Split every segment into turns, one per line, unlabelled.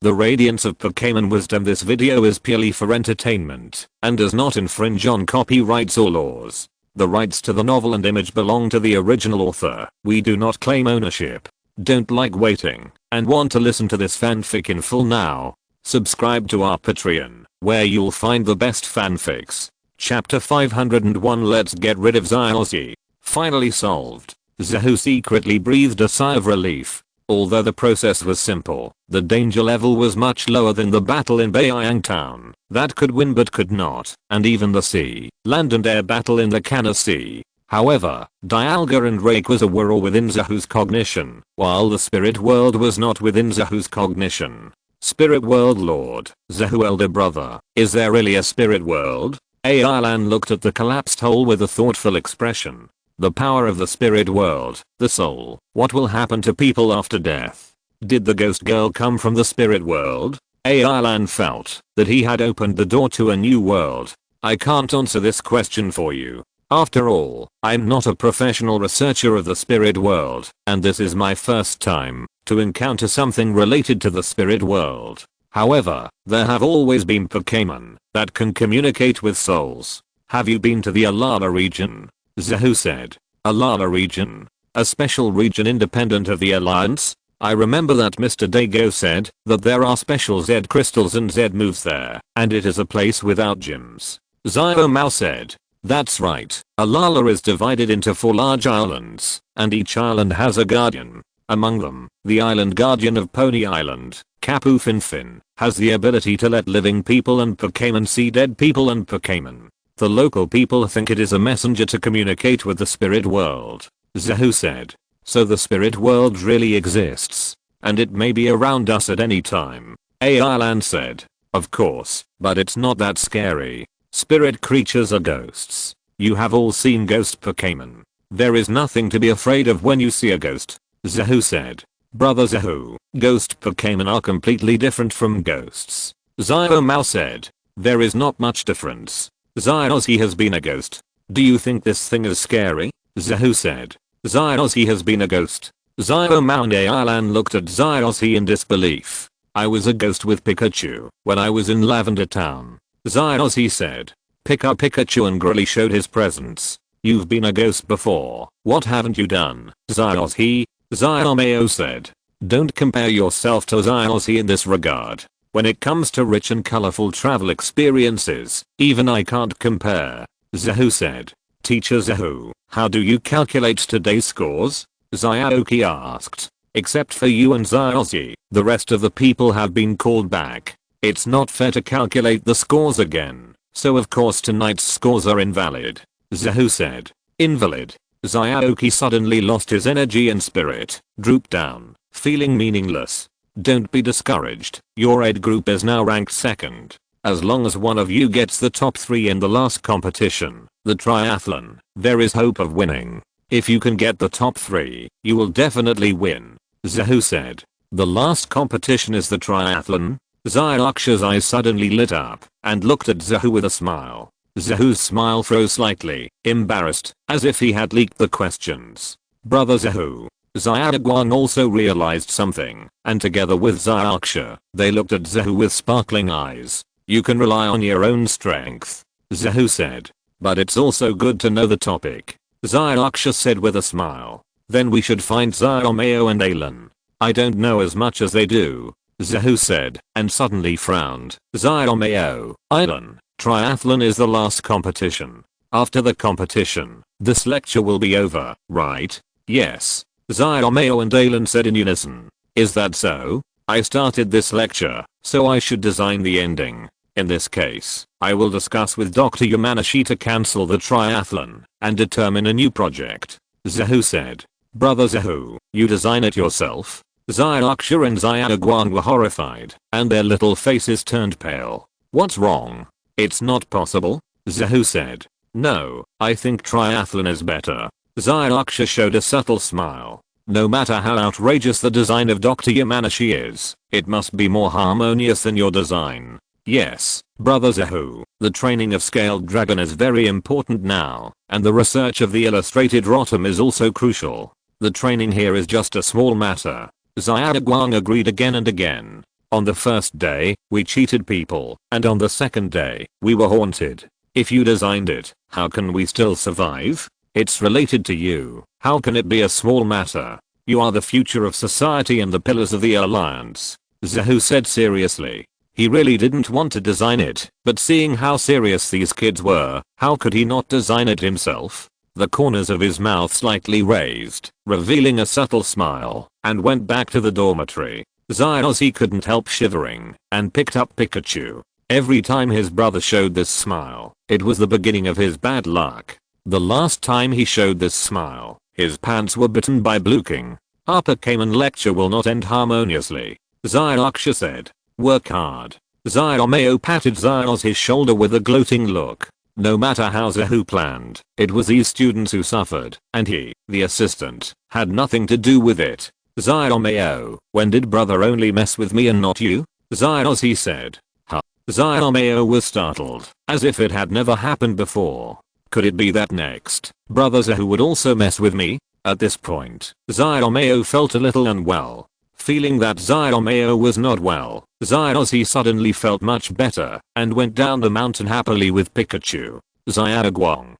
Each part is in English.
The Radiance of Pokémon wisdom. This video is purely for entertainment and does not infringe on copyrights or laws. The rights to the novel and image belong to the original author. We do not claim ownership. Don't like waiting and want to listen to this fanfic in full now? Subscribe to our Patreon, where you'll find the best fanfics. Chapter 501. Let's get rid of Zyozzy. Finally solved. Zahu secretly breathed a sigh of relief. Although the process was simple, the danger level was much lower than the battle in Pallet Town. That could win but could not, and even the sea, land and air battle in the Kanto Sea. However, Dialga and Rayquaza were all within Zahu's cognition, while the spirit world was not within Zahu's cognition. Spirit world Lord, Zahu elder brother, is there really a spirit world? Ailan looked at the collapsed hole with a thoughtful expression. The power of the spirit world, the soul. What will happen to people after death? Did the ghost girl come from the spirit world? Ailan felt that he had opened the door to a new world. I can't answer this question for you. After all, I'm not a professional researcher of the spirit world, and this is my first time to encounter something related to the spirit world. However, there have always been Pokémon that can communicate with souls. Have you been to the Alala region? Zahu said. Alala region? A special region independent of the Alliance? I remember that Mr. Dago said that there are special Z crystals and Z moves there, and it is a place without gyms. Xiaomao said. That's right. Alala is divided into 4 large islands, and each island has a guardian. Among them, the island guardian of Pony Island, Kapu Finfin, has the ability to let living people and Pokémon see dead people and Pokémon. The local people think it is a messenger to communicate with the spirit world. Zahu said. So the spirit world really exists, and it may be around us at any time. Ailan said. Of course, but it's not that scary. Spirit creatures are ghosts. You have all seen ghost Pokémon. There is nothing to be afraid of when you see a ghost. Zahu said. Brother Zahu, ghost Pokémon are completely different from ghosts. Xiaomao said. There is not much difference. Zyozzy has been a ghost. Do you think this thing is scary? Zahu said. Zyozzy has been a ghost. Xiaomao and Ailan looked at Zyozzy in disbelief. I was a ghost with Pikachu when I was in Lavender Town. Zyozzy said. Pikachu angrily showed his presence. You've been a ghost before. What haven't you done, Zyozzy? Xiaomao said. Don't compare yourself to Zyozzy in this regard. When it comes to rich and colorful travel experiences, even I can't compare. Zahu said. Teacher Zahu, how do you calculate today's scores? Xiaoki asked. Except for you and Zyozzy, the rest of the people have been called back. It's not fair to calculate the scores again, so of course tonight's scores are invalid. Zahu said. Invalid? Xiaoki suddenly lost his energy and spirit, drooped down, feeling meaningless. Don't be discouraged, your ed group is now ranked 2nd. As long as one of you gets the top 3 in the last competition, the triathlon, there is hope of winning. If you can get the top 3, you will definitely win. Zahu said. The last competition is the triathlon? Zyuksha's eyes suddenly lit up and looked at Zahu with a smile. Zahu's smile froze slightly, embarrassed, as if he had leaked the questions. Brother Zahu. Xiaoguang also realized something, and together with Zyuksha, they looked at Zahu with sparkling eyes. You can rely on your own strength, Zahu said. But it's also good to know the topic, Zyuksha said with a smile. Then we should find Xiaomao and Ailan. I don't know as much as they do, Zahu said, and suddenly frowned. Xiaomao, Ailan, triathlon is the last competition. After the competition, this lecture will be over, right? Yes. Xiaomao and Ailan said in unison. Is that so? I started this lecture, so I should design the ending. In this case, I will discuss with Dr. Yamanashi to cancel the triathlon and determine a new project. Zahu said. Brother Zahu, you design it yourself? Zyuksha and Xiaoguang were horrified, and their little faces turned pale. What's wrong? It's not possible, Zahu said. No, I think triathlon is better. Zyuksha showed a subtle smile. No matter how outrageous the design of Dr. Yamanashi is, it must be more harmonious than your design. Yes, Brother Zahu, the training of Scaled Dragon is very important now, and the research of the illustrated Rotom is also crucial. The training here is just a small matter. Xiaoguang agreed again and again. On the first day, we cheated people, and on the second day, we were haunted. If you designed it, how can we still survive? It's related to you. How can it be a small matter? You are the future of society and the pillars of the alliance. Zahu said seriously. He really didn't want to design it, but seeing how serious these kids were, how could he not design it himself? The corners of his mouth slightly raised, revealing a subtle smile, and went back to the dormitory. Ozzy couldn't help shivering, and picked up Pikachu. Every time his brother showed this smile, it was the beginning of his bad luck. The last time he showed this smile, his pants were bitten by Bluking. Our Pokémon lecture will not end harmoniously. Zyroxia said. Work hard. Zyromeo patted Zyroz's shoulder with a gloating look. No matter how Zahu planned, it was these students who suffered, and he, the assistant, had nothing to do with it. Zyromeo, when did brother only mess with me and not you? Zyroz said. Huh. Zyromeo was startled, as if it had never happened before. Could it be that next, brother Zahu would also mess with me? At this point, Zyromeo felt a little unwell. Feeling that Zyromeo was not well, Zyroz suddenly felt much better, and went down the mountain happily with Pikachu. Zyaragang,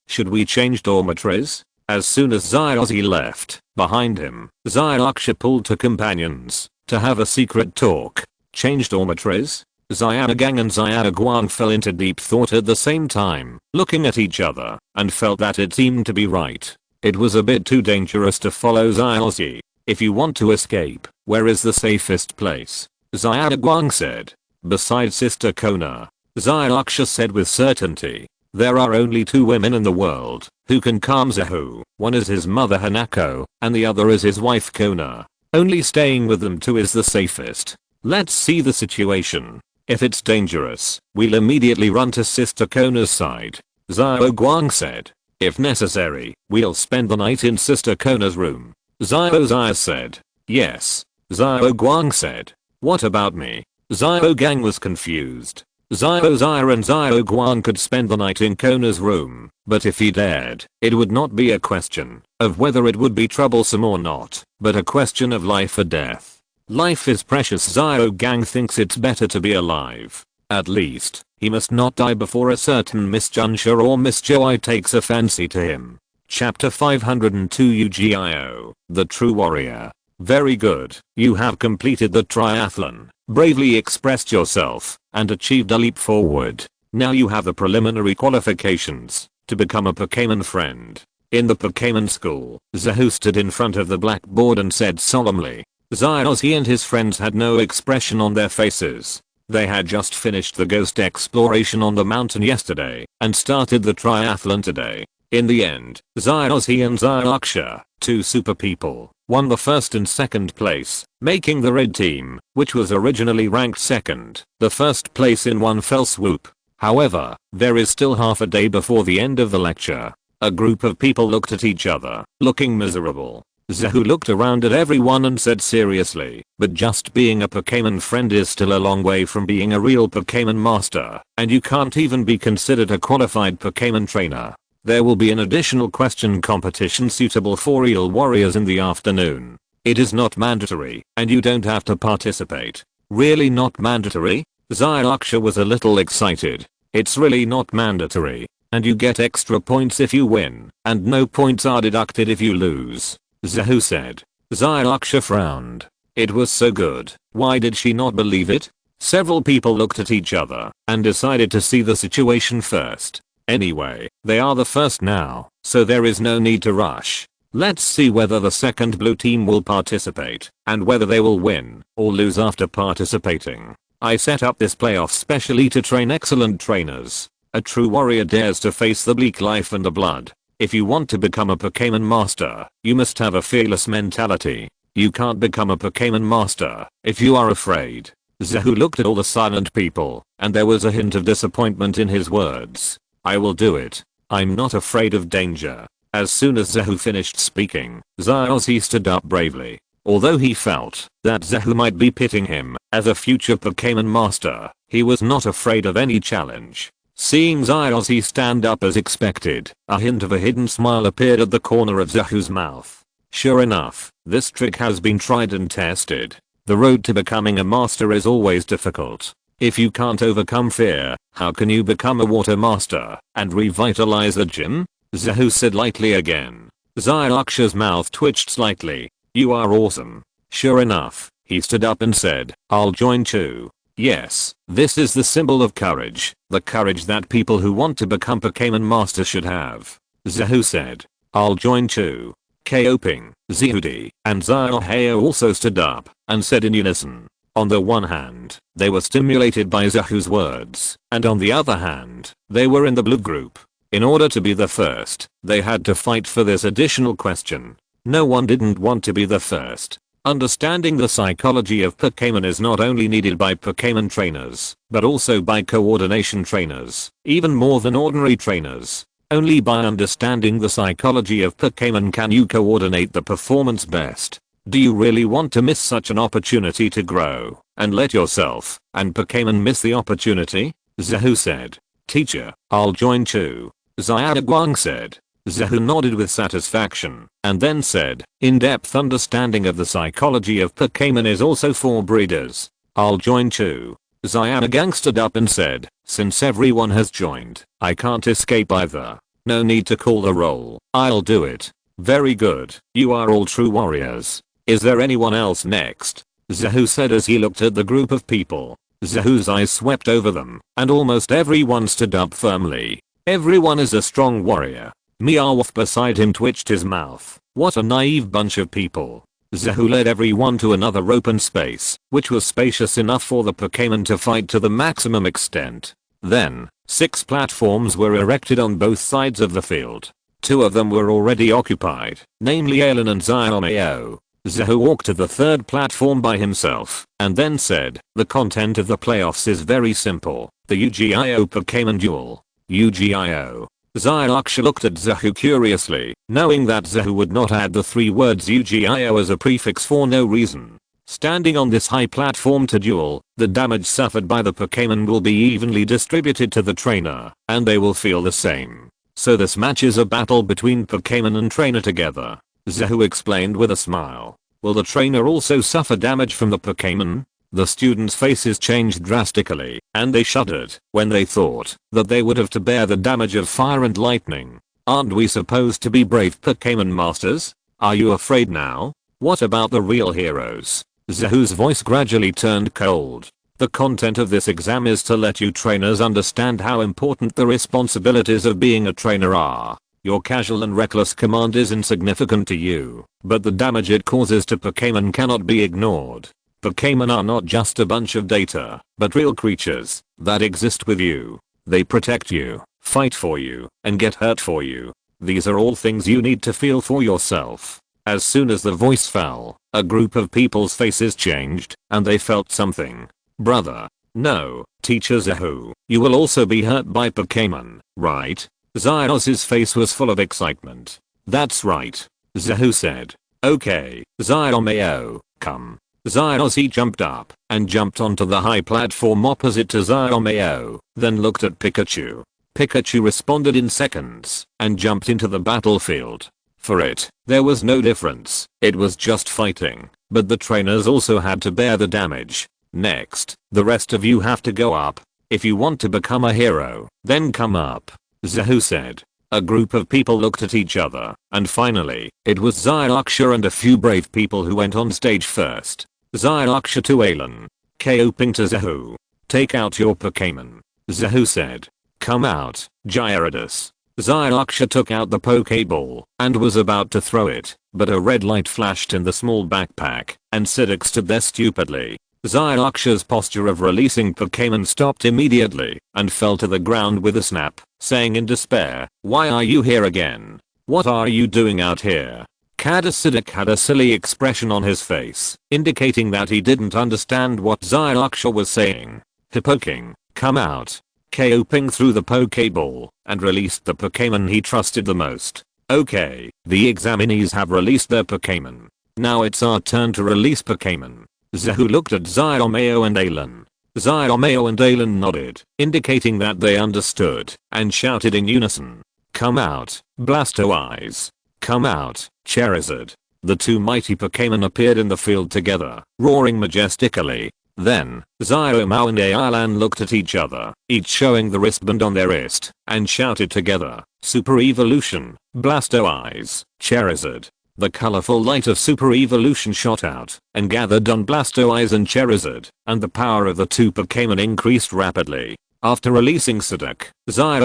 should we change dormitories? As soon as Zyroz left, behind him, Zyroxia pulled to companions, to have a secret talk. Change dormitories? Zyaragang and Zyaraguang fell into deep thought at the same time, looking at each other, and felt that it seemed to be right. It was a bit too dangerous to follow Zyroz. If you want to escape, where is the safest place? Zyaraguang said. Besides Sister Kona. Zyroxia said with certainty. There are only 2 women in the world who can calm Zahu. One is his mother Hanako, and the other is his wife Kona. Only staying with them 2 is the safest. Let's see the situation. If it's dangerous, we'll immediately run to Sister Kona's side. Zyroguang said. If necessary, we'll spend the night in Sister Kona's room. Zyroz said. Yes. Zyroguang said. What about me? Zyrogang was confused. Zyroz and Zyroguang could spend the night in Kona's room, but if he dared, it would not be a question of whether it would be troublesome or not, but a question of life or death. Life is precious. Zyrogang thinks it's better to be alive. At least, he must not die before a certain Miss Junsha or Miss Joy takes a fancy to him. Chapter 502 UGIO, The True Warrior. Very good, you have completed the triathlon, bravely expressed yourself, and achieved a leap forward. Now you have the preliminary qualifications to become a Pokémon friend. In the Pokémon school, Zahu stood in front of the blackboard and said solemnly. Zyroz and his friends had no expression on their faces. They had just finished the ghost exploration on the mountain yesterday, and started the triathlon today. In the end, Zyroz and Zyroxia, 2 super people, won the first and second place, making the red team, which was originally ranked second, the first place in one fell swoop. However, there is still half a day before the end of the lecture. A group of people looked at each other, looking miserable. Zahu looked around at everyone and said seriously, but just being a Pokémon friend is still a long way from being a real Pokémon master, and you can't even be considered a qualified Pokémon trainer. There will be an additional question competition suitable for real warriors in the afternoon. It is not mandatory, and you don't have to participate. Really not mandatory? Zyroxia was a little excited. It's really not mandatory, and you get extra points if you win, and no points are deducted if you lose. Zahu said. Zyroxia frowned. It was so good, why did she not believe it? Several people looked at each other, and decided to see the situation first. Anyway, they are the first now, so there is no need to rush. Let's see whether the second blue team will participate, and whether they will win or lose after participating. I set up this playoff specially to train excellent trainers. A true warrior dares to face the bleak life and the blood. If you want to become a Pokémon master, you must have a fearless mentality. You can't become a Pokémon master if you are afraid. Zahu looked at all the silent people, and there was a hint of disappointment in his words. I will do it. I'm not afraid of danger. As soon as Zahu finished speaking, Zyroz stood up bravely. Although he felt that Zahu might be pitting him as a future Pokémon master, he was not afraid of any challenge. Seeing Zyroz stand up as expected, a hint of a hidden smile appeared at the corner of Zahu's mouth. Sure enough, this trick has been tried and tested. The road to becoming a master is always difficult. If you can't overcome fear, how can you become a water master and revitalize a gym? Zahu said lightly again. Zyraksha's mouth twitched slightly. You are awesome. Sure enough, he stood up and said, I'll join too. Yes, this is the symbol of courage, the courage that people who want to become Pokémon Master should have. Zahu said, I'll join too. Kaoping, Zihudi, and Zyraheo also stood up and said in unison. On the one hand, they were stimulated by Zahu's words, and on the other hand, they were in the blue group. In order to be the first, they had to fight for this additional question. No one didn't want to be the first. Understanding the psychology of Pokémon is not only needed by Pokémon trainers, but also by coordination trainers, even more than ordinary trainers. Only by understanding the psychology of Pokémon can you coordinate the performance best. Do you really want to miss such an opportunity to grow, and let yourself and Pokémon miss the opportunity? Zahu said. Teacher, I'll join too. Xiaoguang said. Zahu nodded with satisfaction, and then said, in-depth understanding of the psychology of Pokémon is also for breeders. I'll join too. Xiaoguang stood up and said, since everyone has joined, I can't escape either. No need to call the roll, I'll do it. Very good, you are all true warriors. Is there anyone else next? Zahu said as he looked at the group of people. Zahu's eyes swept over them, and almost everyone stood up firmly. Everyone is a strong warrior. Meowth beside him twitched his mouth. What a naive bunch of people. Zahu led everyone to another open space, which was spacious enough for the Pokémon to fight to the maximum extent. Then, 6 platforms were erected on both sides of the field. 2 of them were already occupied, namely Alan and Xiaomeo. Zahu walked to the 3rd platform by himself, and then said, the content of the playoffs is very simple. The UGIO Pokémon Duel. UGIO. Zyraksha looked at Zahu curiously, knowing that Zahu would not add the 3 words UGIO as a prefix for no reason. Standing on this high platform to duel, the damage suffered by the Pokémon will be evenly distributed to the trainer, and they will feel the same. So this match is a battle between Pokémon and trainer together. Zahu explained with a smile. Will the trainer also suffer damage from the Pokémon? The students' faces changed drastically, and they shuddered when they thought that they would have to bear the damage of fire and lightning. Aren't we supposed to be brave Pokémon masters? Are you afraid now? What about the real heroes? Zahu's voice gradually turned cold. The content of this exam is to let you trainers understand how important the responsibilities of being a trainer are. Your casual and reckless command is insignificant to you, but the damage it causes to Pokémon cannot be ignored. Pokémon are not just a bunch of data, but real creatures that exist with you. They protect you, fight for you, and get hurt for you. These are all things you need to feel for yourself. As soon as the voice fell, a group of people's faces changed, and they felt something. Brother. No, Teacher Zahu, you will also be hurt by Pokémon, right? Zyros's face was full of excitement. That's right. Zahu said. Okay, Zyromeo, come. Zyros jumped up and jumped onto the high platform opposite to Zyromeo, then looked at Pikachu. Pikachu responded in seconds and jumped into the battlefield. For it, there was no difference. It was just fighting, but the trainers also had to bear the damage. Next, the rest of you have to go up. If you want to become a hero, then come up. Zahu said. A group of people looked at each other, and finally, it was Zyraksha and a few brave people who went on stage first. Zyraksha to Alan. Kaoping to Zahu. Take out your Pokémon. Zahu said. Come out, Gyarados. Zyraksha took out the Pokéball and was about to throw it, but a red light flashed in the small backpack, and Siddiq stood there stupidly. Zyraksha's posture of releasing Pokémon stopped immediately and fell to the ground with a snap, saying in despair, why are you here again? What are you doing out here? Siddiq had a silly expression on his face, indicating that he didn't understand what Zyraksha was saying. Hippoking, come out. Kaoping threw the Pokéball and released the Pokémon he trusted the most. Okay, the examinees have released their Pokémon. Now it's our turn to release Pokémon. Zahu looked at Zyromeo and Alan. Zyromeo and Alan nodded, indicating that they understood, and shouted in unison. Come out, Blastoise. Come out, Charizard. The two mighty Pokémon appeared in the field together, roaring majestically. Then, Xiaomao and Ailan looked at each other, each showing the wristband on their wrist, and shouted together, Super Evolution, Blastoise, Charizard. The colorful light of Super Evolution shot out, and gathered on Blastoise and Charizard, and the power of the two Pokémon increased rapidly. After releasing Psyduck,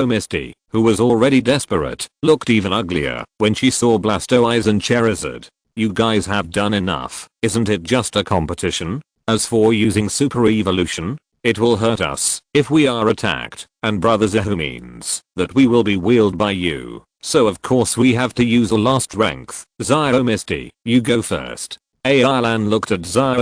Misty, who was already desperate, looked even uglier when she saw Blastoise and Charizard. You guys have done enough, isn't it just a competition? As for using Super Evolution, it will hurt us if we are attacked, and Brother Zehu means that we will be wheeled by you, so of course we have to use a last strength. Misty, you go first. Ailan looked at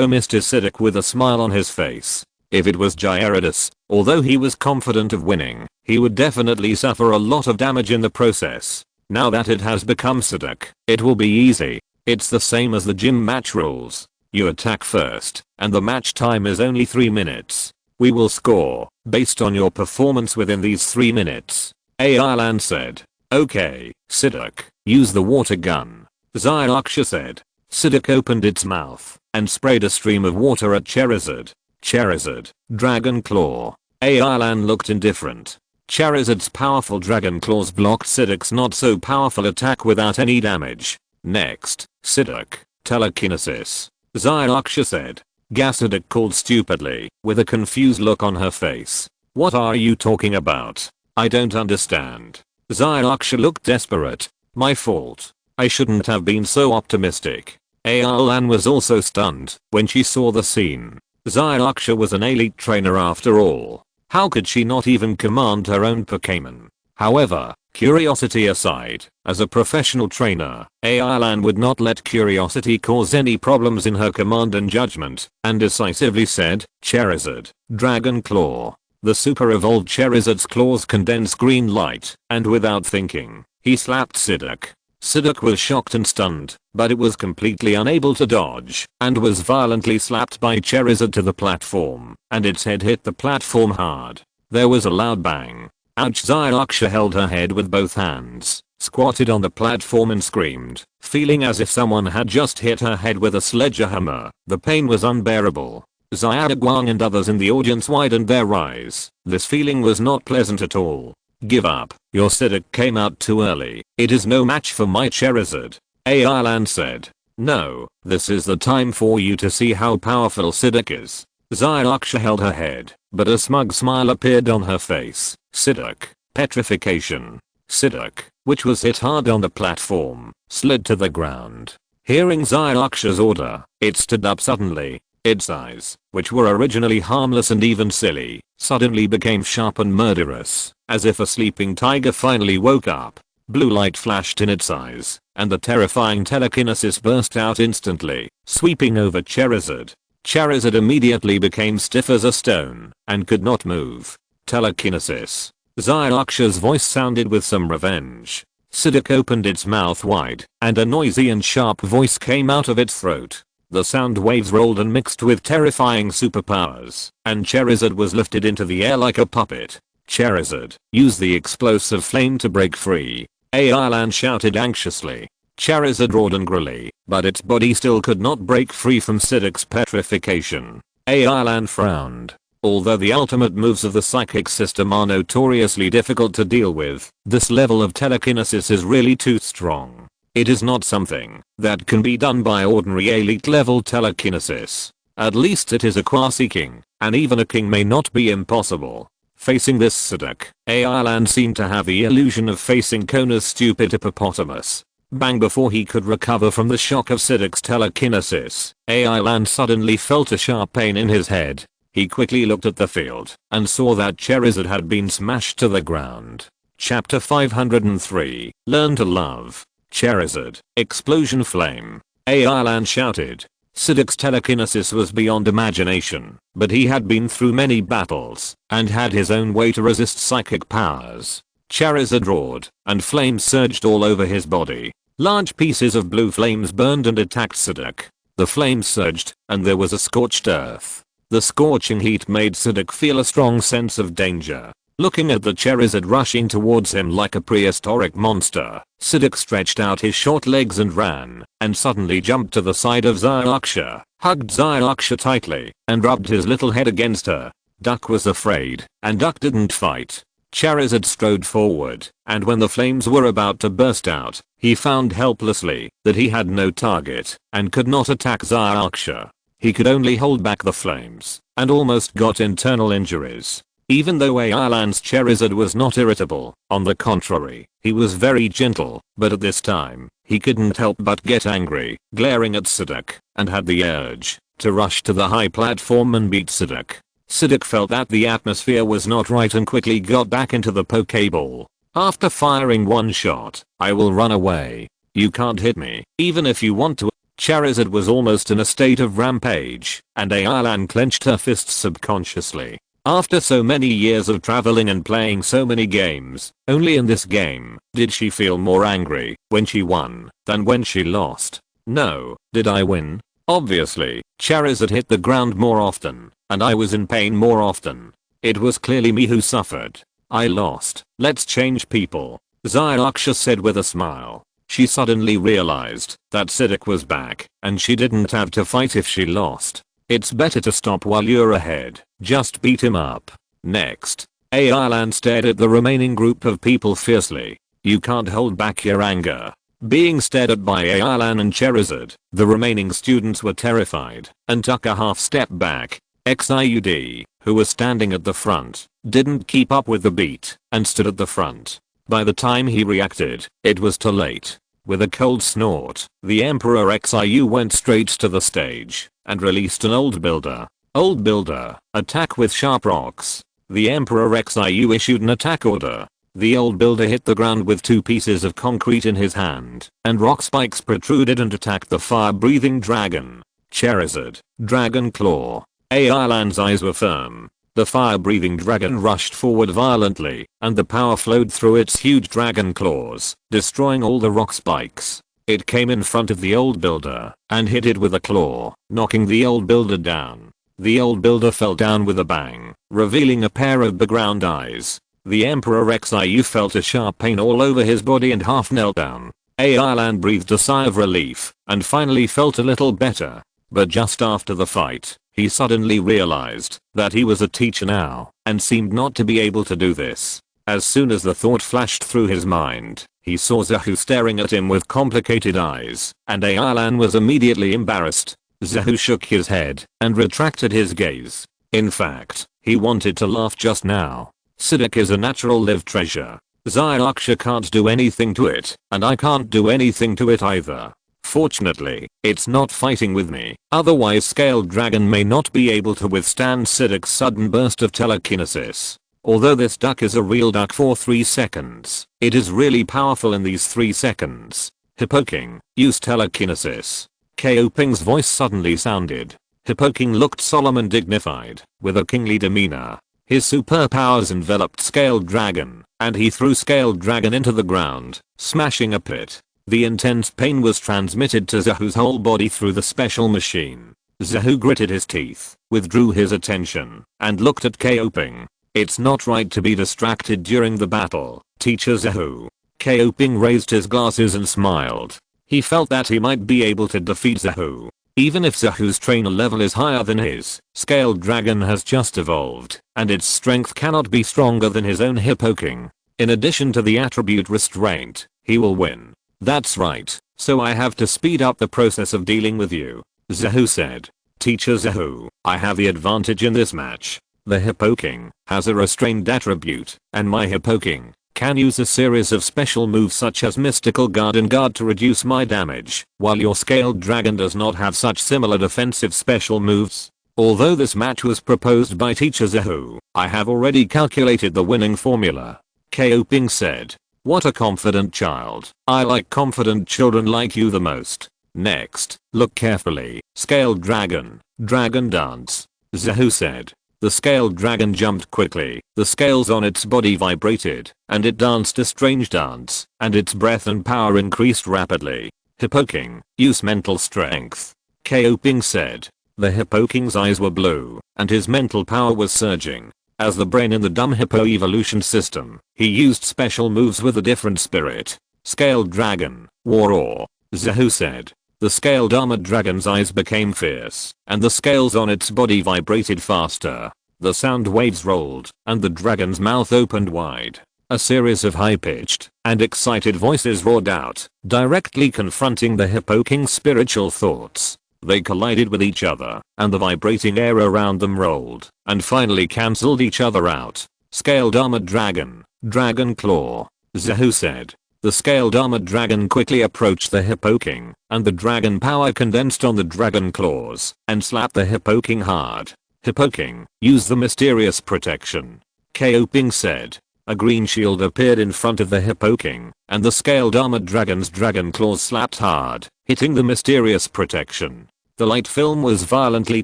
Misty's Psyduck with a smile on his face. If it was Gyarados, although he was confident of winning, he would definitely suffer a lot of damage in the process. Now that it has become Psyduck, it will be easy. It's the same as the gym match rules. You attack first, and the match time is only 3 minutes. We will score, based on your performance within these 3 minutes. Ailan said. Okay, Psyduck, use the water gun. Xiaoxia said. Psyduck opened its mouth, and sprayed a stream of water at Charizard. Charizard, Dragon Claw. Ailan looked indifferent. Charizard's powerful Dragon Claws blocked Psyduck's not so powerful attack without any damage. Next, Psyduck, Telekinesis. Xiaoxia said. Psyduck called stupidly, with a confused look on her face. What are you talking about? I don't understand. Xiaoxia looked desperate. My fault. I shouldn't have been so optimistic. Ailan was also stunned when she saw the scene. Xiaoxia was an elite trainer after all. How could she not even command her own Pokémon? However, curiosity aside, as a professional trainer, Ailan would not let curiosity cause any problems in her command and judgment, and decisively said, Charizard, Dragon Claw. The super evolved Charizard's claws condensed green light, and without thinking, he slapped Psyduck. Psyduck was shocked and stunned, but it was completely unable to dodge, and was violently slapped by Charizard to the platform, and its head hit the platform hard. There was a loud bang. Ouch! Xiaoxia held her head with both hands, squatted on the platform and screamed, feeling as if someone had just hit her head with a sledgehammer. The pain was unbearable. Xiaoguang and others in the audience widened their eyes. This feeling was not pleasant at all. Give up. Your Psyduck came out too early. It is no match for my Charizard. Ailan said. No, this is the time for you to see how powerful Psyduck is. Xiaoxia held her head, but a smug smile appeared on her face. Psyduck, Petrification. Psyduck, which was hit hard on the platform, slid to the ground. Hearing Xiaoxia's order, it stood up suddenly. Its eyes, which were originally harmless and even silly, suddenly became sharp and murderous, as if a sleeping tiger finally woke up. Blue light flashed in its eyes, and the terrifying telekinesis burst out instantly, sweeping over Charizard. Charizard immediately became stiff as a stone, and could not move. Telekinesis. Xiaoxia's voice sounded with some revenge. Psyduck opened its mouth wide, and a noisy and sharp voice came out of its throat. The sound waves rolled and mixed with terrifying superpowers, and Charizard was lifted into the air like a puppet. Charizard, use the explosive flame to break free. Ailan shouted anxiously. Charizard roared angrily, but its body still could not break free from Psyduck's petrification. Ailan frowned. Although the ultimate moves of the psychic system are notoriously difficult to deal with, this level of telekinesis is really too strong. It is not something that can be done by ordinary elite level telekinesis. At least it is a quasi-king, and even a king may not be impossible. Facing this Psyduck, Ailan seemed to have the illusion of facing Kona's stupid hippopotamus. Bang! Before he could recover from the shock of Psyduck's telekinesis, Ailan suddenly felt a sharp pain in his head. He quickly looked at the field, and saw that Charizard had been smashed to the ground. Chapter 503, Learn to Love. Charizard, Explosion Flame. Ailan shouted. Psyduck's telekinesis was beyond imagination, but he had been through many battles, and had his own way to resist psychic powers. Charizard roared, and flames surged all over his body. Large pieces of blue flames burned and attacked Psyduck. The flames surged, and there was a scorched earth. The scorching heat made Psyduck feel a strong sense of danger. Looking at the Charizard rushing towards him like a prehistoric monster, Siddiq stretched out his short legs and ran, and suddenly jumped to the side of Zyuksha, hugged Zyuksha tightly, and rubbed his little head against her. Duck was afraid, and Duck didn't fight. Charizard strode forward, and when the flames were about to burst out, he found helplessly that he had no target, and could not attack Zyuksha. He could only hold back the flames, and almost got internal injuries. Even though Ailan's Charizard was not irritable, on the contrary, he was very gentle, but at this time, he couldn't help but get angry, glaring at Siddiq, and had the urge to rush to the high platform and beat Siddiq. Siddiq felt that the atmosphere was not right and quickly got back into the Pokeball. After firing one shot, I will run away. You can't hit me, even if you want to. Charizard was almost in a state of rampage, and Ailan clenched her fists subconsciously. After so many years of traveling and playing so many games, only in this game did she feel more angry when she won than when she lost. No, did I win? Obviously, Charizard hit the ground more often, and I was in pain more often. It was clearly me who suffered. I lost. Let's change people, Zyuksha said with a smile. She suddenly realized that Siddiq was back, and she didn't have to fight if she lost. It's better to stop while you're ahead, just beat him up. Next, Ailan stared at the remaining group of people fiercely. You can't hold back your anger. Being stared at by Ailan and Charizard, the remaining students were terrified and took a half step back. Xiud, who was standing at the front, didn't keep up with the beat and stood at the front. By the time he reacted, it was too late. With a cold snort, the Emperor Xiu went straight to the stage and released an Old Builder. Old Builder, attack with sharp rocks. The Emperor Xiu issued an attack order. The Old Builder hit the ground with two pieces of concrete in his hand, and rock spikes protruded and attacked the fire-breathing dragon. Charizard, Dragon Claw. Ailan's eyes were firm. The fire-breathing dragon rushed forward violently, and the power flowed through its huge dragon claws, destroying all the rock spikes. It came in front of the Old Builder and hit it with a claw, knocking the Old Builder down. The Old Builder fell down with a bang, revealing a pair of background eyes. The Emperor Xiu felt a sharp pain all over his body and half knelt down. Ailan breathed a sigh of relief and finally felt a little better. But just after the fight, he suddenly realized that he was a teacher now and seemed not to be able to do this. As soon as the thought flashed through his mind, he saw Zahu staring at him with complicated eyes, and Ailan was immediately embarrassed. Zahu shook his head and retracted his gaze. In fact, he wanted to laugh just now. Siddiq is a natural live treasure. Zyuksha can't do anything to it, and I can't do anything to it either. Fortunately, it's not fighting with me, otherwise Scaled Dragon may not be able to withstand Siddiq's sudden burst of telekinesis. Although this duck is a real duck for 3 seconds, it is really powerful in these 3 seconds. Hippoking, use telekinesis. Kaoping's voice suddenly sounded. Hippoking looked solemn and dignified, with a kingly demeanor. His superpowers enveloped Scaled Dragon, and he threw Scaled Dragon into the ground, smashing a pit. The intense pain was transmitted to Zahu's whole body through the special machine. Zahu gritted his teeth, withdrew his attention, and looked at Kaoping. It's not right to be distracted during the battle, Teacher Zahu. Kaoping raised his glasses and smiled. He felt that he might be able to defeat Zahu. Even if Zahu's trainer level is higher than his, Scaled Dragon has just evolved, and its strength cannot be stronger than his own Hippoking. In addition to the attribute restraint, he will win. That's right, so I have to speed up the process of dealing with you, Zahu said. Teacher Zahu, I have the advantage in this match. The Hippoking has a restrained attribute, and my Hippoking can use a series of special moves such as Mystical Guard and Guard to reduce my damage, while your Scaled Dragon does not have such similar defensive special moves. Although this match was proposed by Teacher Zahu, I have already calculated the winning formula. Kaoping said. What a confident child. I like confident children like you the most. Next, look carefully. Scaled Dragon. Dragon Dance. Zahu said. The Scaled Dragon jumped quickly, the scales on its body vibrated, and it danced a strange dance, and its breath and power increased rapidly. Hippoking, use mental strength. Kaoping said. The Hippoking's eyes were blue, and his mental power was surging. As the brain in the dumb hippo evolution system, he used special moves with a different spirit. Scaled dragon, war. Zahu said. The scaled armored dragon's eyes became fierce, and the scales on its body vibrated faster. The sound waves rolled, and the dragon's mouth opened wide. A series of high-pitched and excited voices roared out, directly confronting the Hippo King's spiritual thoughts. They collided with each other, and the vibrating air around them rolled, and finally cancelled each other out. Scaled armored dragon, dragon claw, Zahu said. The scaled armored dragon quickly approached the Hippo King, and the dragon power condensed on the dragon claws, and slapped the Hippo King hard. Hippo King, use the mysterious protection. Ko Ping said. A green shield appeared in front of the Hippo King, and the scaled armored dragon's dragon claws slapped hard, hitting the mysterious protection. The light film was violently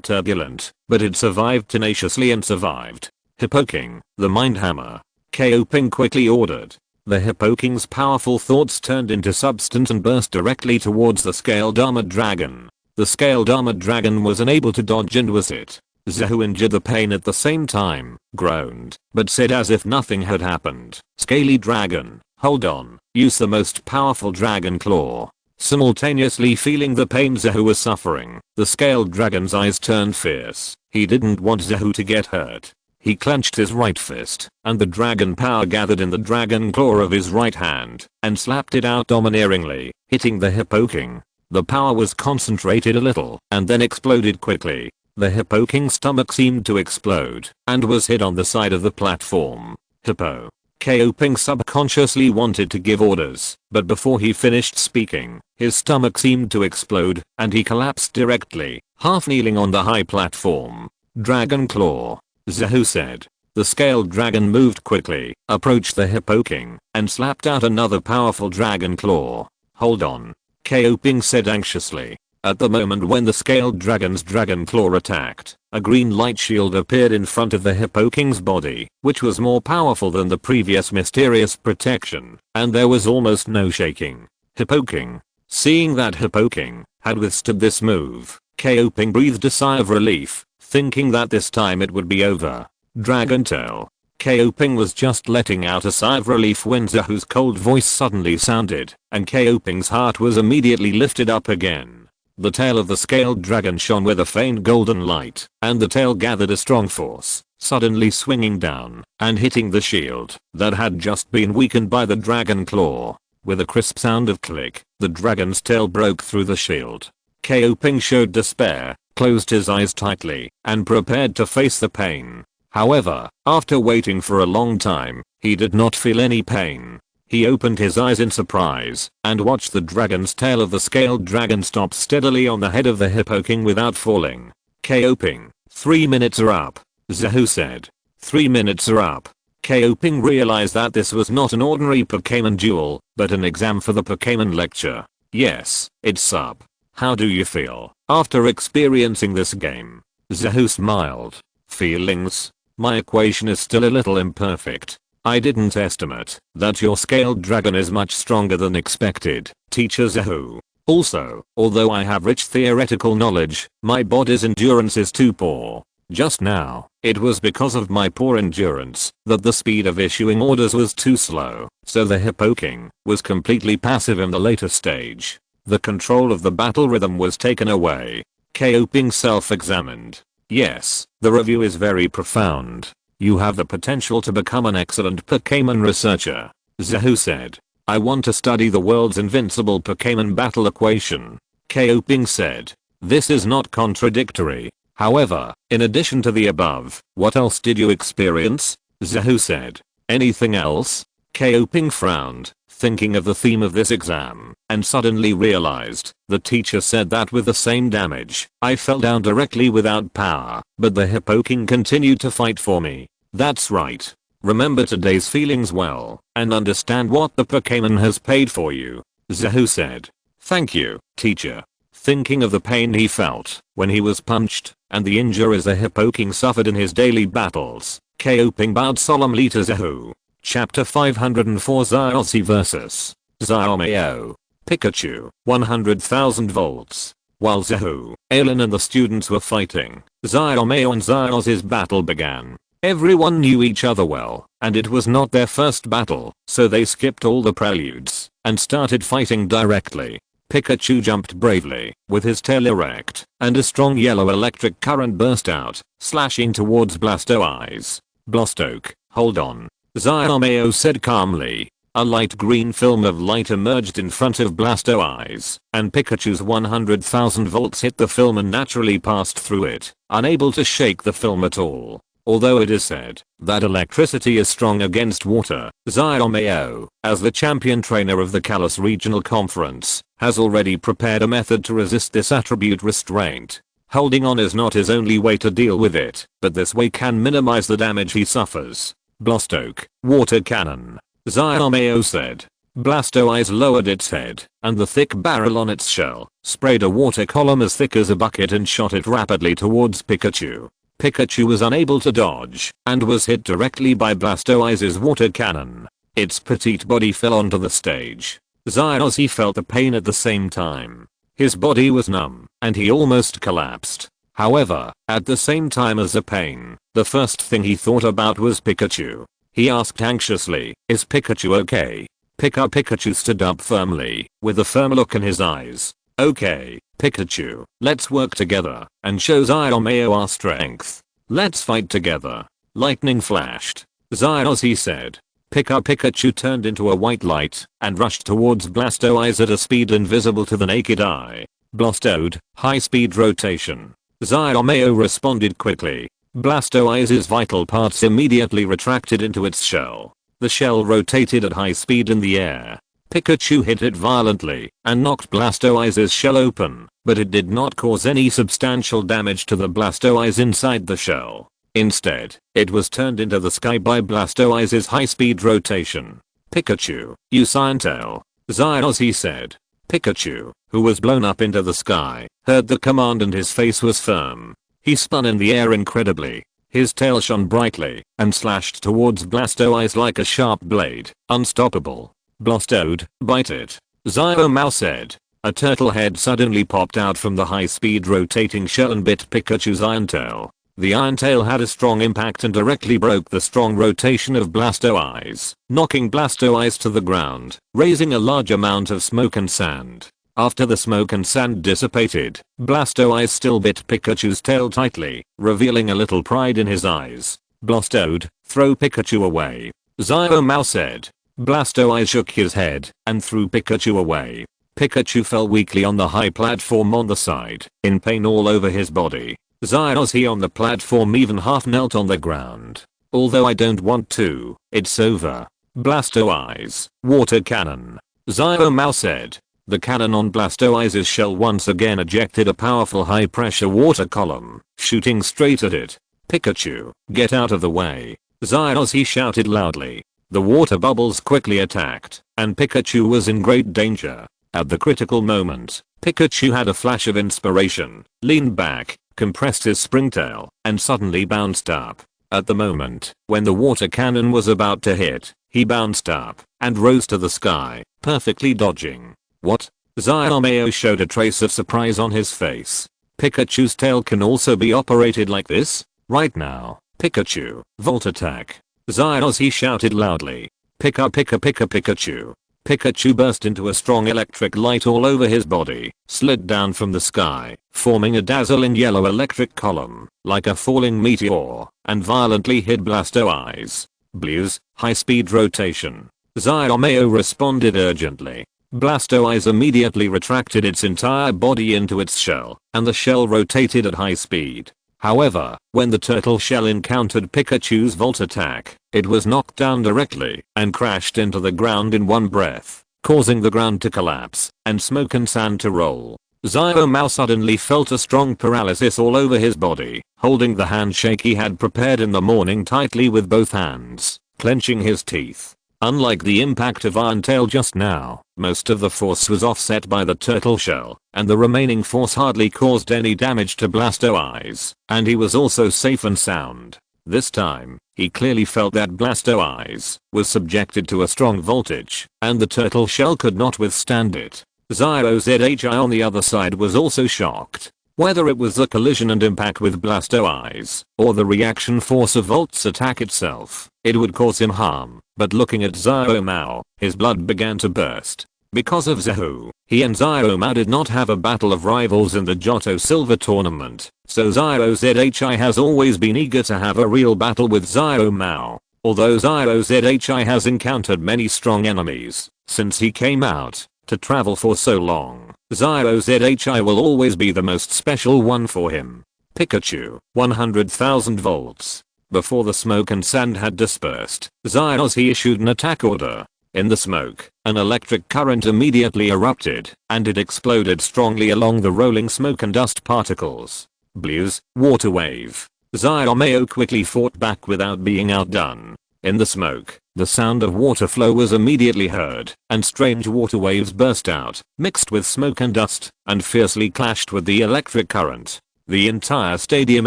turbulent, but it survived tenaciously and survived. Hippo King, the mind hammer. Ko Ping quickly ordered. The Hippo King's powerful thoughts turned into substance and burst directly towards the scaled armored dragon. The scaled armored dragon was unable to dodge and was hit. Zahu endured the pain at the same time, groaned, but said as if nothing had happened. Scaly dragon, hold on, use the most powerful dragon claw. Simultaneously feeling the pain Zahu was suffering, the scaled dragon's eyes turned fierce. He didn't want Zahu to get hurt. He clenched his right fist, and the dragon power gathered in the dragon claw of his right hand, and slapped it out domineeringly, hitting the Hippo King. The power was concentrated a little, and then exploded quickly. The Hippo King's stomach seemed to explode, and was hit on the side of the platform. Hippo. Ko Ping subconsciously wanted to give orders, but before he finished speaking, his stomach seemed to explode, and he collapsed directly, half kneeling on the high platform. Dragon claw. Zahu said. The scaled dragon moved quickly, approached the Hippo King, and slapped out another powerful dragon claw. Hold on. Ko Ping said anxiously. At the moment when the scaled dragon's dragon claw attacked, a green light shield appeared in front of the Hippo King's body, which was more powerful than the previous mysterious protection, and there was almost no shaking. Hippo King. Seeing that Hippo King had withstood this move, Ko Ping breathed a sigh of relief, thinking that this time it would be over. Dragon Tail. Ko Ping was just letting out a sigh of relief when Zahu's cold voice suddenly sounded, and Ko Ping's heart was immediately lifted up again. The tail of the scaled dragon shone with a faint golden light, and the tail gathered a strong force, suddenly swinging down and hitting the shield that had just been weakened by the dragon claw. With a crisp sound of click, the dragon's tail broke through the shield. Ko Ping showed despair, closed his eyes tightly, and prepared to face the pain. However, after waiting for a long time, he did not feel any pain. He opened his eyes in surprise, and watched the dragon's tail of the scaled dragon stop steadily on the head of the Hippo King without falling. Ko Ping, 3 minutes are up, Zahu said. 3 minutes are up. Ko Ping realized that this was not an ordinary Pokémon duel, but an exam for the Pokémon lecture. Yes, it's up. How do you feel after experiencing this game? Zahu smiled. Feelings? My equation is still a little imperfect. I didn't estimate that your scaled dragon is much stronger than expected, Teacher Zahu. Also, although I have rich theoretical knowledge, my body's endurance is too poor. Just now, it was because of my poor endurance that the speed of issuing orders was too slow, so the Hippo King was completely passive in the later stage. The control of the battle rhythm was taken away. Ko Ping self-examined. Yes, the review is very profound. You have the potential to become an excellent Pokémon researcher, Zahu said. I want to study the world's invincible Pokémon battle equation. Ko Ping said. This is not contradictory. However, in addition to the above, what else did you experience? Zahu said. Anything else? Ko Ping frowned, thinking of the theme of this exam, and suddenly realized the teacher said that with the same damage, I fell down directly without power, but the Hippo King continued to fight for me. That's right. Remember today's feelings well, and understand what the Pokémon has paid for you, Zahu said. Thank you, teacher. Thinking of the pain he felt when he was punched, and the injuries the Hippo King suffered in his daily battles, Ko Ping bowed solemnly to Zahu. Chapter 504 Xiaozi vs. Xiaomeo. Pikachu, 100,000 volts. While Zahu, Ailin and the students were fighting, Xiaomeo and Xiaozi's battle began. Everyone knew each other well, and it was not their first battle, so they skipped all the preludes and started fighting directly. Pikachu jumped bravely, with his tail erect, and a strong yellow electric current burst out, slashing towards Blastoise. Blastoke, hold on. Xiaomao said calmly. A light green film of light emerged in front of Blastoise, and Pikachu's 100,000 volts hit the film and naturally passed through it, unable to shake the film at all. Although it is said that electricity is strong against water, Xiaomao, as the champion trainer of the Kalos Regional Conference, has already prepared a method to resist this attribute restraint. Holding on is not his only way to deal with it, but this way can minimize the damage he suffers. Blastoke, water cannon. Xiaomao said. Blastoise lowered its head, and the thick barrel on its shell sprayed a water column as thick as a bucket and shot it rapidly towards Pikachu. Pikachu was unable to dodge and was hit directly by Blastoise's water cannon. Its petite body fell onto the stage. Xiaozi felt the pain at the same time. His body was numb and he almost collapsed. However, at the same time as the pain, the first thing he thought about was Pikachu. He asked anxiously, "Is Pikachu okay?" Pikachu stood up firmly, with a firm look in his eyes. "Okay, Pikachu, let's work together and show Xiaomao our strength. Let's fight together." Lightning flashed. Xiaozi said. Pikachu turned into a white light and rushed towards Blastoise at a speed invisible to the naked eye. Blastoed, high speed rotation. Xiaomao responded quickly. Blastoise's vital parts immediately retracted into its shell. The shell rotated at high speed in the air. Pikachu hit it violently and knocked Blastoise's shell open, but it did not cause any substantial damage to the Blastoise inside the shell. Instead, it was turned into the sky by Blastoise's high-speed rotation. "Pikachu, you Scientale," Xiaozi said. Pikachu, who was blown up into the sky, heard the command and his face was firm. He spun in the air incredibly. His tail shone brightly and slashed towards Blastoise like a sharp blade, unstoppable. "Blastoed, bite it," Xiaomao said. A turtle head suddenly popped out from the high-speed rotating shell and bit Pikachu's iron tail. The iron tail had a strong impact and directly broke the strong rotation of Blastoise, knocking Blastoise to the ground, raising a large amount of smoke and sand. After the smoke and sand dissipated, Blastoise still bit Pikachu's tail tightly, revealing a little pride in his eyes. "Blastoed, throw Pikachu away," Xiaomao said. Blastoise shook his head and threw Pikachu away. Pikachu fell weakly on the high platform on the side, in pain all over his body. Xiaozi on the platform even half knelt on the ground. "Although I don't want to, it's over." Blastoise, water cannon, Xiaomao said. The cannon on Blastoise's shell once again ejected a powerful high-pressure water column, shooting straight at it. "Pikachu, get out of the way," Xiaozi shouted loudly. The water bubbles quickly attacked, and Pikachu was in great danger. At the critical moment, Pikachu had a flash of inspiration, leaned back, compressed his springtail, and suddenly bounced up. At the moment when the water cannon was about to hit, he bounced up and rose to the sky, perfectly dodging. "What?" Xiaomao showed a trace of surprise on his face. "Pikachu's tail can also be operated like this?" "Right now, Pikachu, volt attack," Xiaozi shouted loudly. Pikachu. Pikachu burst into a strong electric light all over his body, slid down from the sky, forming a dazzling yellow electric column, like a falling meteor, and violently hit Blastoise. "Blues, high-speed rotation," Xiaomao responded urgently. Blastoise immediately retracted its entire body into its shell, and the shell rotated at high speed. However, when the turtle shell encountered Pikachu's volt attack, it was knocked down directly and crashed into the ground in one breath, causing the ground to collapse and smoke and sand to roll. Xiaomao suddenly felt a strong paralysis all over his body, holding the handshake he had prepared in the morning tightly with both hands, clenching his teeth. Unlike the impact of Iron Tail just now, most of the force was offset by the turtle shell, and the remaining force hardly caused any damage to Blastoise, and he was also safe and sound. This time, he clearly felt that Blastoise was subjected to a strong voltage, and the turtle shell could not withstand it. Xiaozhi on the other side was also shocked. Whether it was the collision and impact with Blastoise, or the reaction force of Volt's attack itself, it would cause him harm. But looking at Xiaomao, his blood began to burst. Because of Zahu, he and Xiaomao did not have a battle of rivals in the Johto Silver tournament, so Xiaozhi has always been eager to have a real battle with Xiaomao. Although Xiaozhi has encountered many strong enemies since he came out to travel for so long, Xiaozhi will always be the most special one for him. Pikachu, 100,000 volts. Before the smoke and sand had dispersed, Xiaozhi issued an attack order. In the smoke, an electric current immediately erupted, and it exploded strongly along the rolling smoke and dust particles. Blues, water wave. Xiaomao quickly fought back without being outdone. In the smoke, the sound of water flow was immediately heard, and strange water waves burst out, mixed with smoke and dust, and fiercely clashed with the electric current. The entire stadium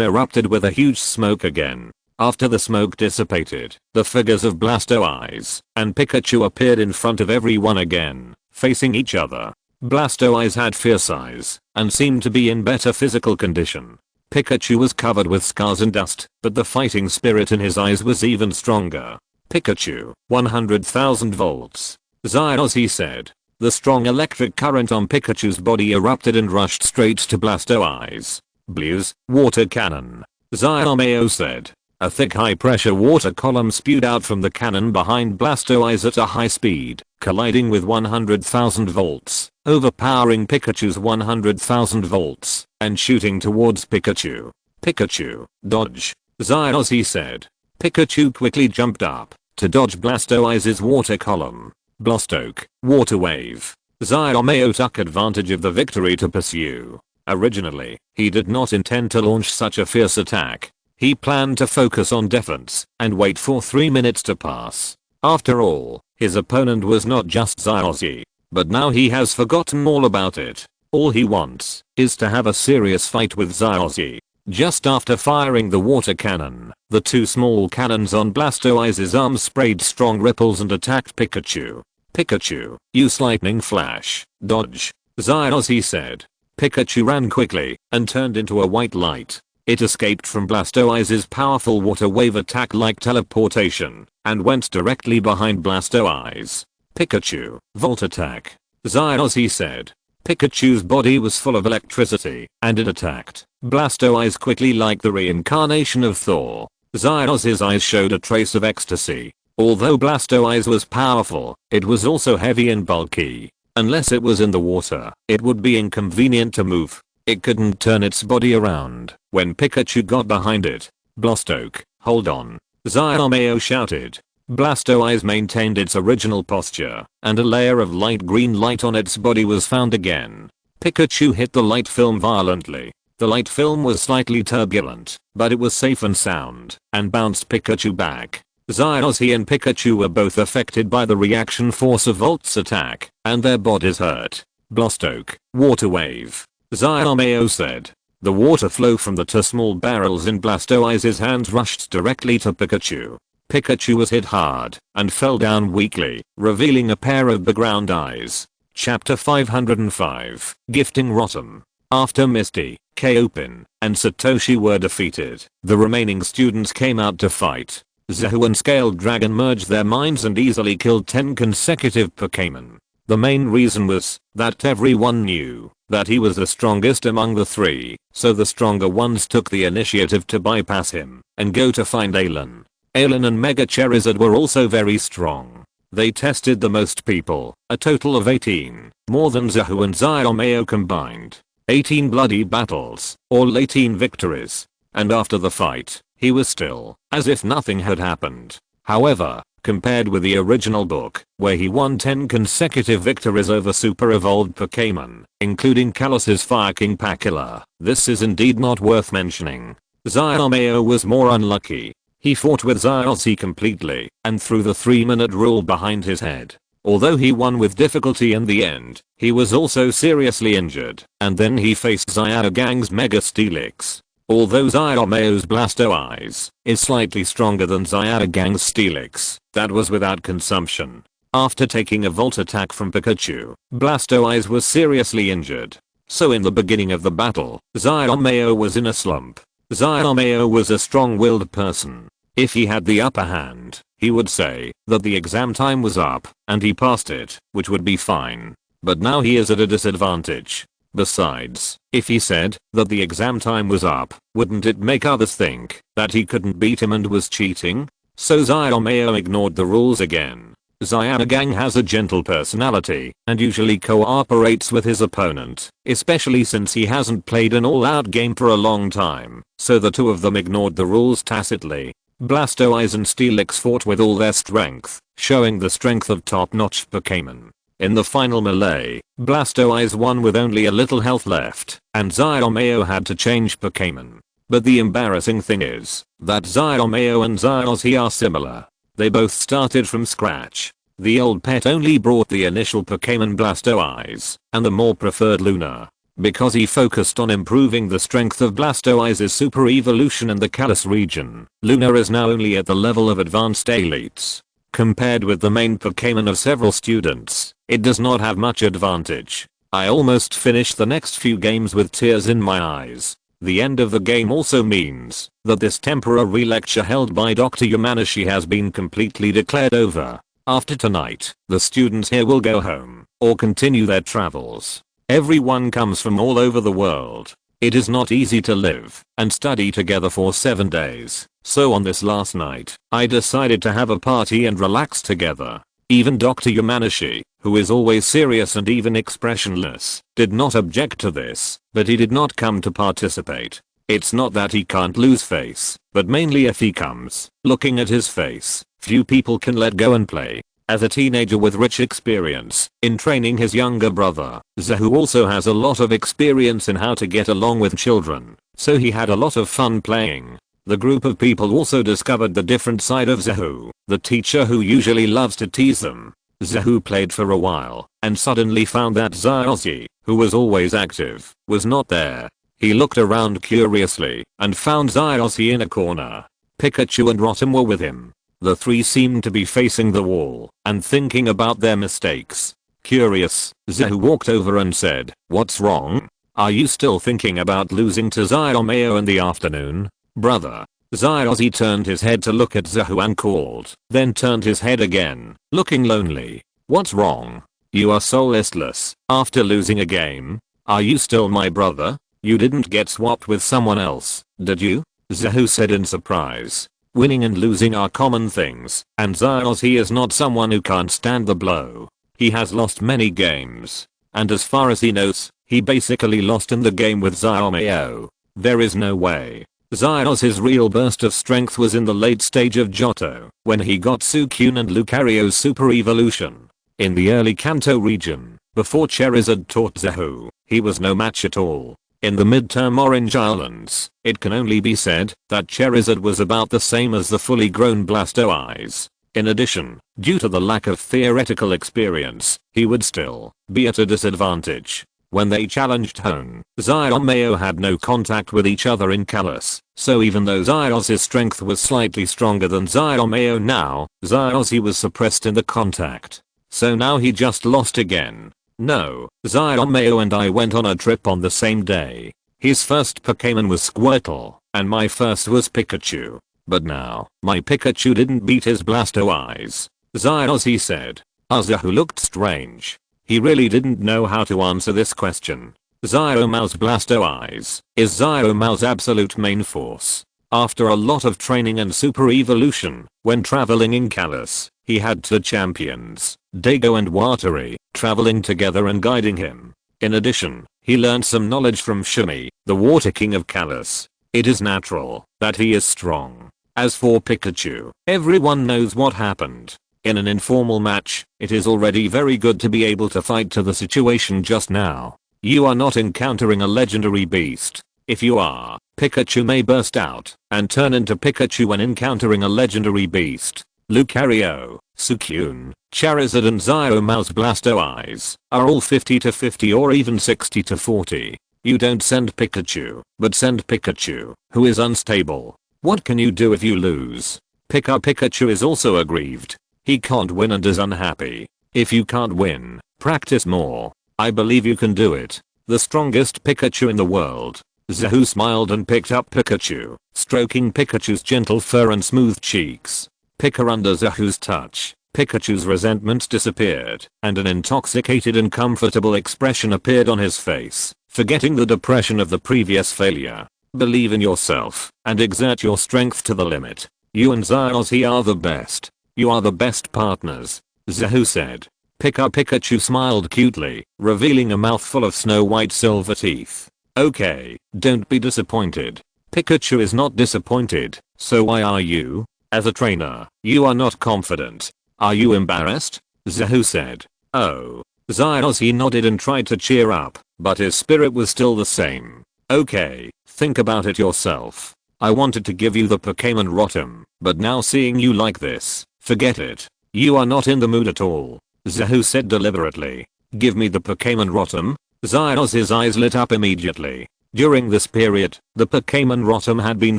erupted with a huge smoke again. After the smoke dissipated, the figures of Blastoise and Pikachu appeared in front of everyone again, facing each other. Blastoise had fierce eyes, and seemed to be in better physical condition. Pikachu was covered with scars and dust, but the fighting spirit in his eyes was even stronger. Pikachu, 100,000 volts. Xiaozhi said. The strong electric current on Pikachu's body erupted and rushed straight to Blastoise. Blues, water cannon. Xiaomao said. A thick high-pressure water column spewed out from the cannon behind Blastoise at a high speed, colliding with 100,000 volts, overpowering Pikachu's 100,000 volts, and shooting towards Pikachu. Pikachu, dodge. Xiaozhi said. Pikachu quickly jumped up to dodge Blastoise's water column. Blastoke, water wave. Xiaomao took advantage of the victory to pursue. Originally, he did not intend to launch such a fierce attack. He planned to focus on defense and wait for 3 minutes to pass. After all, his opponent was not just Xiaozhi, but now he has forgotten all about it. All he wants is to have a serious fight with Xiaozhi. Just after firing the water cannon, the two small cannons on Blastoise's arms sprayed strong ripples and attacked Pikachu. Pikachu, use lightning flash, dodge. Xiaozhi said. Pikachu ran quickly and turned into a white light. It escaped from Blastoise's powerful water wave attack like teleportation, and went directly behind Blastoise. Pikachu, volt attack. Xiaozhi said. Pikachu's body was full of electricity, and it attacked Blastoise quickly like the reincarnation of Thor. Xiaozhi's eyes showed a trace of ecstasy. Although Blastoise was powerful, it was also heavy and bulky. Unless it was in the water, it would be inconvenient to move. It couldn't turn its body around when Pikachu got behind it. Blastoke, hold on. Xiaomao shouted. Blastoise maintained its original posture, and a layer of light green light on its body was found again. Pikachu hit the light film violently. The light film was slightly turbulent, but it was safe and sound, and bounced Pikachu back. Xiaozhi and Pikachu were both affected by the reaction force of Volt's attack, and their bodies hurt. Blastoke, water wave. Xiaomao said. The water flow from the two small barrels in Blastoise's hands rushed directly to Pikachu. Pikachu was hit hard and fell down weakly, revealing a pair of background eyes. Chapter 505, Gifting Rotom. After Misty, Kaopin, and Satoshi were defeated, the remaining students came out to fight. Zahu and Scaled Dragon merged their minds and easily killed 10 consecutive Pokémon. The main reason was that everyone knew that he was the strongest among the three, so the stronger ones took the initiative to bypass him and go to find Alan. Alan and Mega Charizard were also very strong. They tested the most people, a total of 18, more than Zahu and Xiaomao combined. 18 bloody battles, all 18 victories. And after the fight, he was still as if nothing had happened. However, compared with the original book, where he won 10 consecutive victories over super evolved Pokémon, including Kalos' Fire King Pakila, this is indeed not worth mentioning. Xiaomao was more unlucky. He fought with Xiaozhi completely, and threw the 3-minute rule behind his head. Although he won with difficulty in the end, he was also seriously injured, and then he faced Xiaogang's Mega Steelix. Although Xiaomao's Blastoise is slightly stronger than Xiaogang's Steelix, that was without consumption. After taking a volt attack from Pikachu, Blastoise was seriously injured. So in the beginning of the battle, Xiaomao was in a slump. Xiaomao was a strong-willed person. If he had the upper hand, he would say that the exam time was up and he passed it, which would be fine. But now he is at a disadvantage. Besides, if he said that the exam time was up, wouldn't it make others think that he couldn't beat him and was cheating? So Xiaomao ignored the rules again. Xiaogang has a gentle personality and usually cooperates with his opponent, especially since he hasn't played an all-out game for a long time, so the two of them ignored the rules tacitly. Blastoise and Steelix fought with all their strength, showing the strength of top-notch Pokémon. In the final melee, Blastoise won with only a little health left, and Xiaomao had to change Pokémon. But the embarrassing thing is that Xiaomao and Xiaozi are similar. They both started from scratch. The old pet only brought the initial Pokémon Blastoise, and the more preferred Luna. Because he focused on improving the strength of Blastoise's super evolution in the Kalos region, Luna is now only at the level of advanced elites. Compared with the main Pokémon of several students, it does not have much advantage. I almost finished the next few games with tears in my eyes. The end of the game also means that this temporary lecture held by Dr. Yamanashi has been completely declared over. After tonight, the students here will go home or continue their travels. Everyone comes from all over the world. It is not easy to live and study together for 7 days. So on this last night, I decided to have a party and relax together. Even Dr. Yamanashi, who is always serious and even expressionless, did not object to this, but he did not come to participate. It's not that he can't lose face, but mainly if he comes, looking at his face, few people can let go and play. As a teenager with rich experience in training his younger brother, Zahu also has a lot of experience in how to get along with children, so he had a lot of fun playing. The group of people also discovered the different side of Zahu, the teacher who usually loves to tease them. Zahu played for a while and suddenly found that Xiaozi, who was always active, was not there. He looked around curiously and found Xiaozi in a corner. Pikachu and Rotom were with him. The three seemed to be facing the wall and thinking about their mistakes. Curious, Zahu walked over and said, "What's wrong? Are you still thinking about losing to Xiaomao in the afternoon, brother?" Xiaozi turned his head to look at Zahu and called, then turned his head again, looking lonely. "What's wrong? You are so listless after losing a game. Are you still my brother? You didn't get swapped with someone else, did you?" Zahu said in surprise. Winning and losing are common things, and Xiaozi is not someone who can't stand the blow. He has lost many games, and as far as he knows, he basically lost in the game with Xiaomao. There is no way. Xiaozi's real burst of strength was in the late stage of Johto, when he got Suicune and Lucario's super evolution. In the early Kanto region, before Charizard taught Zahu, he was no match at all. In the mid-term Orange Islands, it can only be said that Charizard was about the same as the fully grown Blastoise. In addition, due to the lack of theoretical experience, he would still be at a disadvantage. When they challenged Hone, Xiaomao had no contact with each other in Kalos, so even though Xiaozi's strength was slightly stronger than Xiaomao now, Xiaozi was suppressed in the contact. So now he just lost again. No, Xiaomao and I went on a trip on the same day. His first Pokémon was Squirtle, and my first was Pikachu. But now, my Pikachu didn't beat his Blastoise. Xiaozi said. Zahu looked strange. He really didn't know how to answer this question. Xiaomao's Blastoise is Xiaomao's absolute main force. After a lot of training and super evolution, when traveling in Kalos, he had two champions, Dago and Watari, traveling together and guiding him. In addition, he learned some knowledge from Shumi, the Water King of Kalos. It is natural that he is strong. As for Pikachu, everyone knows what happened. In an informal match, it is already very good to be able to fight to the situation just now. You are not encountering a legendary beast. If you are, Pikachu may burst out and turn into Pikachu when encountering a legendary beast. Lucario, Suicune, Charizard and Xiaomao's Blastoise are all 50-50 or even 60-40. You don't send Pikachu, but send Pikachu, who is unstable. What can you do if you lose? Pikachu is also aggrieved. He can't win and is unhappy. If you can't win, practice more. I believe you can do it. The strongest Pikachu in the world. Zahu smiled and picked up Pikachu, stroking Pikachu's gentle fur and smooth cheeks. Pika under Zahu's touch, Pikachu's resentment disappeared, and an intoxicated and comfortable expression appeared on his face, forgetting the depression of the previous failure. Believe in yourself, and exert your strength to the limit. You and Zaozi are the best. You are the best partners, Zahu said. Pikachu smiled cutely, revealing a mouthful of snow-white silver teeth. Okay, don't be disappointed. Pikachu is not disappointed, so why are you? As a trainer, you are not confident. Are you embarrassed? Zahu said. Oh. Zaozi nodded and tried to cheer up, but his spirit was still the same. Okay, think about it yourself. I wanted to give you the Pokémon Rotom, but now seeing you like this, forget it. You are not in the mood at all. Zahu said deliberately. Give me the Pokémon Rotom? Zaozi's eyes lit up immediately. During this period, the Pokémon Rotom had been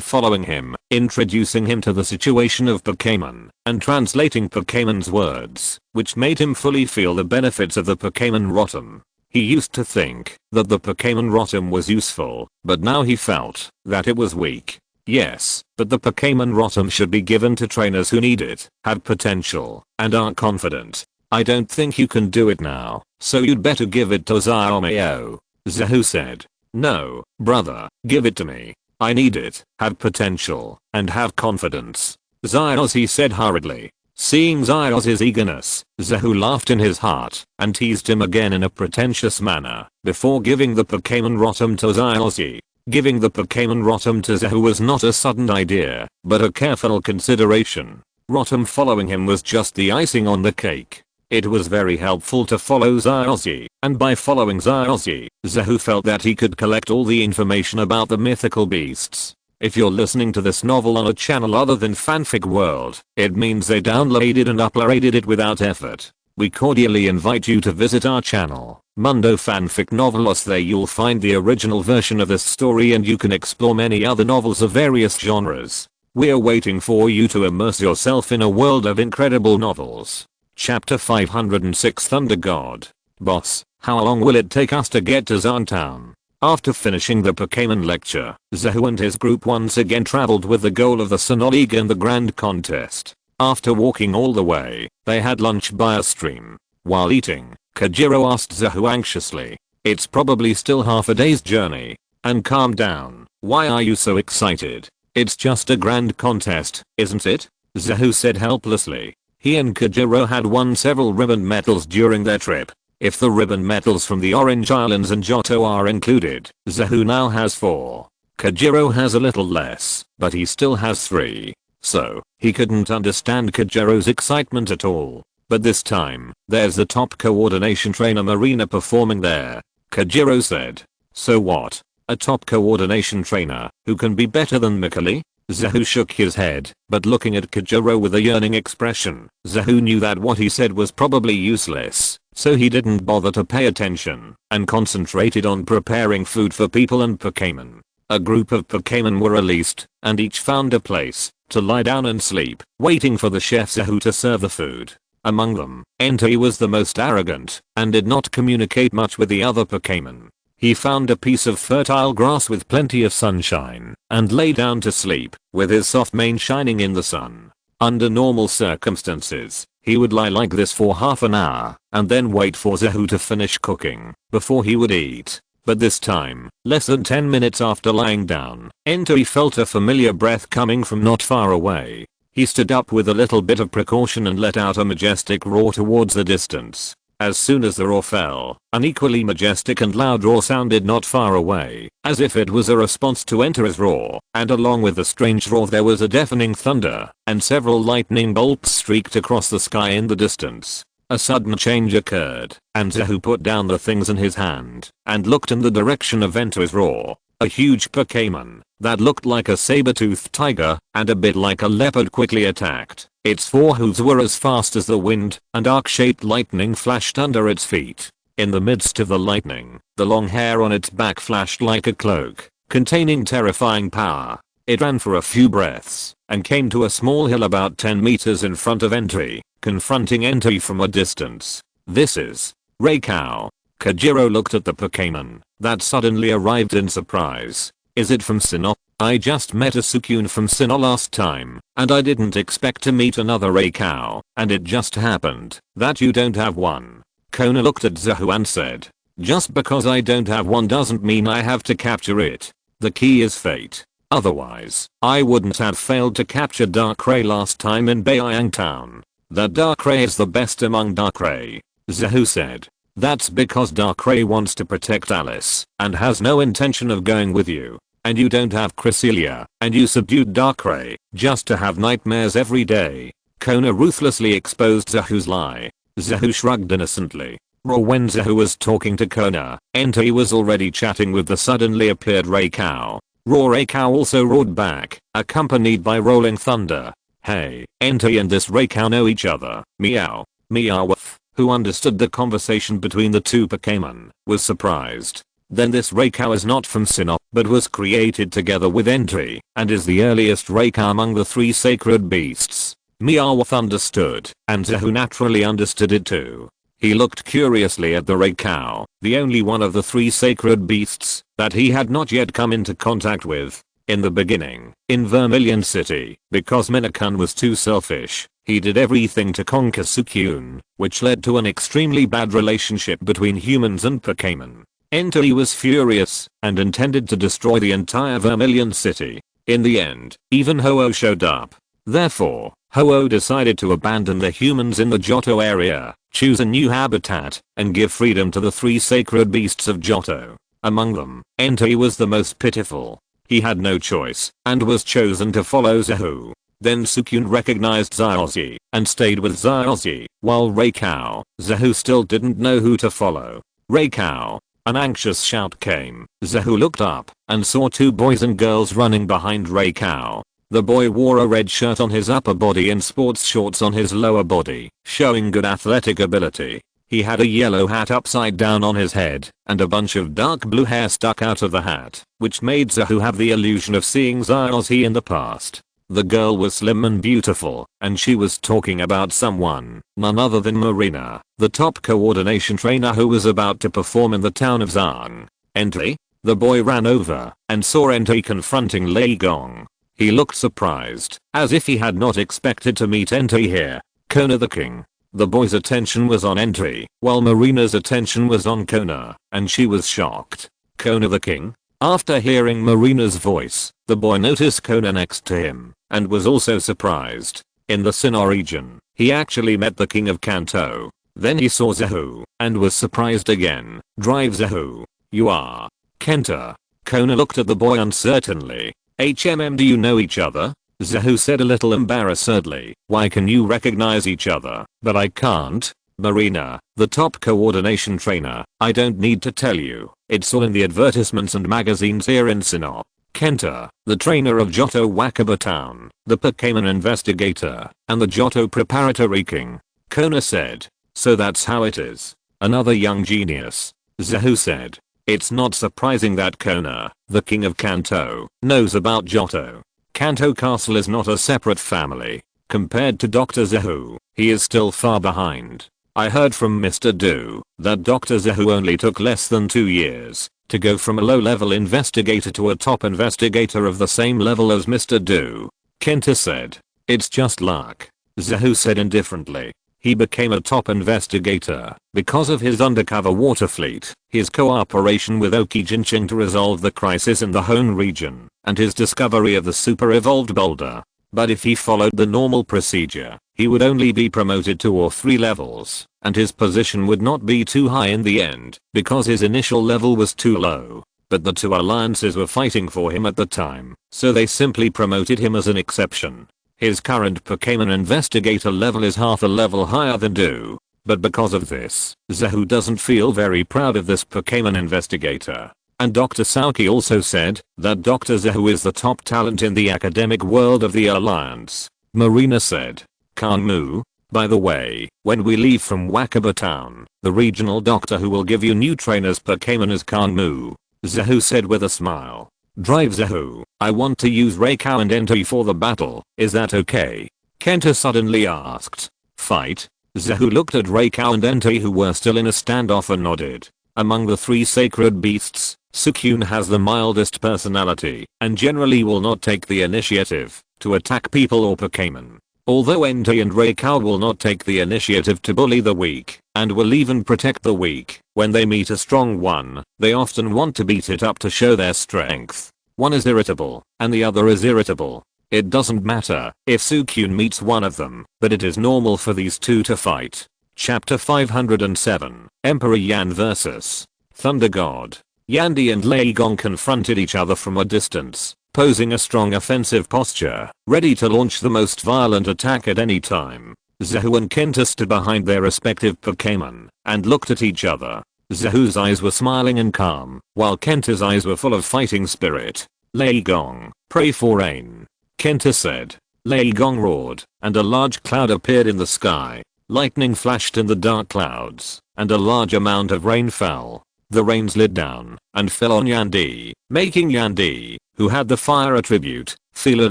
following him, introducing him to the situation of Pokémon, and translating Pokémon's words, which made him fully feel the benefits of the Pokémon Rotom. He used to think that the Pokémon Rotom was useful, but now he felt that it was weak. Yes, but the Pokémon Rotom should be given to trainers who need it, have potential, and are confident. I don't think you can do it now, so you'd better give it to Zaomeo, Zahu said. No, brother, give it to me. I need it, have potential, and have confidence. Zaozi said hurriedly. Seeing Zaozi's eagerness, Zahu laughed in his heart, and teased him again in a pretentious manner, before giving the Pokémon Rotom to Zaozi. Giving the Pokémon Rotom to Zahu was not a sudden idea, but a careful consideration. Rotom following him was just the icing on the cake. It was very helpful to follow Zaozi, and by following Zaozi, Zahu felt that he could collect all the information about the mythical beasts. If you're listening to this novel on a channel other than Fanfic World, it means they downloaded and uploaded it without effort. We cordially invite you to visit our channel, Mundo Fanfic Novelos. There you'll find the original version of this story and you can explore many other novels of various genres. We're waiting for you to immerse yourself in a world of incredible novels. Chapter 506 Thunder God. Boss, how long will it take us to get to Town? After finishing the Pokémon lecture, Zahu and his group once again traveled with the goal of the SYNOPSIS League and the Grand Contest. After walking all the way, they had lunch by a stream. While eating, Kajiro asked Zahu anxiously, "It's probably still half a day's journey." And calm down, why are you so excited? It's just a Grand Contest, isn't it? Zahu said helplessly. He and Kajiro had won several ribbon medals during their trip. If the ribbon medals from the Orange Islands and Johto are included, Zahu now has 4. Kajiro has a little less, but he still has 3. So, he couldn't understand Kajiro's excitement at all. But this time, there's the top coordination trainer Marina performing there. Kajiro said. So what? A top coordination trainer, who can be better than Mikali? Zahu shook his head, but looking at Kajiro with a yearning expression, Zahu knew that what he said was probably useless, so he didn't bother to pay attention, and concentrated on preparing food for people and Pokémon. A group of Pokémon were released, and each found a place to lie down and sleep, waiting for the chef Zahu to serve the food. Among them, Entei was the most arrogant, and did not communicate much with the other Pokémon. He found a piece of fertile grass with plenty of sunshine, and lay down to sleep, with his soft mane shining in the sun. Under normal circumstances, he would lie like this for half an hour, and then wait for Zahu to finish cooking, before he would eat. But this time, less than 10 minutes after lying down, Entei felt a familiar breath coming from not far away. He stood up with a little bit of precaution and let out a majestic roar towards the distance. As soon as the roar fell, an equally majestic and loud roar sounded not far away, as if it was a response to Entei's roar, and along with the strange roar there was a deafening thunder, and several lightning bolts streaked across the sky in the distance. A sudden change occurred, and Zahu put down the things in his hand, and looked in the direction of Entei's roar. A huge Pokémon, that looked like a saber-toothed tiger, and a bit like a leopard quickly attacked. Its 4 hooves were as fast as the wind, and arc-shaped lightning flashed under its feet. In the midst of the lightning, the long hair on its back flashed like a cloak, containing terrifying power. It ran for a few breaths, and came to a small hill about 10 meters in front of Entei, confronting Entei from a distance. This is Reikau. Kajiro looked at the Pokémon, that suddenly arrived in surprise. Is it from Sinnoh? I just met a Suicune from Sinnoh last time, and I didn't expect to meet another Raikau, and it just happened that you don't have one. Kona looked at Zahu and said, just because I don't have one doesn't mean I have to capture it. The key is fate. Otherwise, I wouldn't have failed to capture Darkrai last time in Baiyang Town. That Darkrai is the best among Darkrai. Zahu said. That's because Darkrai wants to protect Alice and has no intention of going with you. And you don't have Cresselia, and you subdued Darkrai just to have nightmares every day. Kona ruthlessly exposed Zahu's lie. Zahu shrugged innocently. When Zahu was talking to Kona, Entei was already chatting with the suddenly appeared Raikau. Raikau also roared back, accompanied by rolling thunder. Hey, Entei and this Raikau know each other. Meow. Meowth, who understood the conversation between the two Pokémon, was surprised. Then this Raikau is not from Sinnoh, but was created together with Entei, and is the earliest Raikau among the three sacred beasts. Meowth understood, and Zahu naturally understood it too. He looked curiously at the Raikau, the only one of the three sacred beasts that he had not yet come into contact with. In the beginning, in Vermilion City, because Minakun was too selfish, he did everything to conquer Suicune, which led to an extremely bad relationship between humans and Pokémon. Entei was furious and intended to destroy the entire Vermilion City. In the end, even Ho-Oh showed up. Therefore, Ho-Oh decided to abandon the humans in the Johto area, choose a new habitat, and give freedom to the three sacred beasts of Johto. Among them, Entei was the most pitiful. He had no choice, and was chosen to follow Zahu. Then Suicune recognized Xiaozi, and stayed with Xiaozi, while Raikau, Zahu still didn't know who to follow. Raikau. An anxious shout came. Zahu looked up, and saw two boys and girls running behind Raikau. The boy wore a red shirt on his upper body and sports shorts on his lower body, showing good athletic ability. He had a yellow hat upside down on his head, and a bunch of dark blue hair stuck out of the hat, which made Zahu have the illusion of seeing Xiaozi in the past. The girl was slim and beautiful, and she was talking about someone, none other than Marina, the top coordination trainer who was about to perform in the town of Zhang. Entei? The boy ran over, and saw Entei confronting Lei Gong. He looked surprised, as if he had not expected to meet Entei here. Kona the king. The boy's attention was on Entei, while Marina's attention was on Kona, and she was shocked. Kona the king? After hearing Marina's voice, the boy noticed Kona next to him, and was also surprised. In the Sinnoh region, he actually met the king of Kanto. Then he saw Zahu, and was surprised again. Drive Zahu. You are Kenta. Kona looked at the boy uncertainly. Do you know each other? Zahu said a little embarrassedly. Why can you recognize each other, but I can't? Marina, the top coordination trainer, I don't need to tell you. It's all in the advertisements and magazines here in Sinnoh. Kenta, the trainer of Johto Wakaba Town, the Pokémon investigator, and the Johto preparatory king. Kona said. So that's how it is. Another young genius. Zahu said. It's not surprising that Kona, the king of Kanto, knows about Johto. Kanto Castle is not a separate family. Compared to Dr. Zahu, he is still far behind. I heard from Mr. Du that Dr. Zahu only took less than 2 years to go from a low-level investigator to a top investigator of the same level as Mr. Du. Kenta said. It's just luck. Zahu said indifferently. He became a top investigator because of his undercover water fleet, his cooperation with Oki Jinching to resolve the crisis in the Hone region, and his discovery of the super evolved boulder. But if he followed the normal procedure, he would only be promoted 2 or 3 levels, and his position would not be too high in the end, because his initial level was too low. But the 2 alliances were fighting for him at the time, so they simply promoted him as an exception. His current Pokémon investigator level is half a level higher than Du. But because of this, Zahu doesn't feel very proud of this Pokémon investigator. And Dr. Saoki also said that Dr. Zahu is the top talent in the academic world of the Alliance. Marina said. Kanmu. By the way, when we leave from Wakaba Town, the regional doctor who will give you new trainers Pokémon is Kanmu. Zahu said with a smile. Drive Zahu, I want to use Raikau and Entei for the battle, is that okay? Kenta suddenly asked. Fight? Zahu looked at Raikau and Entei who were still in a standoff and nodded. Among the 3 sacred beasts, Suicune has the mildest personality and generally will not take the initiative to attack people or Pokémon. Although Entei and Raikou will not take the initiative to bully the weak and will even protect the weak, when they meet a strong one, they often want to beat it up to show their strength. One is irritable and the other is irritable. It doesn't matter if Suicune meets one of them, but it is normal for these two to fight. Chapter 507, Emperor Yan vs. Thunder God. Yandy and Lei Gong confronted each other from a distance, posing a strong offensive posture, ready to launch the most violent attack at any time. Zahu and Kenta stood behind their respective Pokémon and looked at each other. Zahu's eyes were smiling and calm, while Kenta's eyes were full of fighting spirit. Lei Gong, pray for rain, Kenta said. Lei Gong roared, and a large cloud appeared in the sky. Lightning flashed in the dark clouds, and a large amount of rain fell. The rain slid down and fell on Yandy, making Yandy, who had the fire attribute, feel a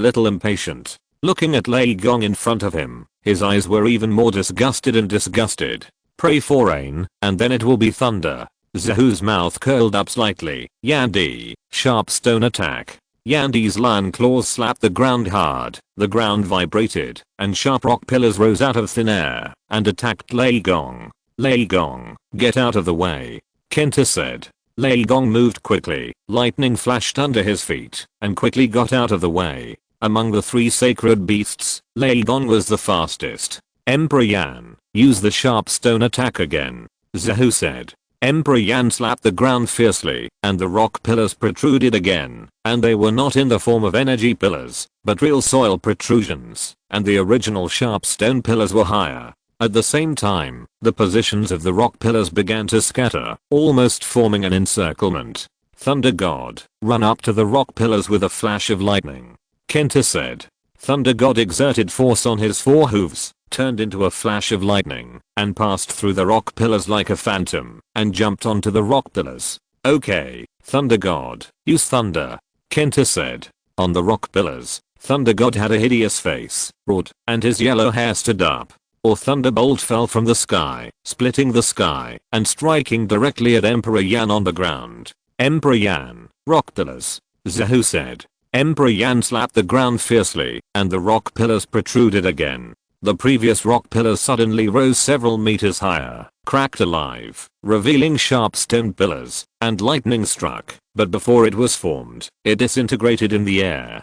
little impatient. Looking at Lei Gong in front of him, his eyes were even more disgusted. Pray for rain, and then it will be thunder. Zahu's mouth curled up slightly. Yandy, sharp stone attack. Yandy's lion claws slapped the ground hard. The ground vibrated, and sharp rock pillars rose out of thin air and attacked Lei Gong. Lei Gong, get out of the way, Kenta said. Lei Gong moved quickly. Lightning flashed under his feet and quickly got out of the way. Among the 3 sacred beasts, Lei Gong was the fastest. Emperor Yan, use the sharp stone attack again, Zahu said. Emperor Yan slapped the ground fiercely, and the rock pillars protruded again, and they were not in the form of energy pillars, but real soil protrusions, and the original sharp stone pillars were higher. At the same time, the positions of the rock pillars began to scatter, almost forming an encirclement. Thunder God, run up to the rock pillars with a flash of lightning, Kenta said. Thunder God exerted force on his 4 hooves, turned into a flash of lightning, and passed through the rock pillars like a phantom, and jumped onto the rock pillars. Okay, Thunder God, use thunder, Kenta said. On the rock pillars, Thunder God had a hideous face, roared, and his yellow hair stood up. A thunderbolt fell from the sky, splitting the sky, and striking directly at Emperor Yan on the ground. Emperor Yan, rock pillars, Zahu said. Emperor Yan slapped the ground fiercely, and the rock pillars protruded again. The previous rock pillars suddenly rose several meters higher, cracked alive, revealing sharp stone pillars, and lightning struck, but before it was formed, it disintegrated in the air.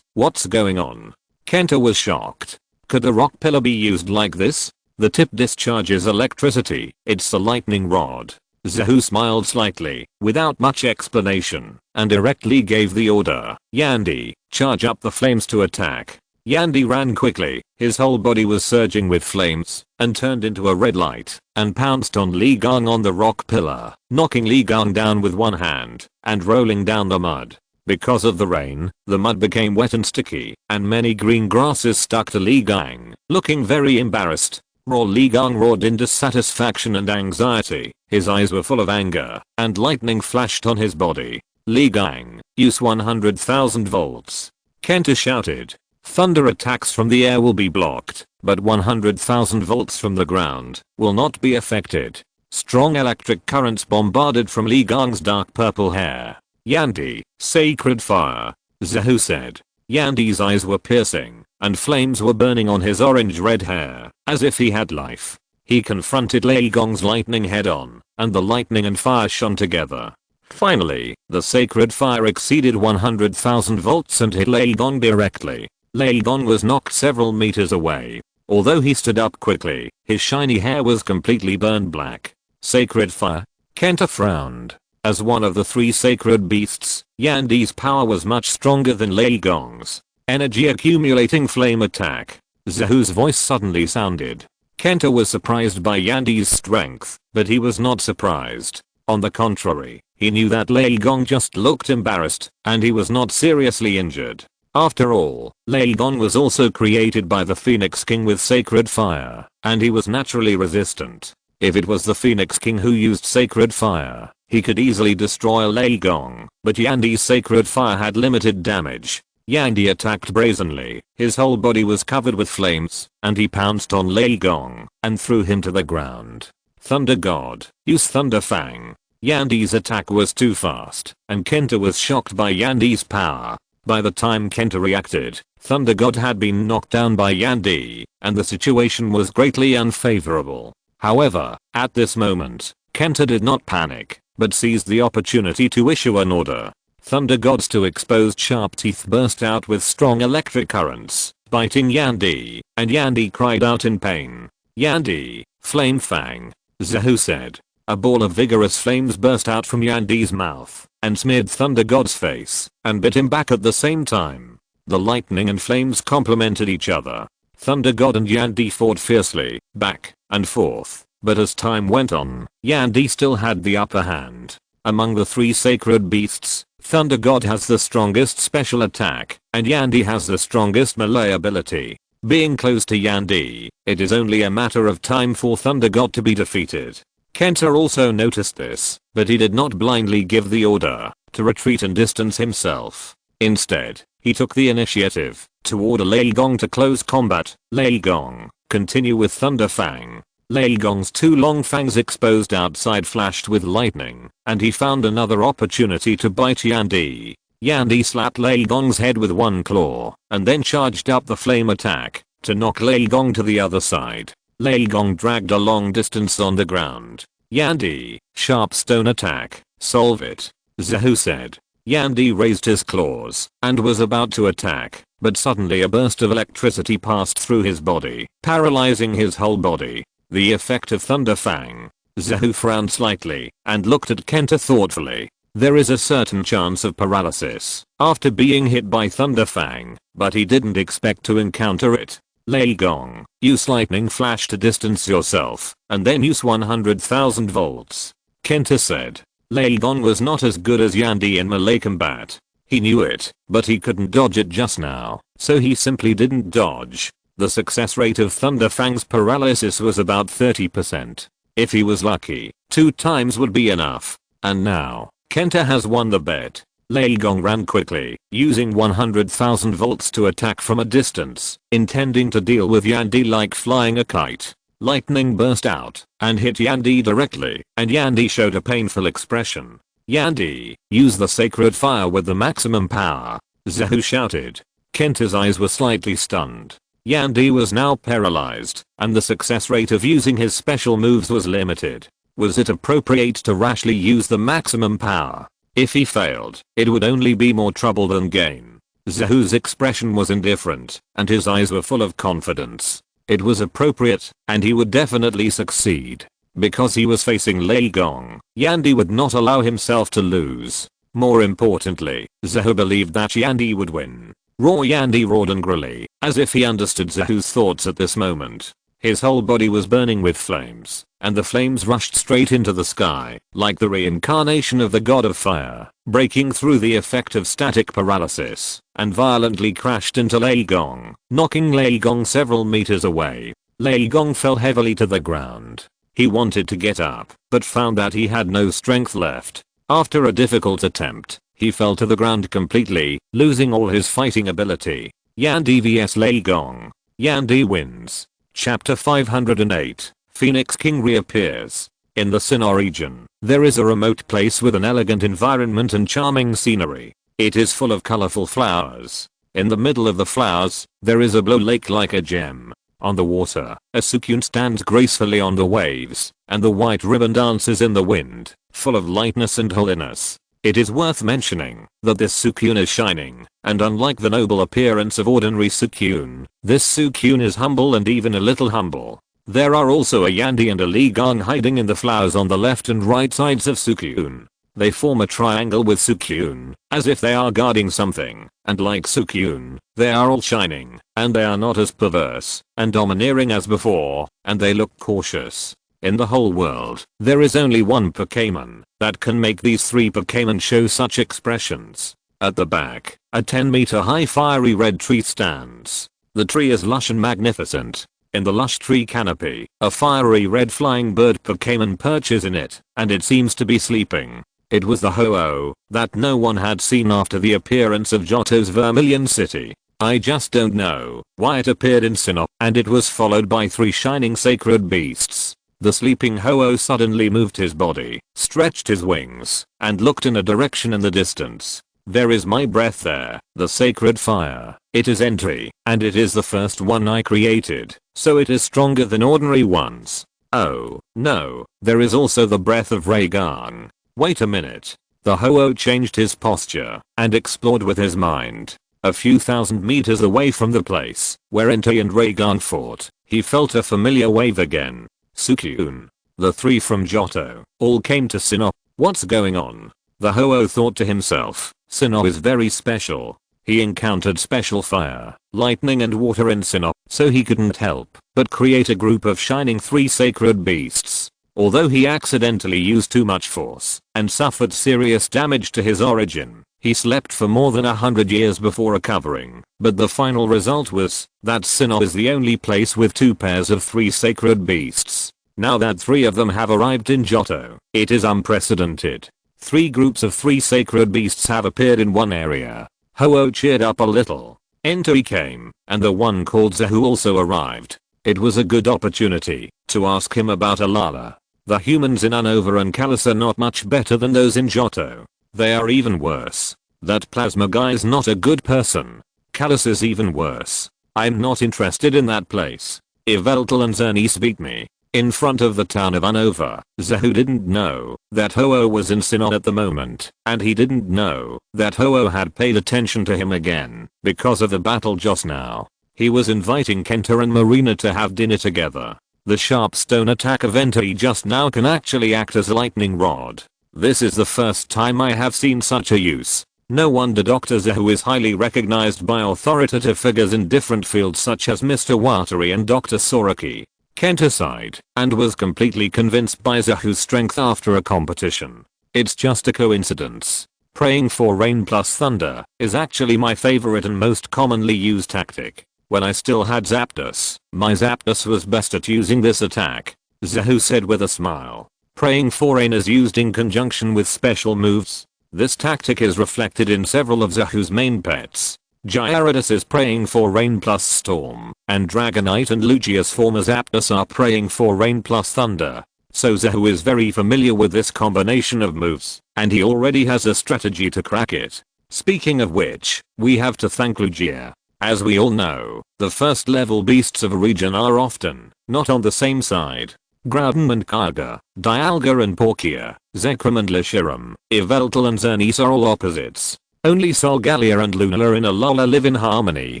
What's going on? Kenta was shocked. Could a rock pillar be used like this? The tip discharges electricity. It's a lightning rod. Zahu smiled slightly, without much explanation, and directly gave the order. Yandy, charge up the flames to attack. Yandy ran quickly. His whole body was surging with flames, and turned into a red light, and pounced on Lei Gong on the rock pillar, knocking Lei Gong down with one hand, and rolling down the mud. Because of the rain, the mud became wet and sticky, and many green grasses stuck to Lei Gong. Looking very embarrassed, Lei Gong roared in dissatisfaction and anxiety. His eyes were full of anger, and lightning flashed on his body. Lei Gong, use 100,000 volts, Kenta shouted. Thunder attacks from the air will be blocked, but 100,000 volts from the ground will not be affected. Strong electric currents bombarded from Lei Gong's dark purple hair. Yandy, sacred fire, Zahu said. Yandy's eyes were piercing, and flames were burning on his orange-red hair, as if he had life. He confronted Lei Gong's lightning head-on, and the lightning and fire shone together. Finally, the sacred fire exceeded 100,000 volts and hit Lei Gong directly. Lei Gong was knocked several meters away. Although he stood up quickly, his shiny hair was completely burned black. Sacred fire? Kenta frowned. As one of the 3 sacred beasts, Yandy's power was much stronger than Lei Gong's. Energy accumulating flame attack. Zahu's voice suddenly sounded. Kenta was surprised by Yandy's strength, but he was not surprised. On the contrary, he knew that Lei Gong just looked embarrassed, and he was not seriously injured. After all, Lei Gong was also created by the Phoenix King with sacred fire, and he was naturally resistant. If it was the Phoenix King who used sacred fire, he could easily destroy Lei Gong, but Yandy's sacred fire had limited damage. Yandy attacked brazenly. His whole body was covered with flames, and he pounced on Lei Gong and threw him to the ground. Thunder God, use Thunder Fang, Yandee's attack was too fast, and Kenta was shocked by Yandee's power. By the time Kenta reacted, Thunder God had been knocked down by Yandee, and the situation was greatly unfavorable. However, at this moment, Kenta did not panic, but seized the opportunity to issue an order. Thunder God's two exposed sharp teeth burst out with strong electric currents, biting Yandee, and Yandee cried out in pain. Yandee, Flame Fang, Zahu said. A ball of vigorous flames burst out from Yandee's mouth, and smeared Thunder God's face, and bit him back at the same time. The lightning and flames complemented each other. Thunder God and Yandee fought fiercely, back and forth, but as time went on, Yandee still had the upper hand. Among the three sacred beasts, Thunder God has the strongest special attack, and Yandee has the strongest melee ability. Being close to Yandee, it is only a matter of time for Thunder God to be defeated. Kenta also noticed this, but he did not blindly give the order to retreat and distance himself. Instead, he took the initiative to order Lei Gong to close combat. Lei Gong, continue with Thunder Fang. Lei Gong's two long fangs exposed outside flashed with lightning, and he found another opportunity to bite Yandee. Yandee slapped Lei Gong's head with one claw, and then charged up the flame attack to knock Lei Gong to the other side. Lei Gong dragged a long distance on the ground. Yandee, sharp stone attack, solve it, Zahu said. Yandee raised his claws and was about to attack, but suddenly a burst of electricity passed through his body, paralyzing his whole body. The effect of Thunder Fang. Zahu frowned slightly and looked at Kenta thoughtfully. There is a certain chance of paralysis after being hit by Thunder Fang, but he didn't expect to encounter it. Lei Gong, use lightning flash to distance yourself, and then use 100,000 volts. Kenta said. Lei Gong was not as good as Yandee in melee combat. He knew it, but he couldn't dodge it just now, so he simply didn't dodge. The success rate of Thunder Fang's paralysis was about 30%. If he was lucky, 2 times would be enough. And now, Kenta has won the bet. Lei Gong ran quickly, using 100,000 volts to attack from a distance, intending to deal with Yandee like flying a kite. Lightning burst out and hit Yandee directly, and Yandee showed a painful expression. Yandee, use the sacred fire with the maximum power, Zahu shouted. Kenta's eyes were slightly stunned. Yandee was now paralyzed, and the success rate of using his special moves was limited. Was it appropriate to rashly use the maximum power? If he failed, it would only be more trouble than gain. Zahu's expression was indifferent, and his eyes were full of confidence. It was appropriate, and he would definitely succeed. Because he was facing Lei Gong, Yandee would not allow himself to lose. More importantly, Zahu believed that Yandee would win. Raw Yandee roared angrily, as if he understood Zahu's thoughts at this moment. His whole body was burning with flames, and the flames rushed straight into the sky, like the reincarnation of the god of fire, breaking through the effect of static paralysis, and violently crashed into Lei Gong, knocking Lei Gong several meters away. Lei Gong fell heavily to the ground. He wanted to get up, but found that he had no strength left. After a difficult attempt, he fell to the ground completely, losing all his fighting ability. Yandee vs Lei Gong. Yandee wins. Chapter 508. Phoenix King reappears. In the Sinnoh region, there is a remote place with an elegant environment and charming scenery. It is full of colorful flowers. In the middle of the flowers, there is a blue lake like a gem. On the water, a Suicune stands gracefully on the waves, and the white ribbon dances in the wind, full of lightness and holiness. It is worth mentioning that this Suicune is shining, and unlike the noble appearance of ordinary Suicune, this Suicune is humble and even a little humble. There are also a Yandee and a Lei Gong hiding in the flowers on the left and right sides of Suicune. They form a triangle with Suicune, as if they are guarding something, and like Suicune, they are all shining, and they are not as perverse and domineering as before, and they look cautious. In the whole world, there is only one Pokémon that can make these 3 Pokémon show such expressions. At the back, a 10-meter high fiery red tree stands. The tree is lush and magnificent. In the lush tree canopy, a fiery red flying bird Pokémon perches in it, and it seems to be sleeping. It was the Ho-Oh that no one had seen after the appearance of Johto's Vermilion City. I just don't know why it appeared in Sinnoh, and it was followed by 3 shining sacred beasts. The sleeping Ho-Oh suddenly moved his body, stretched his wings, and looked in a direction in the distance. There is my breath there, the sacred fire. It is entry, and it is the first one I created, so it is stronger than ordinary ones. Oh, no, there is also the breath of Raygun. Wait a minute. The Ho-Oh changed his posture and explored with his mind. A few thousand meters away from the place where Entei and Raygun fought, he felt a familiar wave again. Sukyun. The three from Johto all came to Sinnoh. What's going on? The Ho-Oh thought to himself. Sinnoh is very special. He encountered special fire, lightning and water in Sinnoh, so he couldn't help but create a group of shining three sacred beasts. Although he accidentally used too much force and suffered serious damage to his origin, he slept for more than 100 years before recovering, but the final result was that Sinnoh is the only place with two pairs of three sacred beasts. Now that three of them have arrived in Johto, it is unprecedented. Three groups of three sacred beasts have appeared in one area. Ho-Oh cheered up a little. Entei came, and the one called Zahu also arrived. It was a good opportunity to ask him about Alala. The humans in Unova and Kalos are not much better than those in Johto. They are even worse. That plasma guy's not a good person. Kalos is even worse. I'm not interested in that place. Yveltal and Xerneas beat me. In front of the town of Unova, Zahu didn't know that Ho-Oh was in Sinnoh at the moment, and he didn't know that Ho-Oh had paid attention to him again because of the battle just now. He was inviting Kenta and Marina to have dinner together. The sharp stone attack of Entei just now can actually act as a lightning rod. This is the first time I have seen such a use. No wonder Dr. Zahu is highly recognized by authoritative figures in different fields such as Mr. Watari and Dr. Soraki. Kenta sighed and was completely convinced by Zahu's strength after a competition. It's just a coincidence. Praying for rain plus thunder is actually my favorite and most commonly used tactic. When I still had Zapdos, my Zapdos was best at using this attack. Zahu said with a smile. Praying for rain is used in conjunction with special moves. This tactic is reflected in several of Zahu's main pets. Gyarados is praying for rain plus storm, and Dragonite and Lugia's former Zapdos are praying for rain plus thunder. So Zahu is very familiar with this combination of moves, and he already has a strategy to crack it. Speaking of which, we have to thank Lugia. As we all know, the first level beasts of a region are often not on the same side. Groudon and Kyogre, Dialga and Palkia, Zekrom and Lashiram, Yveltal and Xerneas are all opposites. Only Solgaleo and Lunala in Alola live in harmony.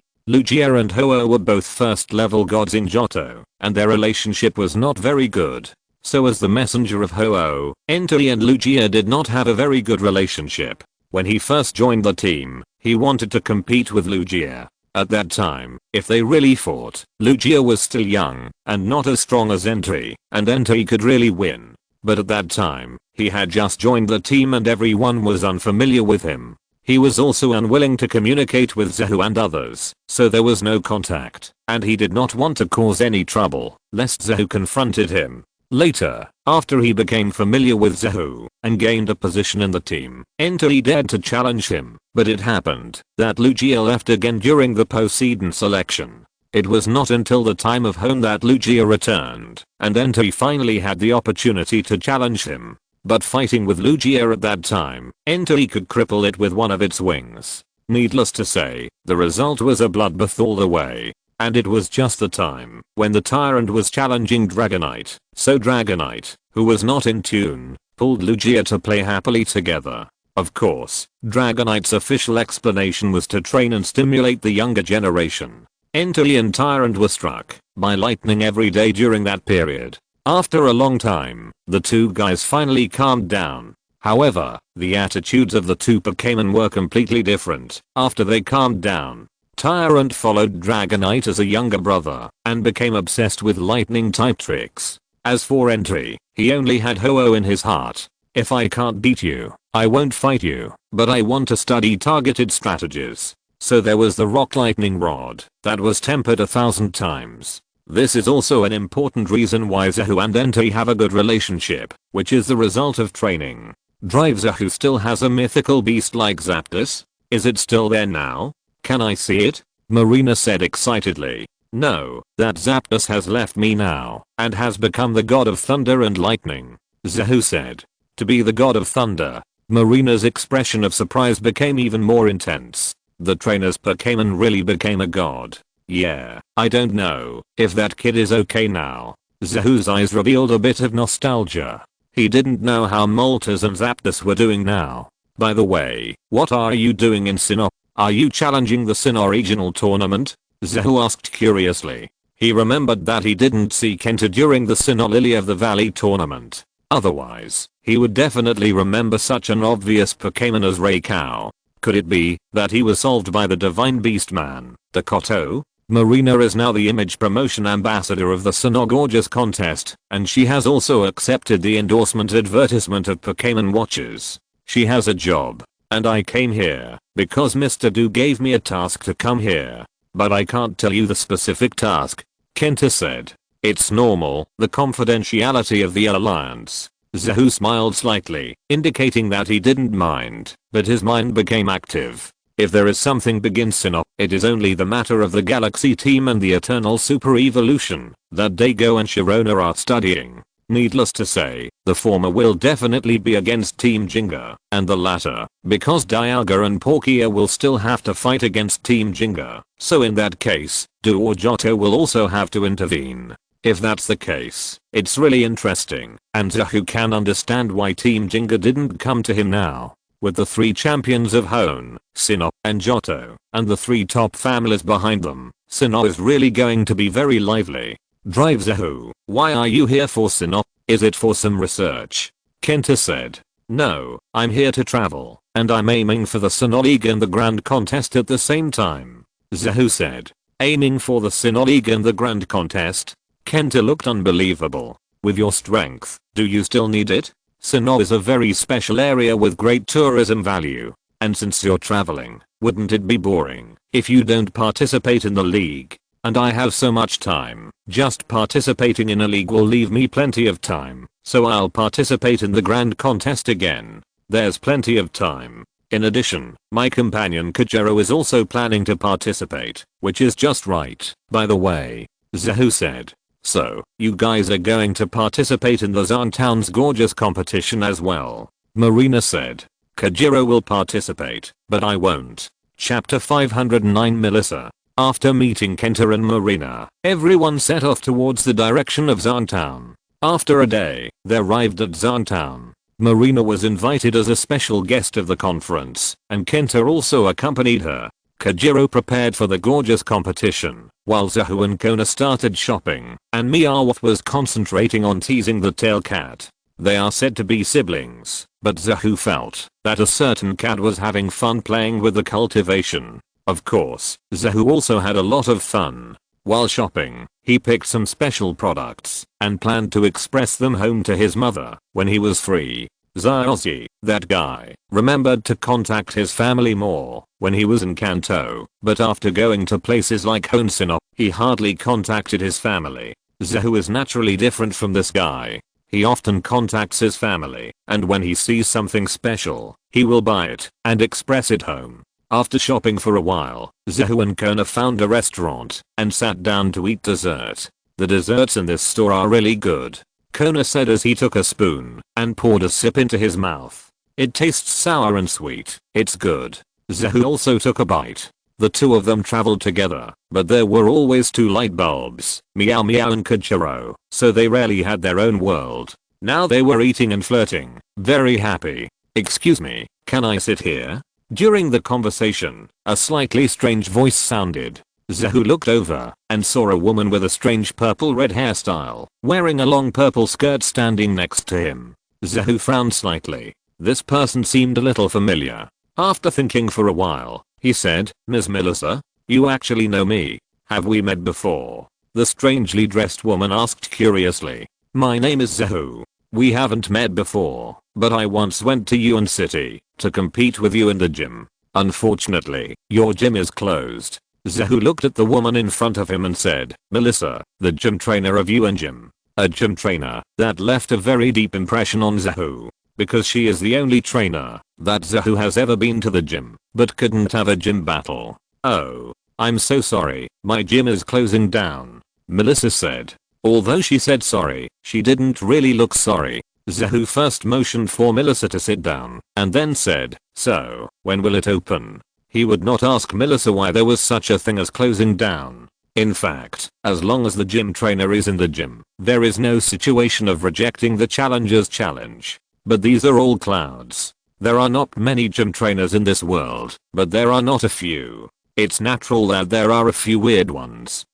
Lugia and Ho-Oh were both first level gods in Johto, and their relationship was not very good. So as the messenger of Ho-Oh, Entei and Lugia did not have a very good relationship. When he first joined the team, he wanted to compete with Lugia. At that time, if they really fought, Lugia was still young and not as strong as Entei, and Entei could really win. But at that time, he had just joined the team and everyone was unfamiliar with him. He was also unwilling to communicate with Zahu and others, so there was no contact, and he did not want to cause any trouble, lest Zahu confronted him. Later, after he became familiar with Zahu and gained a position in the team, Entei dared to challenge him, but it happened that Lugia left again during the Poseidon selection. It was not until the time of Hone that Lugia returned, and Entei finally had the opportunity to challenge him. But fighting with Lugia at that time, Entei could cripple it with one of its wings. Needless to say, the result was a bloodbath all the way. And it was just the time when the Tyrant was challenging Dragonite, so Dragonite, who was not in tune, pulled Lugia to play happily together. Of course, Dragonite's official explanation was to train and stimulate the younger generation. Entei and Tyrant were struck by lightning every day during that period. After a long time, the two guys finally calmed down. However, the attitudes of the two Pokémon were completely different after they calmed down. Tyrant followed Dragonite as a younger brother and became obsessed with lightning type tricks. As for Entei, he only had Ho-Oh in his heart. If I can't beat you, I won't fight you, but I want to study targeted strategies. So there was the rock lightning rod that was tempered 1,000 times. This is also an important reason why Zahu and Entei have a good relationship, which is the result of training. Drive Zahu still has a mythical beast like Zapdos? Is it still there now? Can I see it? Marina said excitedly. No, that Zapdos has left me now and has become the god of thunder and lightning. Zahu said. To be the god of thunder. Marina's expression of surprise became even more intense. The trainer's Pokémon really became a god. Yeah, I don't know if that kid is okay now. Zahu's eyes revealed a bit of nostalgia. He didn't know how Moltres and Zapdos were doing now. By the way, what are you doing in Sinnoh? Are you challenging the Sinnoh regional tournament? Zahu asked curiously. He remembered that he didn't see Kanto during the Sinnoh Lily of the Valley tournament. Otherwise, he would definitely remember such an obvious Pokémon as Raycow. Could it be that he was solved by the Divine Beast Man, the Kanto? Marina is now the image promotion ambassador of the Sinnoh Gorgeous contest, and she has also accepted the endorsement advertisement of Pokémon Watchers. She has a job. And I came here because Mr. Do gave me a task to come here. But I can't tell you the specific task. Kenta said. It's normal, the confidentiality of the alliance. Zahu smiled slightly, indicating that he didn't mind, but his mind became active. If there is something big in Sinnoh, it is only the matter of the Galaxy team and the Eternal Super Evolution that Dago and Sharona are studying. Needless to say, the former will definitely be against Team Jinga, and the latter, because Dialga and Palkia will still have to fight against Team Jinga. So in that case, Do or Johto will also have to intervene. If that's the case, it's really interesting, and Zahu can understand why Team Jinga didn't come to him now. With the 3 champions of Hone, Sinnoh, and Johto, and the 3 top families behind them, Sinnoh is really going to be very lively. Drive Zahu, why are you here for Sinnoh? Is it for some research? Kenta said. No, I'm here to travel, and I'm aiming for the Sinnoh League and the Grand Contest at the same time. Zahu said. Aiming for the Sinnoh League and the Grand Contest? Kenta looked unbelievable. With your strength, do you still need it? Sinnoh is a very special area with great tourism value. And since you're traveling, wouldn't it be boring if you don't participate in the league? And I have so much time. Just participating in a league will leave me plenty of time, so I'll participate in the Grand Contest again. There's plenty of time. In addition, my companion Kajero is also planning to participate, which is just right. By the way, Zahu said. So, you guys are going to participate in the Town's Gorgeous competition as well? Marina said. Kajero will participate, but I won't. Chapter 509 Melissa. After meeting Kenta and Marina, everyone set off towards the direction of Town. After a day, they arrived at Town. Marina was invited as a special guest of the conference, and Kenta also accompanied her. Kajiro prepared for the Gorgeous competition, while Zahu and Kona started shopping, and Meowth was concentrating on teasing the tail cat. They are said to be siblings, but Zahu felt that a certain cat was having fun playing with the cultivation. Of course, Zahu also had a lot of fun. While shopping, he picked some special products and planned to express them home to his mother when he was free. Xiaozi, that guy, remembered to contact his family more when he was in Kanto, but after going to places like Sinnoh, he hardly contacted his family. Zahu is naturally different from this guy. He often contacts his family, and when he sees something special, he will buy it and express it home. After shopping for a while, Zahu and Kona found a restaurant and sat down to eat dessert. The desserts in this store are really good, Kona said as he took a spoon and poured a sip into his mouth. It tastes sour and sweet. It's good. Zahu also took a bite. The two of them traveled together, but there were always two light bulbs, Meow Meow and Kajiro, so they rarely had their own world. Now they were eating and flirting, very happy. Excuse me, can I sit here? During the conversation, a slightly strange voice sounded. Zahu looked over and saw a woman with a strange purple-red hairstyle, wearing a long purple skirt standing next to him. Zahu frowned slightly. This person seemed a little familiar. After thinking for a while, he said, Ms. Melissa, you actually know me. Have we met before? The strangely dressed woman asked curiously. My name is Zahu. We haven't met before, but I once went to Yuan City to compete with you in the gym. Unfortunately, your gym is closed. Zahu looked at the woman in front of him and said, Melissa, the gym trainer of Yuan Gym. A gym trainer that left a very deep impression on Zahu, because she is the only trainer that Zahu has ever been to the gym, but couldn't have a gym battle. Oh. I'm so sorry, my gym is closing down, Melissa said. Although she said sorry, she didn't really look sorry. Zahu first motioned for Melissa to sit down, and then said, "So, when will it open?" He would not ask Melissa why there was such a thing as closing down. In fact, as long as the gym trainer is in the gym, there is no situation of rejecting the challenger's challenge. But these are all clouds. There are not many gym trainers in this world, but there are not a few. It's natural that there are a few weird ones.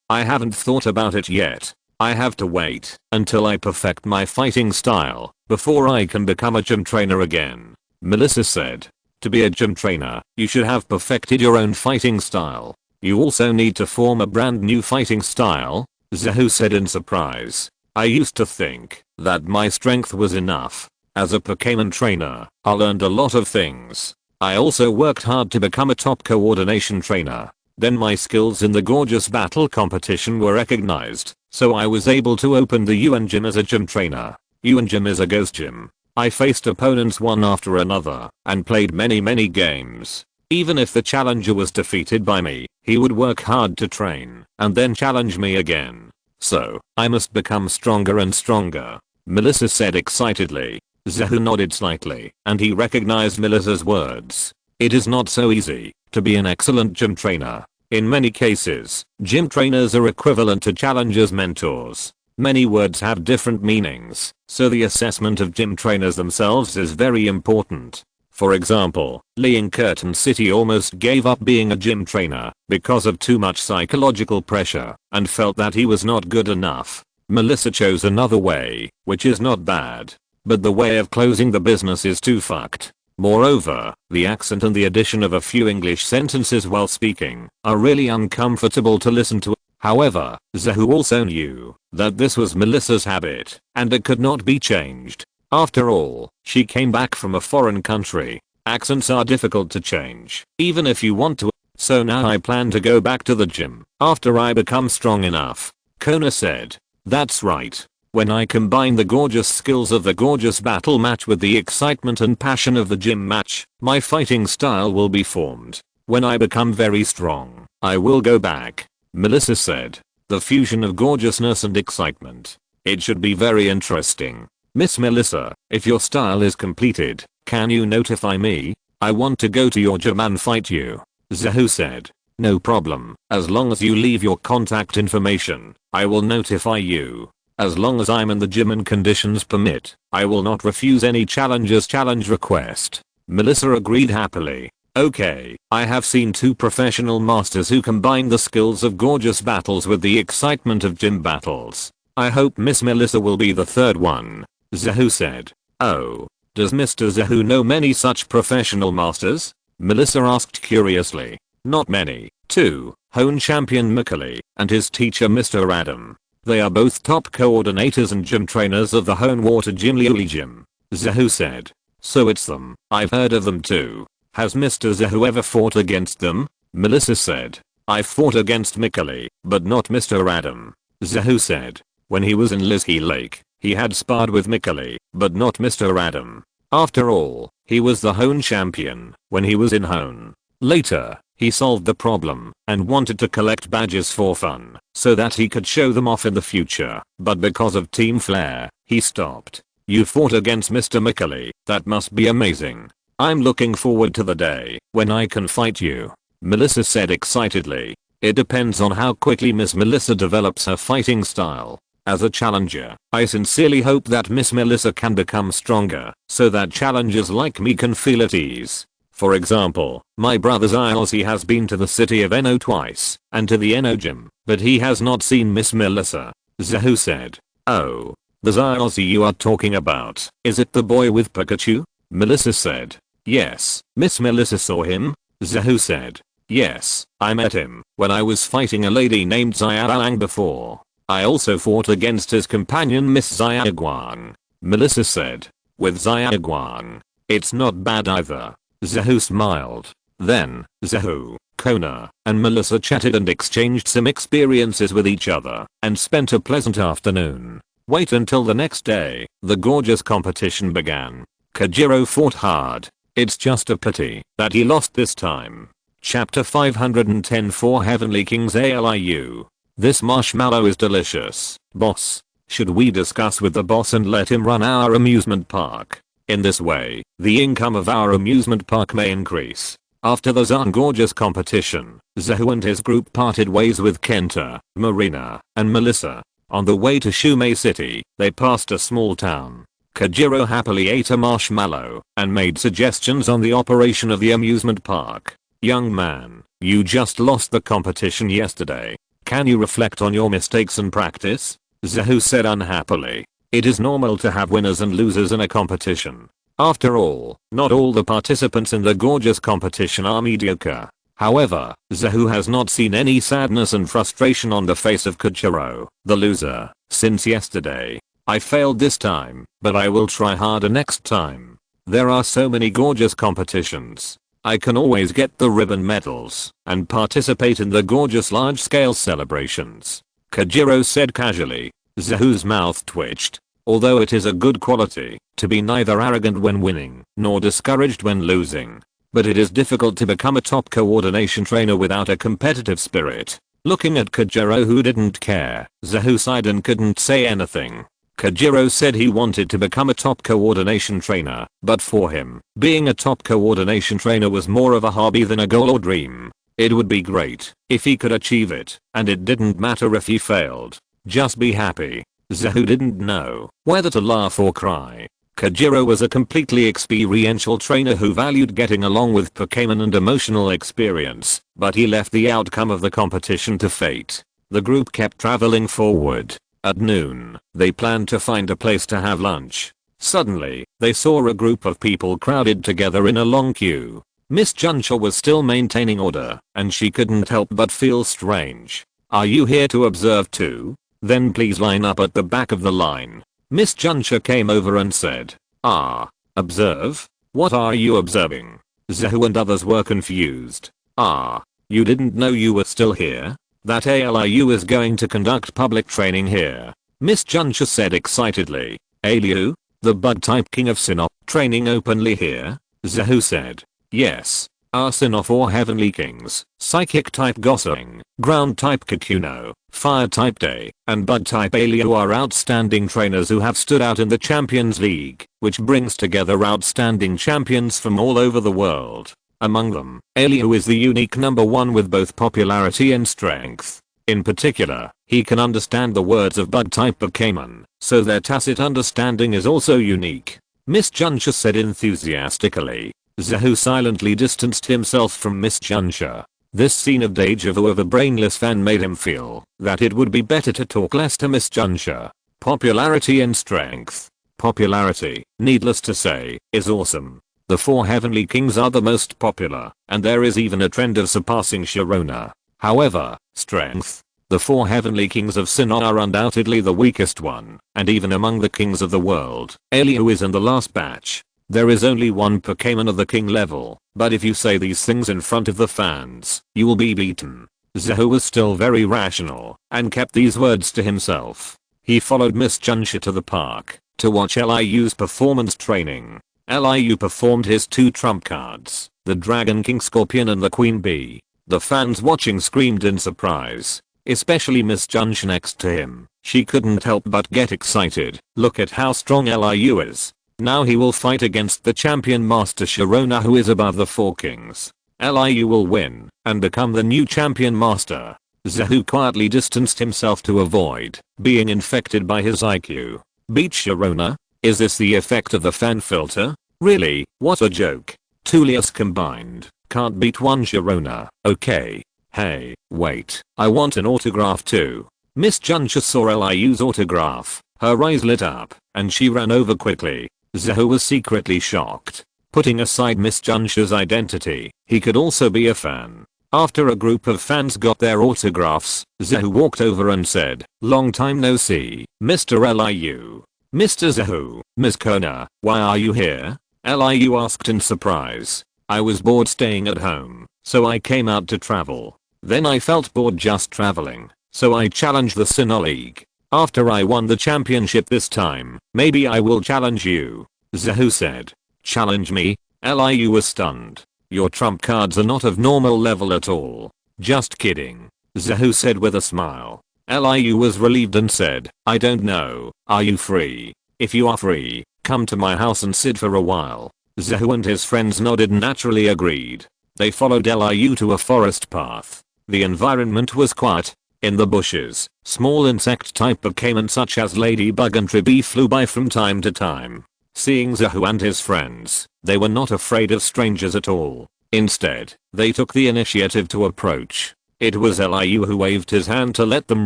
I haven't thought about it yet. I have to wait until I perfect my fighting style before I can become a gym trainer again, Melissa said. To be a gym trainer, you should have perfected your own fighting style. You also need to form a brand new fighting style, Zahu said in surprise. I used to think that my strength was enough. As a Pokémon trainer, I learned a lot of things. I also worked hard to become a top coordination trainer. Then my skills in the gorgeous battle competition were recognized, so I was able to open the UN gym as a gym trainer. UN gym is a ghost gym. I faced opponents one after another and played many games. Even if the challenger was defeated by me, he would work hard to train and then challenge me again. So, I must become stronger and stronger, Melissa said excitedly. Zahu nodded slightly, and he recognized Melissa's words. It is not so easy to be an excellent gym trainer. In many cases, gym trainers are equivalent to challengers' mentors. Many words have different meanings, so the assessment of gym trainers themselves is very important. For example, Lee in Curtain City almost gave up being a gym trainer because of too much psychological pressure and felt that he was not good enough. Melissa chose another way, which is not bad. But the way of closing the business is too fucked. Moreover, the accent and the addition of a few English sentences while speaking are really uncomfortable to listen to. However, Zahu also knew that this was Melissa's habit and it could not be changed. After all, she came back from a foreign country. Accents are difficult to change, even if you want to. So now I plan to go back to the gym after I become strong enough, Kona said. That's right. When I combine the gorgeous skills of the gorgeous battle match with the excitement and passion of the gym match, my fighting style will be formed. When I become very strong, I will go back, Melissa said. The fusion of gorgeousness and excitement. It should be very interesting. Miss Melissa, if your style is completed, can you notify me? I want to go to your gym and fight you, Zahu said. No problem, as long as you leave your contact information, I will notify you. As long as I'm in the gym and conditions permit, I will not refuse any challenger's challenge request. Melissa agreed happily. Okay, I have seen two professional masters who combine the skills of gorgeous battles with the excitement of gym battles. I hope Miss Melissa will be the third one, Zahu said. Oh, does Mr. Zahu know many such professional masters? Melissa asked curiously. Not many. Two, Hone champion Mikali and his teacher Mr. Adam. They are both top coordinators and gym trainers of the Hone Water Gym Liuli Gym, Zahu said. So it's them. I've heard of them too. Has Mr. Zahu ever fought against them? Melissa said. I've fought against Mikali, but not Mr. Adam, Zahu said. When he was in Lizky Lake, he had sparred with Mikali, but not Mr. Adam. After all, he was the Hone champion when he was in Hone. Later, he solved the problem and wanted to collect badges for fun so that he could show them off in the future, but because of Team Flare, he stopped. You fought against Mr. Mikali, that must be amazing. I'm looking forward to the day when I can fight you, Melissa said excitedly. It depends on how quickly Miss Melissa develops her fighting style. As a challenger, I sincerely hope that Miss Melissa can become stronger so that challengers like me can feel at ease. For example, my brother Zylsey has been to the city of Eno twice and to the Eno gym, but he has not seen Miss Melissa, Zahu said. Oh, the Zylsey you are talking about, is it the boy with Pikachu? Melissa said. Yes, Miss Melissa saw him, Zahu said. Yes, I met him when I was fighting a lady named Xiaolang before. I also fought against his companion Miss Xiaoguang, Melissa said. With Xiaoguang, it's not bad either. Zahu smiled. Then, Zahu, Kona, and Melissa chatted and exchanged some experiences with each other and spent a pleasant afternoon. Wait until the next day, the gorgeous competition began. Kajiro fought hard. It's just a pity that he lost this time. Chapter 510 4 Heavenly Kings ALIU. This marshmallow is delicious, boss. Should we discuss with the boss and let him run our amusement park? In this way, the income of our amusement park may increase. After the Zan Gorgeous competition, Zahu and his group parted ways with Kenta, Marina, and Melissa. On the way to Shumei City, they passed a small town. Kojiro happily ate a marshmallow and made suggestions on the operation of the amusement park. Young man, you just lost the competition yesterday. Can you reflect on your mistakes and practice? Zahu said unhappily. It is normal to have winners and losers in a competition. After all, not all the participants in the gorgeous competition are mediocre. However, Zahu has not seen any sadness and frustration on the face of Kojiro, the loser, since yesterday. I failed this time, but I will try harder next time. There are so many gorgeous competitions. I can always get the ribbon medals and participate in the gorgeous large-scale celebrations. Kojiro said casually. Zahu's mouth twitched. Although it is a good quality to be neither arrogant when winning nor discouraged when losing. But it is difficult to become a top coordination trainer without a competitive spirit. Looking at Kojiro who didn't care, Zahu sighed and couldn't say anything. Kojiro said he wanted to become a top coordination trainer, but for him, being a top coordination trainer was more of a hobby than a goal or dream. It would be great if he could achieve it, and it didn't matter if he failed. Just be happy. Zahu didn't know whether to laugh or cry. Kojiro was a completely experiential trainer who valued getting along with Pokémon and emotional experience, but he left the outcome of the competition to fate. The group kept traveling forward. At noon, they planned to find a place to have lunch. Suddenly, they saw a group of people crowded together in a long queue. Miss Junsha was still maintaining order, and she couldn't help but feel strange. Are you here to observe too? Then please line up at the back of the line. Miss Junsha came over and said. Observe? What are you observing? Zahu and others were confused. You didn't know you were still here? That ALIU is going to conduct public training here. Miss Junsha said excitedly. ALIU? The bug-type king of SYNOPSIS training openly here? Zahu said. Yes. Our SYNOPSIS 4 heavenly kings, psychic-type Gossing, ground-type Kikuno, fire-type Day, and bug-type ALIU are outstanding trainers who have stood out in the Champions League, which brings together outstanding champions from all over the world. Among them, ALIU is the unique number one with both popularity and strength. In particular, he can understand the words of bug-type Pokémon, so their tacit understanding is also unique. Miss Junsha said enthusiastically. Zahu silently distanced himself from Miss Junsha. This scene of deja vu of a brainless fan made him feel that it would be better to talk less to Miss Junsha. Popularity and strength. Popularity, needless to say, is awesome. The 4 heavenly kings are the most popular, and there is even a trend of surpassing Sharona. However, strength. The 4 heavenly kings of SYNOPSIS are undoubtedly the weakest one, and even among the kings of the world, ALIU is in the last batch. There is only one Pokémon of the king level, but if you say these things in front of the fans, you will be beaten. Zahu was still very rational, and kept these words to himself. He followed Miss Junsha to the park, to watch LIU's performance training. LIU performed his 2 trump cards, the Dragon King Scorpion and the Queen Bee. The fans watching screamed in surprise, especially Miss Junsha next to him. She couldn't help but get excited. Look at how strong LIU is. Now he will fight against the champion master Sharona who is above the 4 kings. LIU will win and become the new champion master. Zahu quietly distanced himself to avoid being infected by his IQ. Beat Sharona? Is this the effect of the fan filter? Really? What a joke. Tullius combined can't beat one Sharona. Okay. Hey, wait. I want an autograph too. Miss Junsha saw LIU's autograph. Her eyes lit up, and she ran over quickly. Zahu was secretly shocked. Putting aside Miss Junsha's identity, he could also be a fan. After a group of fans got their autographs, Zahu walked over and said, "Long time no see, Mr. LIU. Mr. Zahu, Ms. Kona, why are you here?" LIU asked in surprise. "I was bored staying at home, so I came out to travel. Then I felt bored just traveling, so I challenged the SYNOPSIS League. After I won the championship this time, maybe I will challenge you." Zahu said. "Challenge me?" LIU was stunned. Your trump cards are not of normal level at all. Just kidding. Zahu said with a smile. Liu was relieved and said, I don't know, are you free? If you are free, come to my house and sit for a while. Zahu and his friends nodded and naturally agreed. They followed Liu to a forest path. The environment was quiet. In the bushes, small insect type Pokémon such as ladybug and tribee flew by from time to time. Seeing Zahu and his friends, they were not afraid of strangers at all. Instead, they took the initiative to approach. It was Liu who waved his hand to let them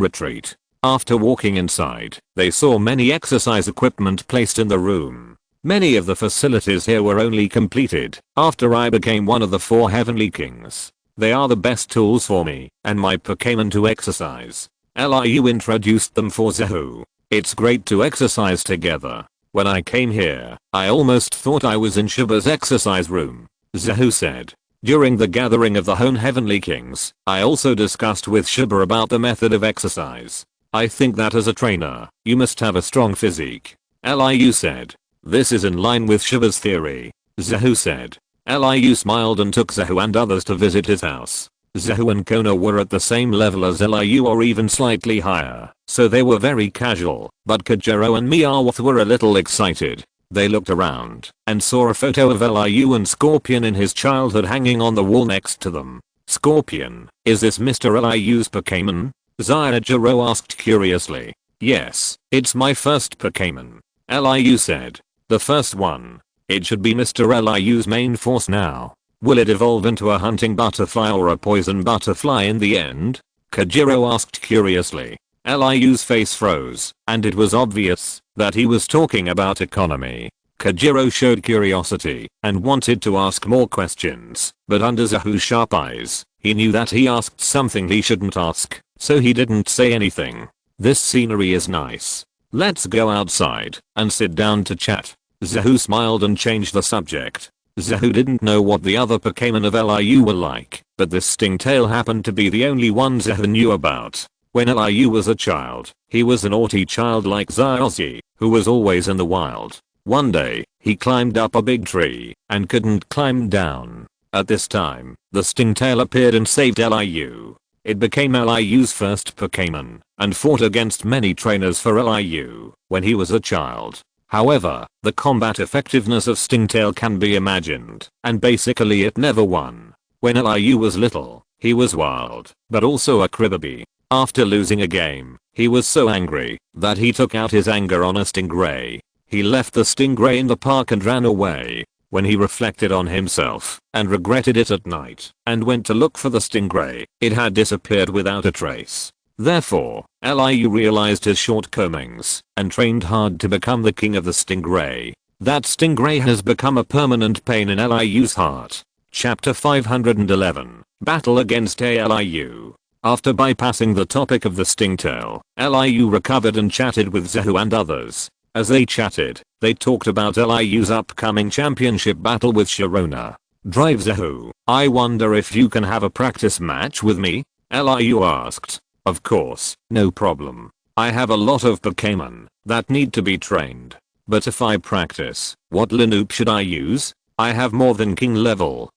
retreat. After walking inside, they saw many exercise equipment placed in the room. Many of the facilities here were only completed after I became one of the 4 Heavenly Kings. They are the best tools for me and my Pokémon to exercise. Liu introduced them for Zahu. It's great to exercise together. When I came here, I almost thought I was in Shiba's exercise room. Zahu said. During the gathering of the Heavenly Kings, I also discussed with Shiba about the method of exercise. I think that as a trainer, you must have a strong physique. Liu said. This is in line with Shiba's theory. Zahu said. Liu smiled and took Zahu and others to visit his house. Zahu and Kona were at the same level as Liu or even slightly higher, so they were very casual, but Kajero and Meowth were a little excited. They looked around and saw a photo of Liu and Scorpion in his childhood hanging on the wall next to them. Scorpion, is this Mr. Liu's Pokémon? Kajero asked curiously. Yes, it's my first Pokémon. Liu said. The first one. It should be Mr. Liu's main force now. Will it evolve into a hunting butterfly or a poison butterfly in the end? Kajero asked curiously. Liu's face froze, and it was obvious that he was talking about economy. Kajero showed curiosity and wanted to ask more questions, but under Zahu's sharp eyes, he knew that he asked something he shouldn't ask, so he didn't say anything. This scenery is nice. Let's go outside and sit down to chat. Zahu smiled and changed the subject. Zahu didn't know what the other Pokémon of Liu were like, but this Stingtail happened to be the only one Zahu knew about. When Liu was a child, he was a naughty child like Xiaozi, who was always in the wild. One day, he climbed up a big tree and couldn't climb down. At this time, the Stingtail appeared and saved Liu. It became Liu's first Pokémon and fought against many trainers for Liu when he was a child. However, the combat effectiveness of Stingtail can be imagined, and basically it never won. When Liu was little, he was wild, but also a crybaby. After losing a game, he was so angry that he took out his anger on a stingray. He left the stingray in the park and ran away. When he reflected on himself and regretted it at night and went to look for the stingray, it had disappeared without a trace. Therefore, Liu realized his shortcomings and trained hard to become the king of the stingray. That stingray has become a permanent pain in Liu's heart. Chapter 511. Battle against Liu. After bypassing the topic of the Stingtail, Liu recovered and chatted with Zahu and others. As they chatted, they talked about Liu's upcoming championship battle with Sharona. Drive Zahu, I wonder if you can have a practice match with me? Liu asked. Of course, no problem. I have a lot of Pokémon that need to be trained. But if I practice, what Linoop should I use? I have more than king level,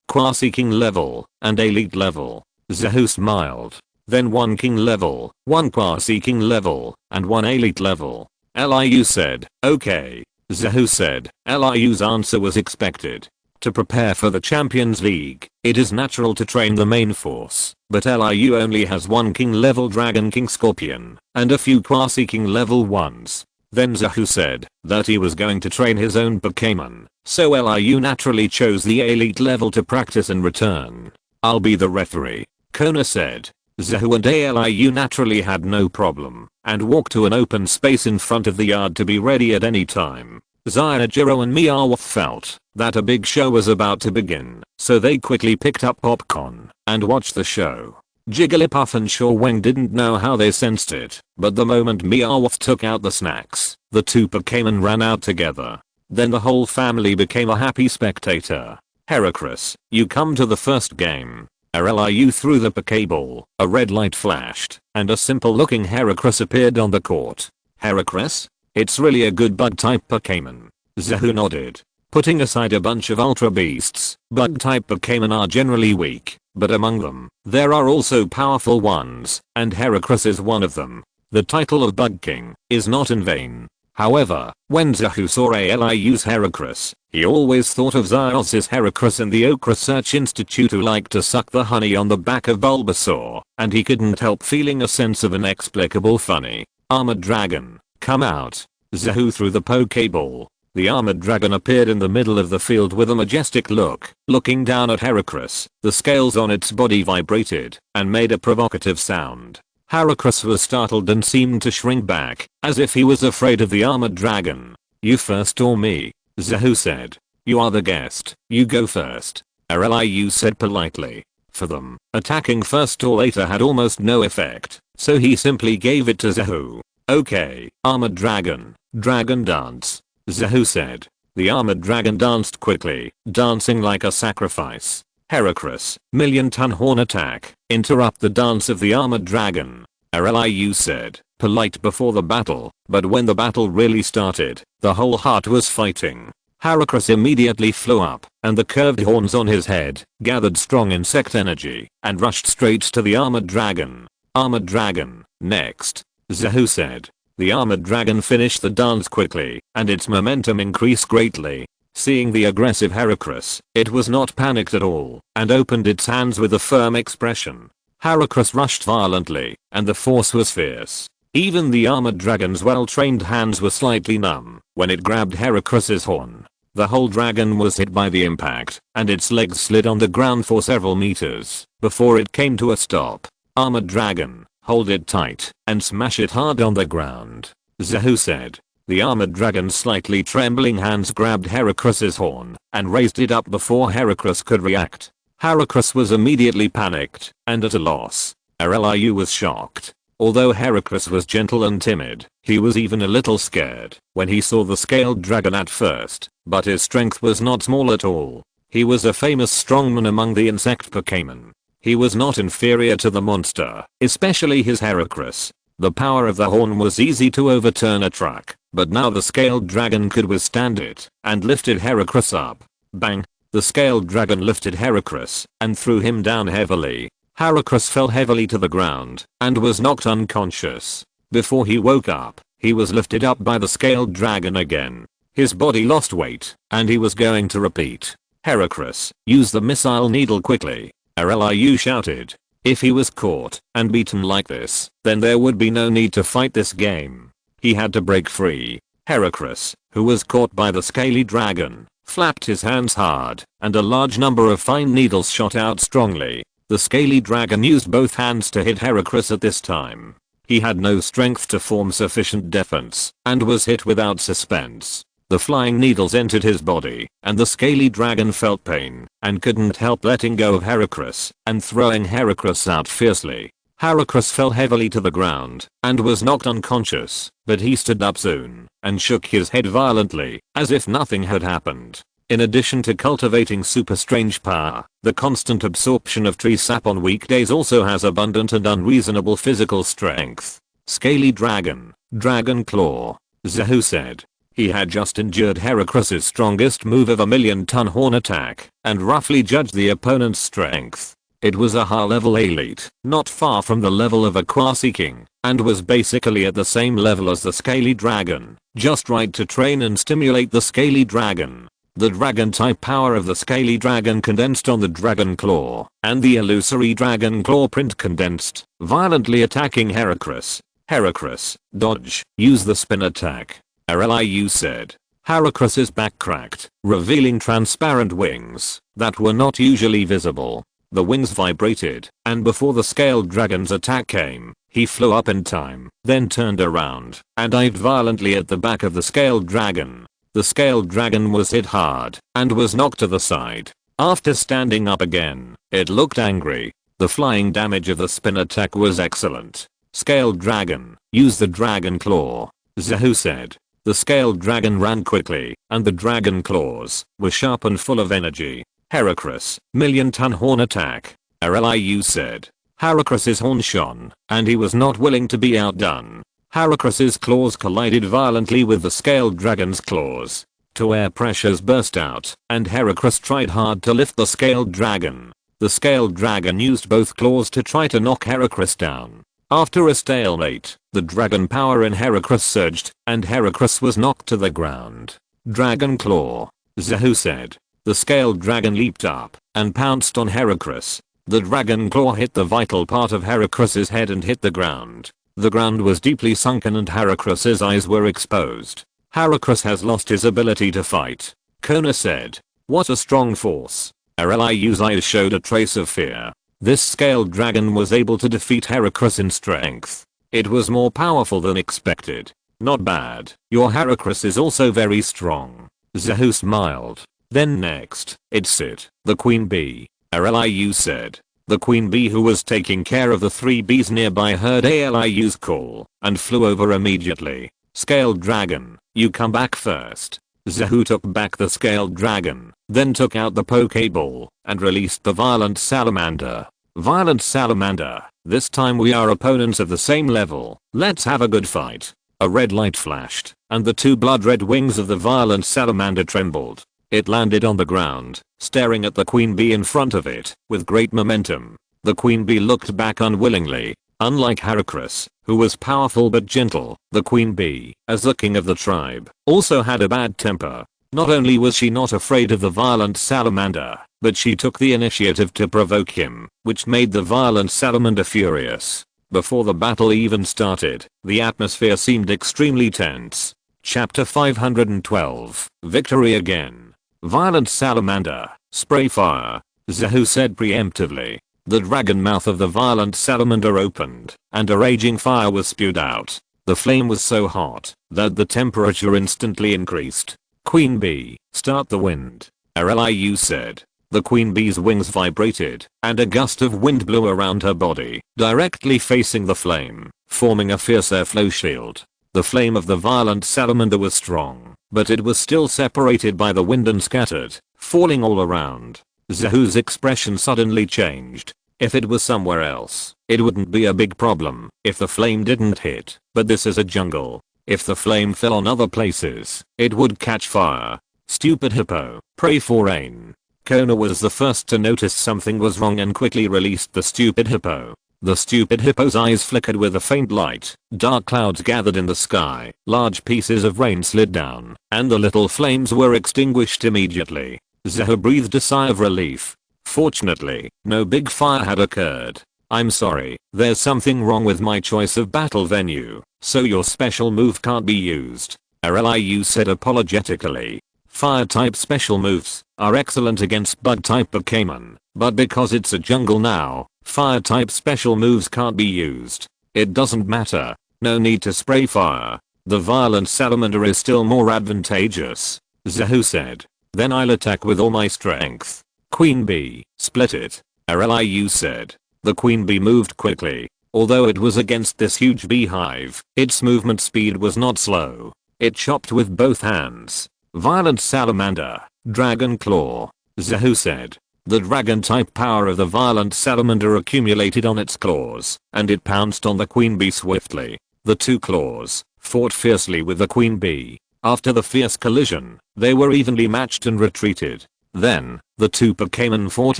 quasi-king level, and elite level. Zahu smiled. Then 1 king level, 1 quasi-king level, and 1 elite level. Liu said, okay. Zahu said, Liu's answer was expected. To prepare for the Champions League, it is natural to train the main force, but Liu only has 1 king level Dragon King Scorpion, and a few quasi-king level ones. Then Zahu said that he was going to train his own Pokémon, so Liu naturally chose the elite level to practice in return. I'll be the referee, Kona said. Zahu and Liu naturally had no problem, and walked to an open space in front of the yard to be ready at any time. Zyajiro and Meowth felt that a big show was about to begin, so they quickly picked up popcorn and watched the show. Jigglypuff and Shaweng didn't know how they sensed it, but the moment Meowth took out the snacks, the two Pokémon ran out together. Then the whole family became a happy spectator. Heracross, you come to the first game. Liu threw the Pokéball, a red light flashed, and a simple looking Heracross appeared on the court. Heracross? It's really a good bug type Pokémon. Zahu nodded. Putting aside a bunch of ultra beasts, bug type Pokémon are generally weak, but among them, there are also powerful ones, and Heracross is one of them. The title of Bug King is not in vain. However, when Zahu saw Aliu's Heracross, he always thought of Zyos's Heracross in the Oak Research Institute who liked to suck the honey on the back of Bulbasaur, and he couldn't help feeling a sense of inexplicable funny. Armored Dragon, come out. Zahu threw the Pokeball. The Armored Dragon appeared in the middle of the field with a majestic look, looking down at Heracross. The scales on its body vibrated and made a provocative sound. Heracross was startled and seemed to shrink back, as if he was afraid of the Armored Dragon. You first or me? Zahu said. You are the guest, you go first. Aliu said politely. For them, attacking first or later had almost no effect, so he simply gave it to Zahu. Okay, Armored Dragon, Dragon Dance. Zahu said. The Armored Dragon danced quickly, dancing like a sacrifice. Heracross, million-ton horn attack, interrupt the dance of the Armored Dragon. Aliu said, polite before the battle, but when the battle really started, the whole heart was fighting. Heracross immediately flew up, and the curved horns on his head gathered strong insect energy and rushed straight to the Armored Dragon. Armored Dragon, next. Zahu said. The Armored Dragon finished the dance quickly, and its momentum increased greatly. Seeing the aggressive Heracross, it was not panicked at all, and opened its hands with a firm expression. Heracross rushed violently, and the force was fierce. Even the Armored Dragon's well-trained hands were slightly numb when it grabbed Heracross's horn. The whole dragon was hit by the impact, and its legs slid on the ground for several meters before it came to a stop. Armored Dragon, hold it tight and smash it hard on the ground, Zahu said. The Armored Dragon's slightly trembling hands grabbed Heracross's horn and raised it up before Heracross could react. Heracross was immediately panicked and at a loss. Aliu was shocked. Although Heracross was gentle and timid, he was even a little scared when he saw the scaled dragon at first, but his strength was not small at all. He was a famous strongman among the insect Pokémon. He was not inferior to the monster, especially his Heracross. The power of the horn was easy to overturn a truck, but now the scaled dragon could withstand it, and lifted Heracross up. Bang! The scaled dragon lifted Heracross, and threw him down heavily. Heracross fell heavily to the ground, and was knocked unconscious. Before he woke up, he was lifted up by the scaled dragon again. His body lost weight, and he was going to repeat. Heracross, use the missile needle quickly. Aliu shouted. If he was caught and beaten like this, then there would be no need to fight this game. He had to break free. Heracross, who was caught by the scaly dragon, flapped his hands hard, and a large number of fine needles shot out strongly. The scaly dragon used both hands to hit Heracross at this time. He had no strength to form sufficient defense, and was hit without suspense. The flying needles entered his body, and the scaly dragon felt pain, and couldn't help letting go of Heracross, and throwing Heracross out fiercely. Heracross fell heavily to the ground, and was knocked unconscious, but he stood up soon, and shook his head violently, as if nothing had happened. In addition to cultivating super strange power, the constant absorption of tree sap on weekdays also has abundant and unreasonable physical strength. Scaly dragon, Dragon Claw, Zahu said. He had just endured Heracross's strongest move of a million-ton horn attack, and roughly judged the opponent's strength. It was a high-level elite, not far from the level of a quasi-king, and was basically at the same level as the scaly dragon, just right to train and stimulate the scaly dragon. The dragon-type power of the scaly dragon condensed on the Dragon Claw, and the illusory Dragon Claw print condensed, violently attacking Heracross. Heracross, dodge, use the spin attack. Aliu said. Heracross's back cracked, revealing transparent wings that were not usually visible. The wings vibrated, and before the scaled dragon's attack came, he flew up in time, then turned around and dived violently at the back of the scaled dragon. The scaled dragon was hit hard and was knocked to the side. After standing up again, it looked angry. The flying damage of the spin attack was excellent. Scaled dragon, use the Dragon Claw, Zahu said. The scaled dragon ran quickly, and the dragon claws were sharp and full of energy. Heracross, million-ton horn attack, Aliu said. Heracross's horn shone, and he was not willing to be outdone. Heracross's claws collided violently with the scaled dragon's claws. to air pressures burst out, and Heracross tried hard to lift the scaled dragon. The scaled dragon used both claws to try to knock Heracross down. After a stalemate, the dragon power in Heracross surged, and Heracross was knocked to the ground. Dragon Claw, Zahu said. The scaled dragon leaped up and pounced on Heracross. The dragon claw hit the vital part of Heracross's head and hit the ground. The ground was deeply sunken and Heracross's eyes were exposed. Heracross has lost his ability to fight, Kona said. What a strong force. Rliu's eyes showed a trace of fear. This scaled dragon was able to defeat Heracross in strength. It was more powerful than expected. Not bad. Your Heracross is also very strong. Zahu smiled. Then next, it's it, the queen bee. Rliu said. The queen bee who was taking care of the 3 bees nearby heard Rliu's call and flew over immediately. Scaled dragon, you come back first. Zahu took back the scaled dragon, then took out the Pokeball and released the violent salamander. Violent salamander, this time we are opponents of the same level. Let's have a good fight. A red light flashed, and the 2 blood-red wings of the violent salamander trembled. It landed on the ground, staring at the queen bee in front of it, with great momentum. The queen bee looked back unwillingly. Unlike Heracross, who was powerful but gentle, the queen bee, as the king of the tribe, also had a bad temper. Not only was she not afraid of the violent salamander, but she took the initiative to provoke him, which made the violent salamander furious. Before the battle even started, the atmosphere seemed extremely tense. Chapter 512, Victory Again. Violent salamander, spray fire, Zahu said preemptively. The dragon mouth of the violent salamander opened, and a raging fire was spewed out. The flame was so hot that the temperature instantly increased. Queen bee, start the wind, Rliu said. The queen bee's wings vibrated, and a gust of wind blew around her body, directly facing the flame, forming a fierce airflow shield. The flame of the violent salamander was strong, but it was still separated by the wind and scattered, falling all around. Zahu's expression suddenly changed. If it was somewhere else, it wouldn't be a big problem if the flame didn't hit, but this is a jungle. If the flame fell on other places, it would catch fire. Stupid hippo, pray for rain. Kona was the first to notice something was wrong and quickly released the stupid hippo. The stupid hippo's eyes flickered with a faint light. Dark clouds gathered in the sky. Large pieces of rain slid down, and the little flames were extinguished immediately. Zahu breathed a sigh of relief. Fortunately, no big fire had occurred. I'm sorry, there's something wrong with my choice of battle venue, so your special move can't be used, Rliu said apologetically. Fire-type special moves are excellent against bug-type Pokémon, but because it's a jungle now, fire-type special moves can't be used. It doesn't matter. No need to spray fire. The violent salamander is still more advantageous, Zahu said. Then I'll attack with all my strength. Queen bee, split it, Rliu said. The queen bee moved quickly. Although it was against this huge beehive, its movement speed was not slow. It chopped with both hands. Violent salamander, dragon claw, Zahu said. The dragon-type power of the violent salamander accumulated on its claws, and it pounced on the queen bee swiftly. The 2 claws fought fiercely with the queen bee. After the fierce collision, they were evenly matched and retreated. Then, the 2 Pokémon fought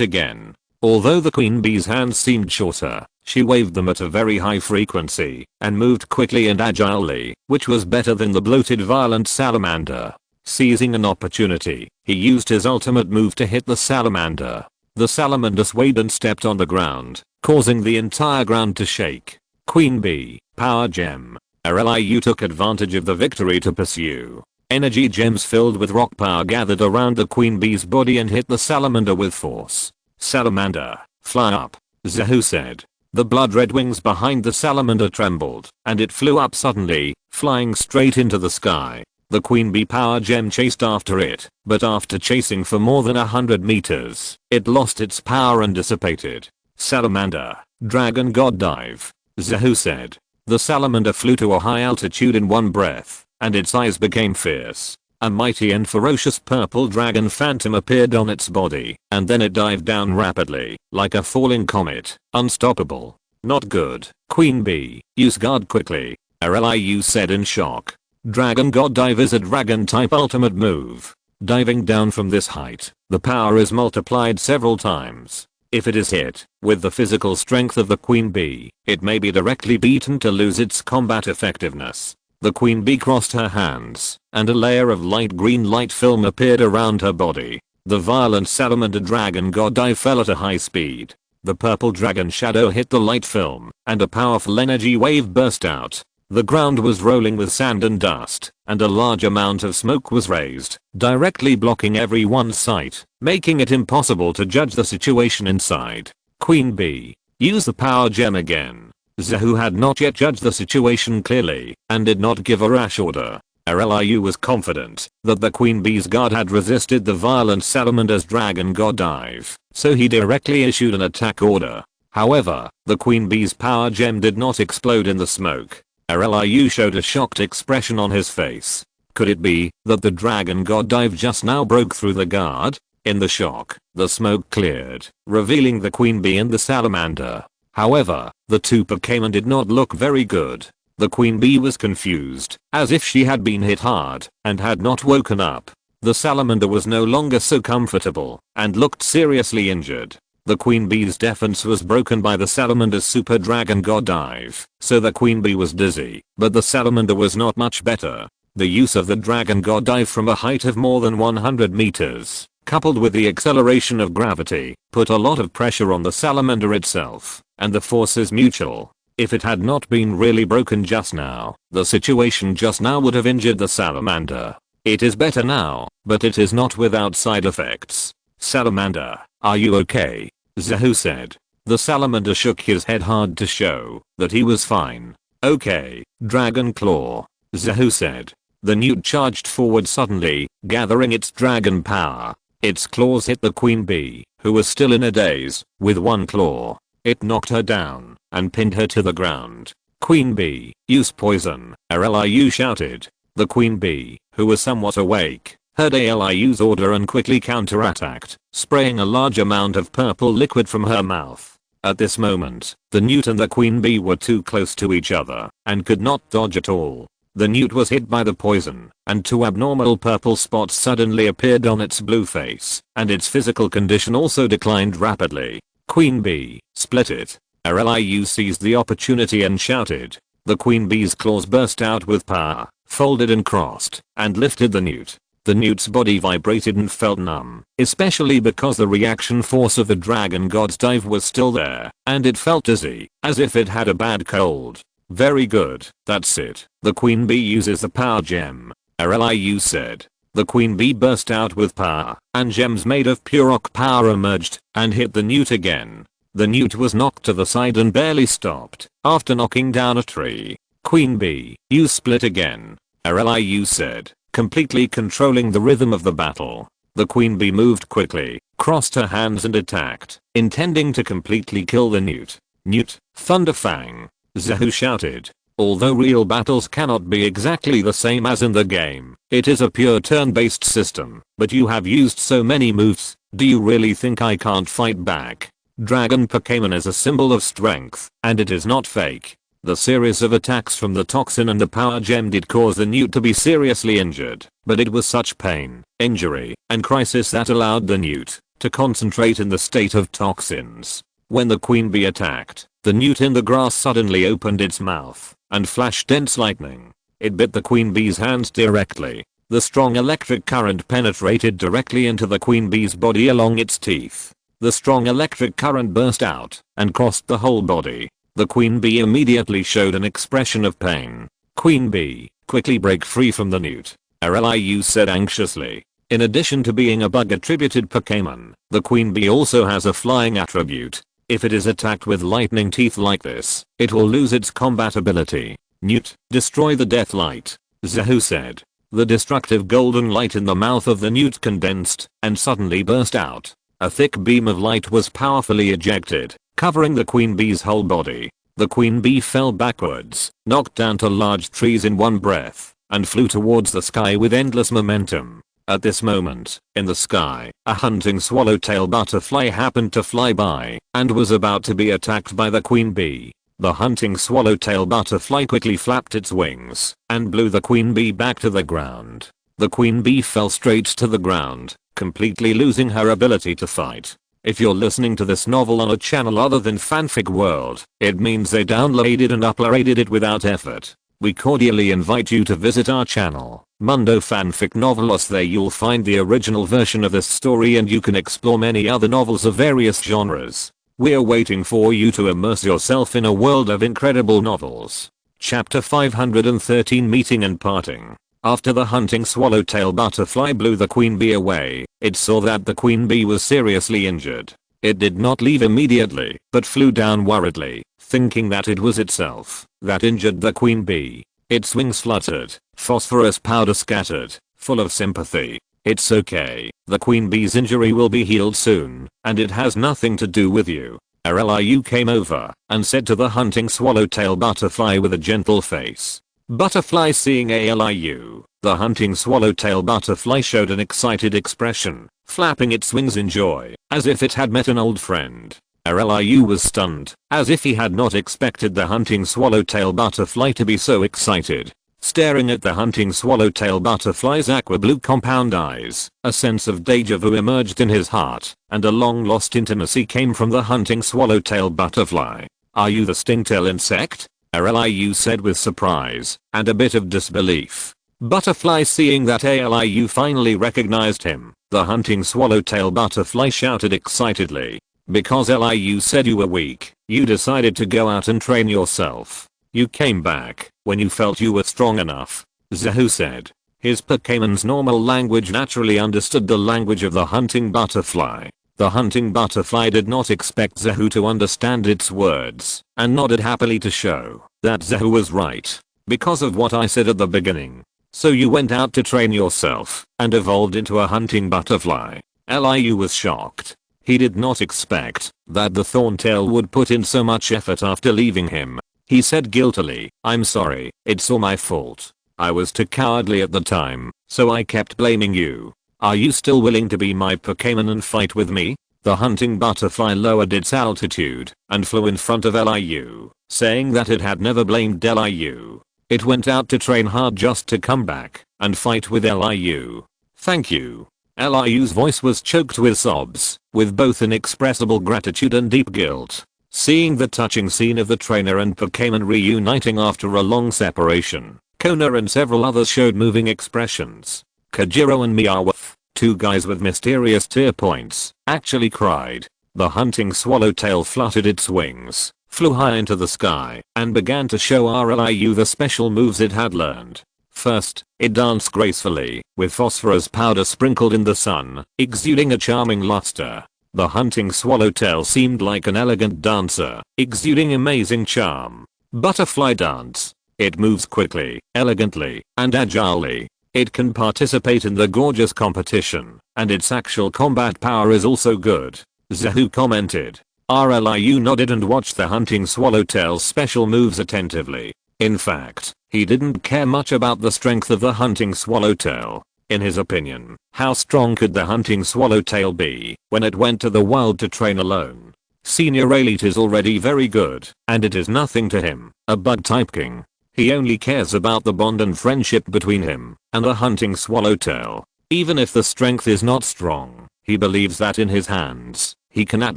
again. Although the queen bee's hands seemed shorter, she waved them at a very high frequency, and moved quickly and agilely, which was better than the bloated violent salamander. Seizing an opportunity, he used his ultimate move to hit the salamander. The salamander swayed and stepped on the ground, causing the entire ground to shake. Queen bee, power gem. Rliu took advantage of the victory to pursue. Energy gems filled with rock power gathered around the queen bee's body and hit the salamander with force. Salamander, fly up, Zahu said. The blood-red wings behind the salamander trembled, and it flew up suddenly, flying straight into the sky. The queen bee power gem chased after it, but after chasing for more than 100 meters, it lost its power and dissipated. Salamander, dragon god dive, Zahu said. The salamander flew to a high altitude in one breath, and its eyes became fierce. A mighty and ferocious purple dragon phantom appeared on its body, and then it dived down rapidly, like a falling comet, unstoppable. Not good. Queen bee, use guard quickly, Rliu said in shock. Dragon God Dive is a dragon type ultimate move. Diving down from this height, the power is multiplied several times. If it is hit with the physical strength of the queen bee, it may be directly beaten to lose its combat effectiveness. The queen bee crossed her hands, and a layer of light green light film appeared around her body. The violent salamander dragon god dive fell at a high speed. The purple dragon shadow hit the light film, and a powerful energy wave burst out. The ground was rolling with sand and dust, and a large amount of smoke was raised, directly blocking everyone's sight, making it impossible to judge the situation inside. Queen bee, use the power gem again. Zahu had not yet judged the situation clearly, and did not give a rash order. Rliu was confident that the queen bee's guard had resisted the violent salamander's dragon god dive, so he directly issued an attack order. However, the queen bee's power gem did not explode in the smoke. Rliu showed a shocked expression on his face. Could it be that the dragon god dive just now broke through the guard? In the shock, the smoke cleared, revealing the queen bee and the salamander. However, the two Pokémon did not look very good. The queen bee was confused, as if she had been hit hard and had not woken up. The salamander was no longer so comfortable and looked seriously injured. The queen bee's defense was broken by the salamander's super dragon god dive, so the queen bee was dizzy, but the salamander was not much better. The use of the dragon god dive from a height of more than 100 meters, coupled with the acceleration of gravity, put a lot of pressure on the salamander itself, and the force is mutual. If it had not been really broken just now, the situation just now would have injured the salamander. It is better now, but it is not without side effects. Salamander, are you okay? Zahu said. The salamander shook his head hard to show that he was fine. Okay, Dragon Claw, Zahu said. The newt charged forward suddenly, gathering its dragon power. Its claws hit the queen bee, who was still in a daze, with one claw. It knocked her down and pinned her to the ground. Queen bee, use poison, Rliu shouted. The queen bee, who was somewhat awake, heard Rliu's order and quickly counterattacked, spraying a large amount of purple liquid from her mouth. At this moment, the newt and the queen bee were too close to each other and could not dodge at all. The newt was hit by the poison, and two abnormal purple spots suddenly appeared on its blue face, and its physical condition also declined rapidly. Queen bee, split it. Rliu seized the opportunity and shouted. The queen bee's claws burst out with power, folded and crossed, and lifted the newt. The newt's body vibrated and felt numb, especially because the reaction force of the dragon god's dive was still there, and it felt dizzy, as if it had a bad cold. Very good, that's it. The queen bee uses the power gem, Rliu said. The queen bee burst out with power, and gems made of pure rock power emerged and hit the newt again. The newt was knocked to the side and barely stopped after knocking down a tree. Queen bee, you split again, Rliu said, completely controlling the rhythm of the battle. The queen bee moved quickly, crossed her hands and attacked, intending to completely kill the newt. Newt, Thunderfang, Zahu shouted. Although real battles cannot be exactly the same as in the game, it is a pure turn-based system, but you have used so many moves, do you really think I can't fight back? Dragon Pokémon is a symbol of strength, and it is not fake. The series of attacks from the toxin and the power gem did cause the newt to be seriously injured, but it was such pain, injury, and crisis that allowed the newt to concentrate in the state of toxins. When the queen bee attacked, the newt in the grass suddenly opened its mouth and flashed dense lightning. It bit the queen bee's hands directly. The strong electric current penetrated directly into the queen bee's body along its teeth. The strong electric current burst out and crossed the whole body. The queen bee immediately showed an expression of pain. Queen bee, quickly break free from the newt, Rliu said anxiously. In addition to being a bug-attributed Pokémon, the queen bee also has a flying attribute. If it is attacked with lightning teeth like this, it will lose its combat ability. Newt, destroy the death light, Zahu said. The destructive golden light in the mouth of the newt condensed and suddenly burst out. A thick beam of light was powerfully ejected, covering the queen bee's whole body. The queen bee fell backwards, knocked down to large trees in one breath, and flew towards the sky with endless momentum. At this moment, in the sky, a hunting swallowtail butterfly happened to fly by and was about to be attacked by the queen bee. The hunting swallowtail butterfly quickly flapped its wings and blew the queen bee back to the ground. The queen bee fell straight to the ground, completely losing her ability to fight. If you're listening to this novel on a channel other than Fanfic World, it means they downloaded and uploaded it without effort. We cordially invite you to visit our channel, Mundo Fanfic Novelos. There you'll find the original version of this story and you can explore many other novels of various genres. We're waiting for you to immerse yourself in a world of incredible novels. Chapter 513, Meeting and Parting. After the hunting swallowtail butterfly blew the queen bee away, it saw that the queen bee was seriously injured. It did not leave immediately, but flew down worriedly, thinking that it was itself that injured the queen bee. Its wings fluttered, phosphorus powder scattered, full of sympathy. It's okay, the queen bee's injury will be healed soon, and it has nothing to do with you. Liu came over and said to the hunting swallowtail butterfly with a gentle face. Butterfly seeing Liu, the hunting swallowtail butterfly showed an excited expression, flapping its wings in joy, as if it had met an old friend. Liu was stunned, as if he had not expected the hunting swallowtail butterfly to be so excited. Staring at the hunting swallowtail butterfly's aqua blue compound eyes, a sense of deja vu emerged in his heart, and a long-lost intimacy came from the hunting swallowtail butterfly. Are you the stingtail insect? Liu said with surprise and a bit of disbelief. Butterfly seeing that Liu finally recognized him, the hunting swallowtail butterfly shouted excitedly. Because Liu said you were weak, you decided to go out and train yourself. You came back when you felt you were strong enough, Zahu said. His Pokemon's normal language naturally understood the language of the hunting butterfly. The hunting butterfly did not expect Zahu to understand its words, and nodded happily to show that Zahu was right. Because of what I said at the beginning. So you went out to train yourself, and evolved into a hunting butterfly. Liu was shocked. He did not expect that the Thorntail would put in so much effort after leaving him. He said guiltily, I'm sorry, it's all my fault. I was too cowardly at the time, so I kept blaming you. Are you still willing to be my Pokémon and fight with me? The hunting butterfly lowered its altitude and flew in front of Liu, saying that it had never blamed Liu. It went out to train hard just to come back and fight with Liu. Thank you. Liu's voice was choked with sobs, with both inexpressible gratitude and deep guilt. Seeing the touching scene of the trainer and Pokémon reuniting after a long separation, Kona and several others showed moving expressions. Kajiro and Meowth, two guys with mysterious tear points, actually cried. The hunting swallowtail fluttered its wings, flew high into the sky, and began to show Liu the special moves it had learned. First, it danced gracefully, with phosphorus powder sprinkled in the sun, exuding a charming luster. The hunting swallowtail seemed like an elegant dancer, exuding amazing charm. Butterfly dance. It moves quickly, elegantly, and agilely. It can participate in the gorgeous competition, and its actual combat power is also good. Zahu commented. Liu nodded and watched the hunting swallowtail's special moves attentively. In fact, he didn't care much about the strength of the hunting swallowtail. In his opinion, how strong could the hunting swallowtail be when it went to the wild to train alone? Senior Elite is already very good, and it is nothing to him, a bug type king. He only cares about the bond and friendship between him and the hunting swallowtail. Even if the strength is not strong, he believes that in his hands, he can at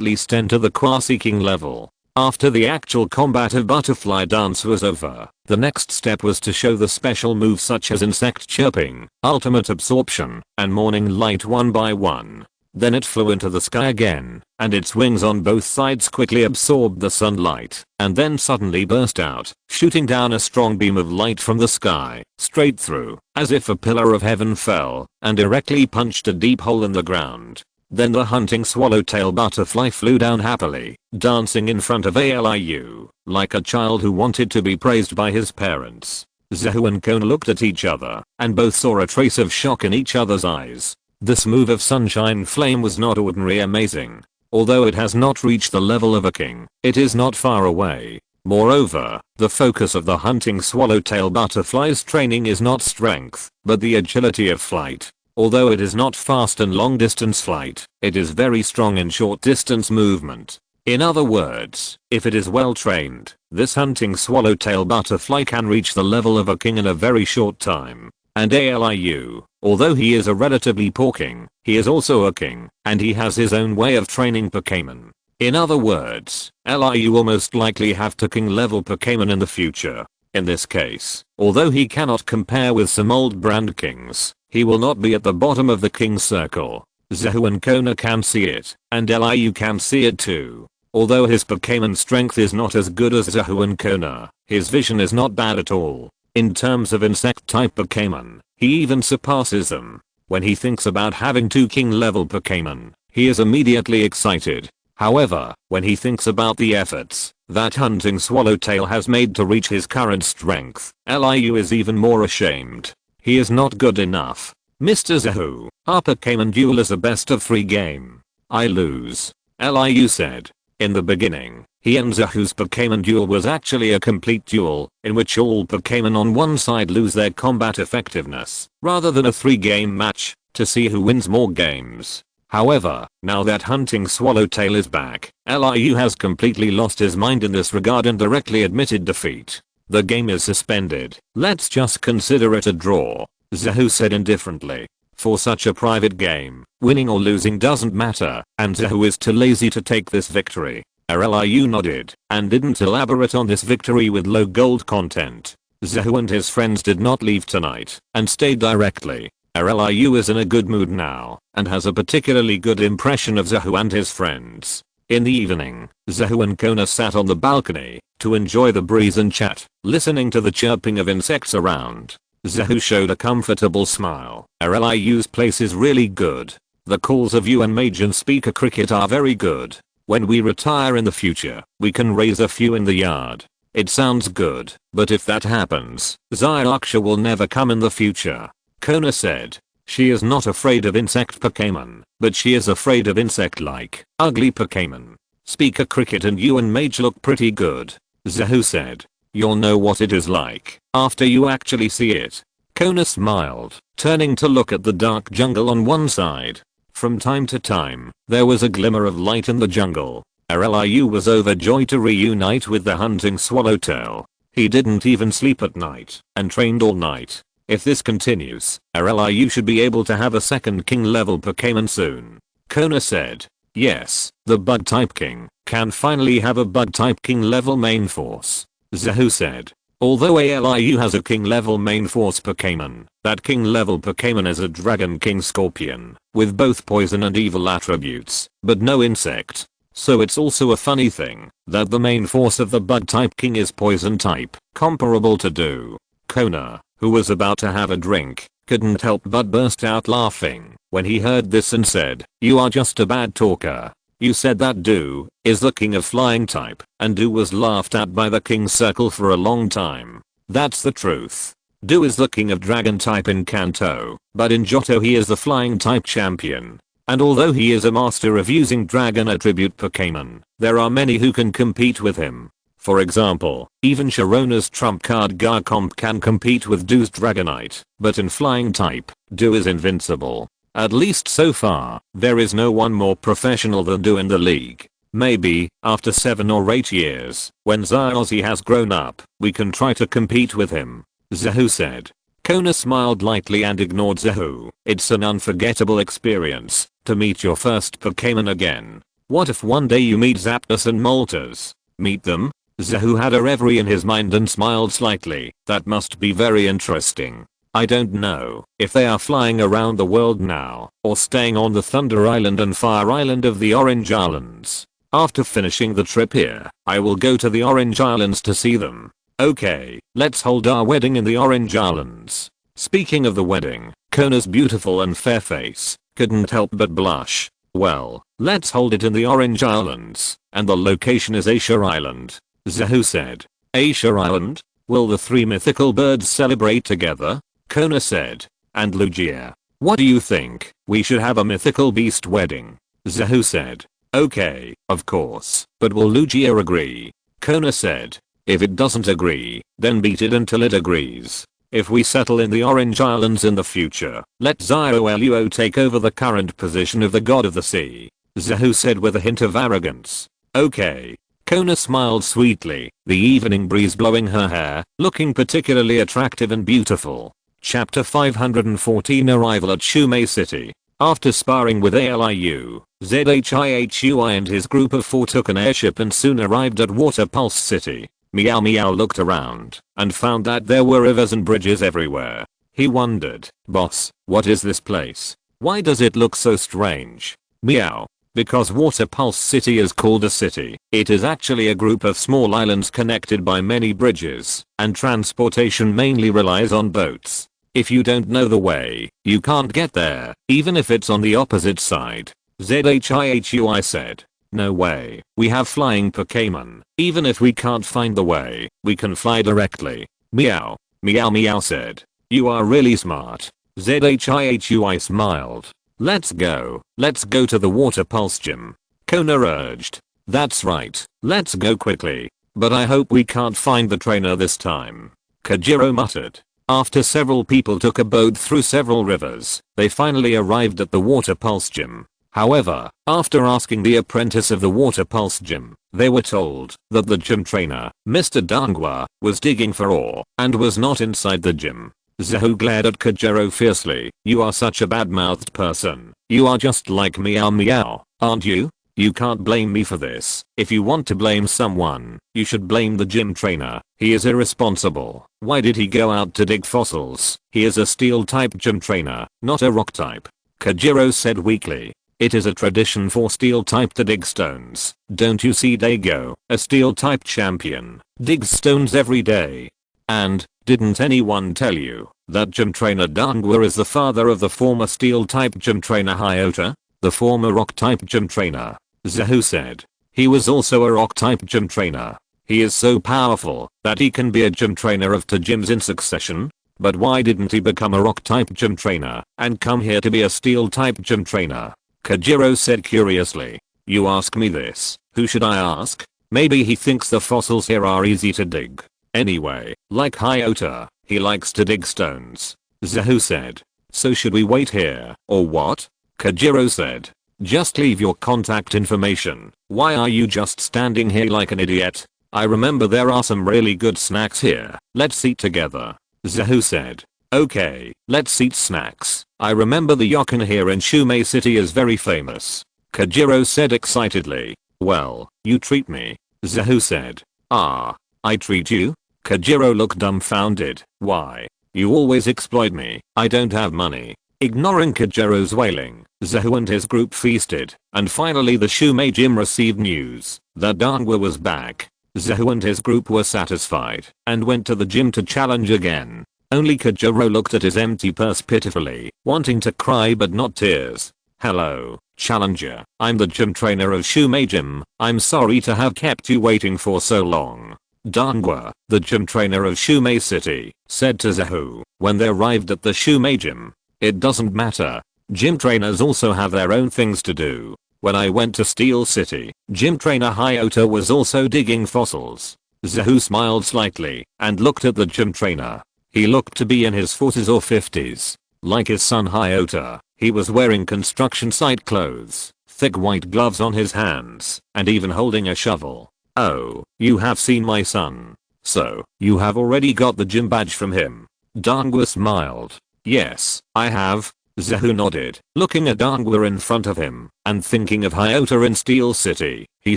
least enter the Quasi-King level. After the actual combat of butterfly dance was over, the next step was to show the special moves such as insect chirping, ultimate absorption, and morning light one by one. Then it flew into the sky again, and its wings on both sides quickly absorbed the sunlight, and then suddenly burst out, shooting down a strong beam of light from the sky, straight through, as if a pillar of heaven fell, and directly punched a deep hole in the ground. Then the hunting swallowtail butterfly flew down happily, dancing in front of Liu, like a child who wanted to be praised by his parents. Zahu and Kona looked at each other, and both saw a trace of shock in each other's eyes. This move of Sunshine Flame was not ordinary amazing. Although it has not reached the level of a king, it is not far away. Moreover, the focus of the hunting swallowtail butterfly's training is not strength, but the agility of flight. Although it is not fast in long distance flight, it is very strong in short distance movement. In other words, if it is well trained, This hunting swallowtail butterfly can reach the level of a king in a very short time. And ALIU, although he is a relatively poor king, he is also a king, and he has his own way of training Pokémon. In other words, LIU will most likely have to king level Pokémon in the future. In this case, although he cannot compare with some old brand kings, he will not be at the bottom of the king circle. Zahu and Kona can see it, and LIU can see it too. Although his Pokémon strength is not as good as Zahu and Kona, his vision is not bad at all. In terms of insect type Pokémon, he even surpasses them. When he thinks about having 2 king level Pokémon, he is immediately excited. However, when he thinks about the efforts that hunting swallowtail has made to reach his current strength, LIU is even more ashamed. He is not good enough. Mr. Zahu, our Pokémon duel is a best of 3 game. I lose. LIU said. In the beginning, he and Zahu's Pokémon duel was actually a complete duel, in which all Pokémon on one side lose their combat effectiveness, rather than a 3-game match, to see who wins more games. However, now that hunting swallowtail is back, LIU has completely lost his mind in this regard and directly admitted defeat. The game is suspended. Let's just consider it a draw, Zahu said indifferently. For such a private game, winning or losing doesn't matter, and Zahu is too lazy to take this victory. LIU nodded, and didn't elaborate on this victory with low gold content. Zahu and his friends did not leave tonight, and stayed directly. LIU is in a good mood now, and has a particularly good impression of Zahu and his friends. In the evening, Zahu and Kona sat on the balcony, to enjoy the breeze and chat, listening to the chirping of insects around. Zahu showed a comfortable smile. LIU's place is really good. The calls of you and Mage and Speaker Cricket are very good. When we retire in the future, we can raise a few in the yard. It sounds good, but if that happens, Zyarksha will never come in the future. Kona said. She is not afraid of insect Pokémon, but she is afraid of insect-like, ugly Pokémon. Speaker Cricket and you and Mage look pretty good. Zahu said. You'll know what it is like after you actually see it. Kona smiled, turning to look at the dark jungle on one side. From time to time, there was a glimmer of light in the jungle. LIU was overjoyed to reunite with the hunting swallowtail. He didn't even sleep at night, and trained all night. If this continues, LIU should be able to have a second king level Pokémon soon. Kona said. Yes, the bug type king can finally have a bug type king level main force. Zahu said. Although ALIU has a king level main force Pokémon, that king level Pokémon is a Dragon King Scorpion, with both poison and evil attributes, but no insect. So it's also a funny thing, that the main force of the bug type king is poison type, comparable to Do. Kona, who was about to have a drink, couldn't help but burst out laughing when he heard this and said, you are just a bad talker. You said that Do is the king of flying type, and Do was laughed at by the king circle for a long time. That's the truth. Do is the king of dragon type in Kanto, but in Johto he is the flying type champion. And although he is a master of using dragon attribute Pokémon, there are many who can compete with him. For example, even Sharona's trump card Garchomp can compete with Do's Dragonite, but in flying type, Do is invincible. At least so far, there is no one more professional than Do in the league. Maybe, after 7 or 8 years, when Zyarksha has grown up, we can try to compete with him. Zahu said. Kona smiled lightly and ignored Zahu. It's an unforgettable experience, to meet your first Pokémon again. What if one day you meet Zapdos and Moltres? Meet them? Zahu had a reverie in his mind and smiled slightly. That must be very interesting. I don't know if they are flying around the world now, or staying on the Thunder Island and Fire Island of the Orange Islands. After finishing the trip here, I will go to the Orange Islands to see them. Okay, let's hold our wedding in the Orange Islands. Speaking of the wedding, Kona's beautiful and fair face couldn't help but blush. Well, let's hold it in the Orange Islands, and the location is Asia Island. Zahu said. Asia Island? Will the 3 mythical birds celebrate together? Kona said. And Lugia. What do you think? We should have a mythical beast wedding. Zahu said. Okay, of course, but will Lugia agree? Kona said. If it doesn't agree, then beat it until it agrees. If we settle in the Orange Islands in the future, let Zyarksha take over the current position of the god of the sea. Zahu said with a hint of arrogance. Okay. Kona smiled sweetly, the evening breeze blowing her hair, looking particularly attractive and beautiful. Chapter 514 Arrival at Shumei City. After sparring with ALIU, ZHIHUI and his group of 4 took an airship and soon arrived at Water Pulse City. Meow Meow looked around and found that there were rivers and bridges everywhere. He wondered, "Boss, what is this place? Why does it look so strange?" Meow. Because Water Pulse City is called a city, it is actually a group of small islands connected by many bridges, and transportation mainly relies on boats. If you don't know the way, you can't get there, even if it's on the opposite side. ZHIHUI said. No way, we have flying Pokémon. Even if we can't find the way, we can fly directly. Meow. Meow Meow said. You are really smart. ZHIHUI smiled. Let's go to the Water Pulse Gym. Kona urged. That's right, let's go quickly. But I hope we can't find the trainer this time. Kajiro muttered. After several people took a boat through several rivers, they finally arrived at the Water Pulse Gym. However, after asking the apprentice of the Water Pulse Gym, they were told that the gym trainer, Mr. Dangwa, was digging for ore and was not inside the gym. Zahu glared at Kajiro fiercely. You are such a bad-mouthed person. You are just like Meow Meow, aren't you? You can't blame me for this. If you want to blame someone, you should blame the gym trainer. He is irresponsible. Why did he go out to dig fossils? He is a steel-type gym trainer, not a rock-type. Kajiro said weakly. It is a tradition for steel-type to dig stones. Don't you see Dago, a steel-type champion, digs stones every day? And, didn't anyone tell you that gym trainer Dangwa is the father of the former steel-type gym trainer Hyota, the former rock-type gym trainer? Zahu said. He was also a rock-type gym trainer. He is so powerful that he can be a gym trainer of 2 gyms in succession. But why didn't he become a rock-type gym trainer and come here to be a steel-type gym trainer? Kajiro said curiously. You ask me this, who should I ask? Maybe he thinks the fossils here are easy to dig. Anyway, like Hyota, he likes to dig stones. Zahu said. So should we wait here, or what? Kajiro said. Just leave your contact information. Why are you just standing here like an idiot? I remember there are some really good snacks here. Let's eat together. Zahu said. Okay, let's eat snacks. I remember the Yokin here in Shumei City is very famous. Kajiro said excitedly. Well, you treat me. Zahu said. Ah, I treat you? Kajiro looked dumbfounded. Why? You always exploit me. I don't have money. Ignoring Kajiro's wailing, Zahu and his group feasted, and finally the Shumei gym received news that Dangwa was back. Zahu and his group were satisfied and went to the gym to challenge again. Only Kajiro looked at his empty purse pitifully, wanting to cry but not tears. Hello, challenger. I'm the gym trainer of Shumei Gym. I'm sorry to have kept you waiting for so long. Dangwa, the gym trainer of Shumei City, said to Zahu when they arrived at the Shumei Gym. It doesn't matter. Gym trainers also have their own things to do. When I went to Steel City, gym trainer Hyota was also digging fossils. Zahu smiled slightly and looked at the gym trainer. He looked to be in his 40s or 50s. Like his son Hyota, he was wearing construction site clothes, thick white gloves on his hands, and even holding a shovel. Oh, you have seen my son. So, you have already got the gym badge from him. Dangwa smiled. Yes, I have. Zahu nodded, looking at Dangwa in front of him, and thinking of Hyota in Steel City. He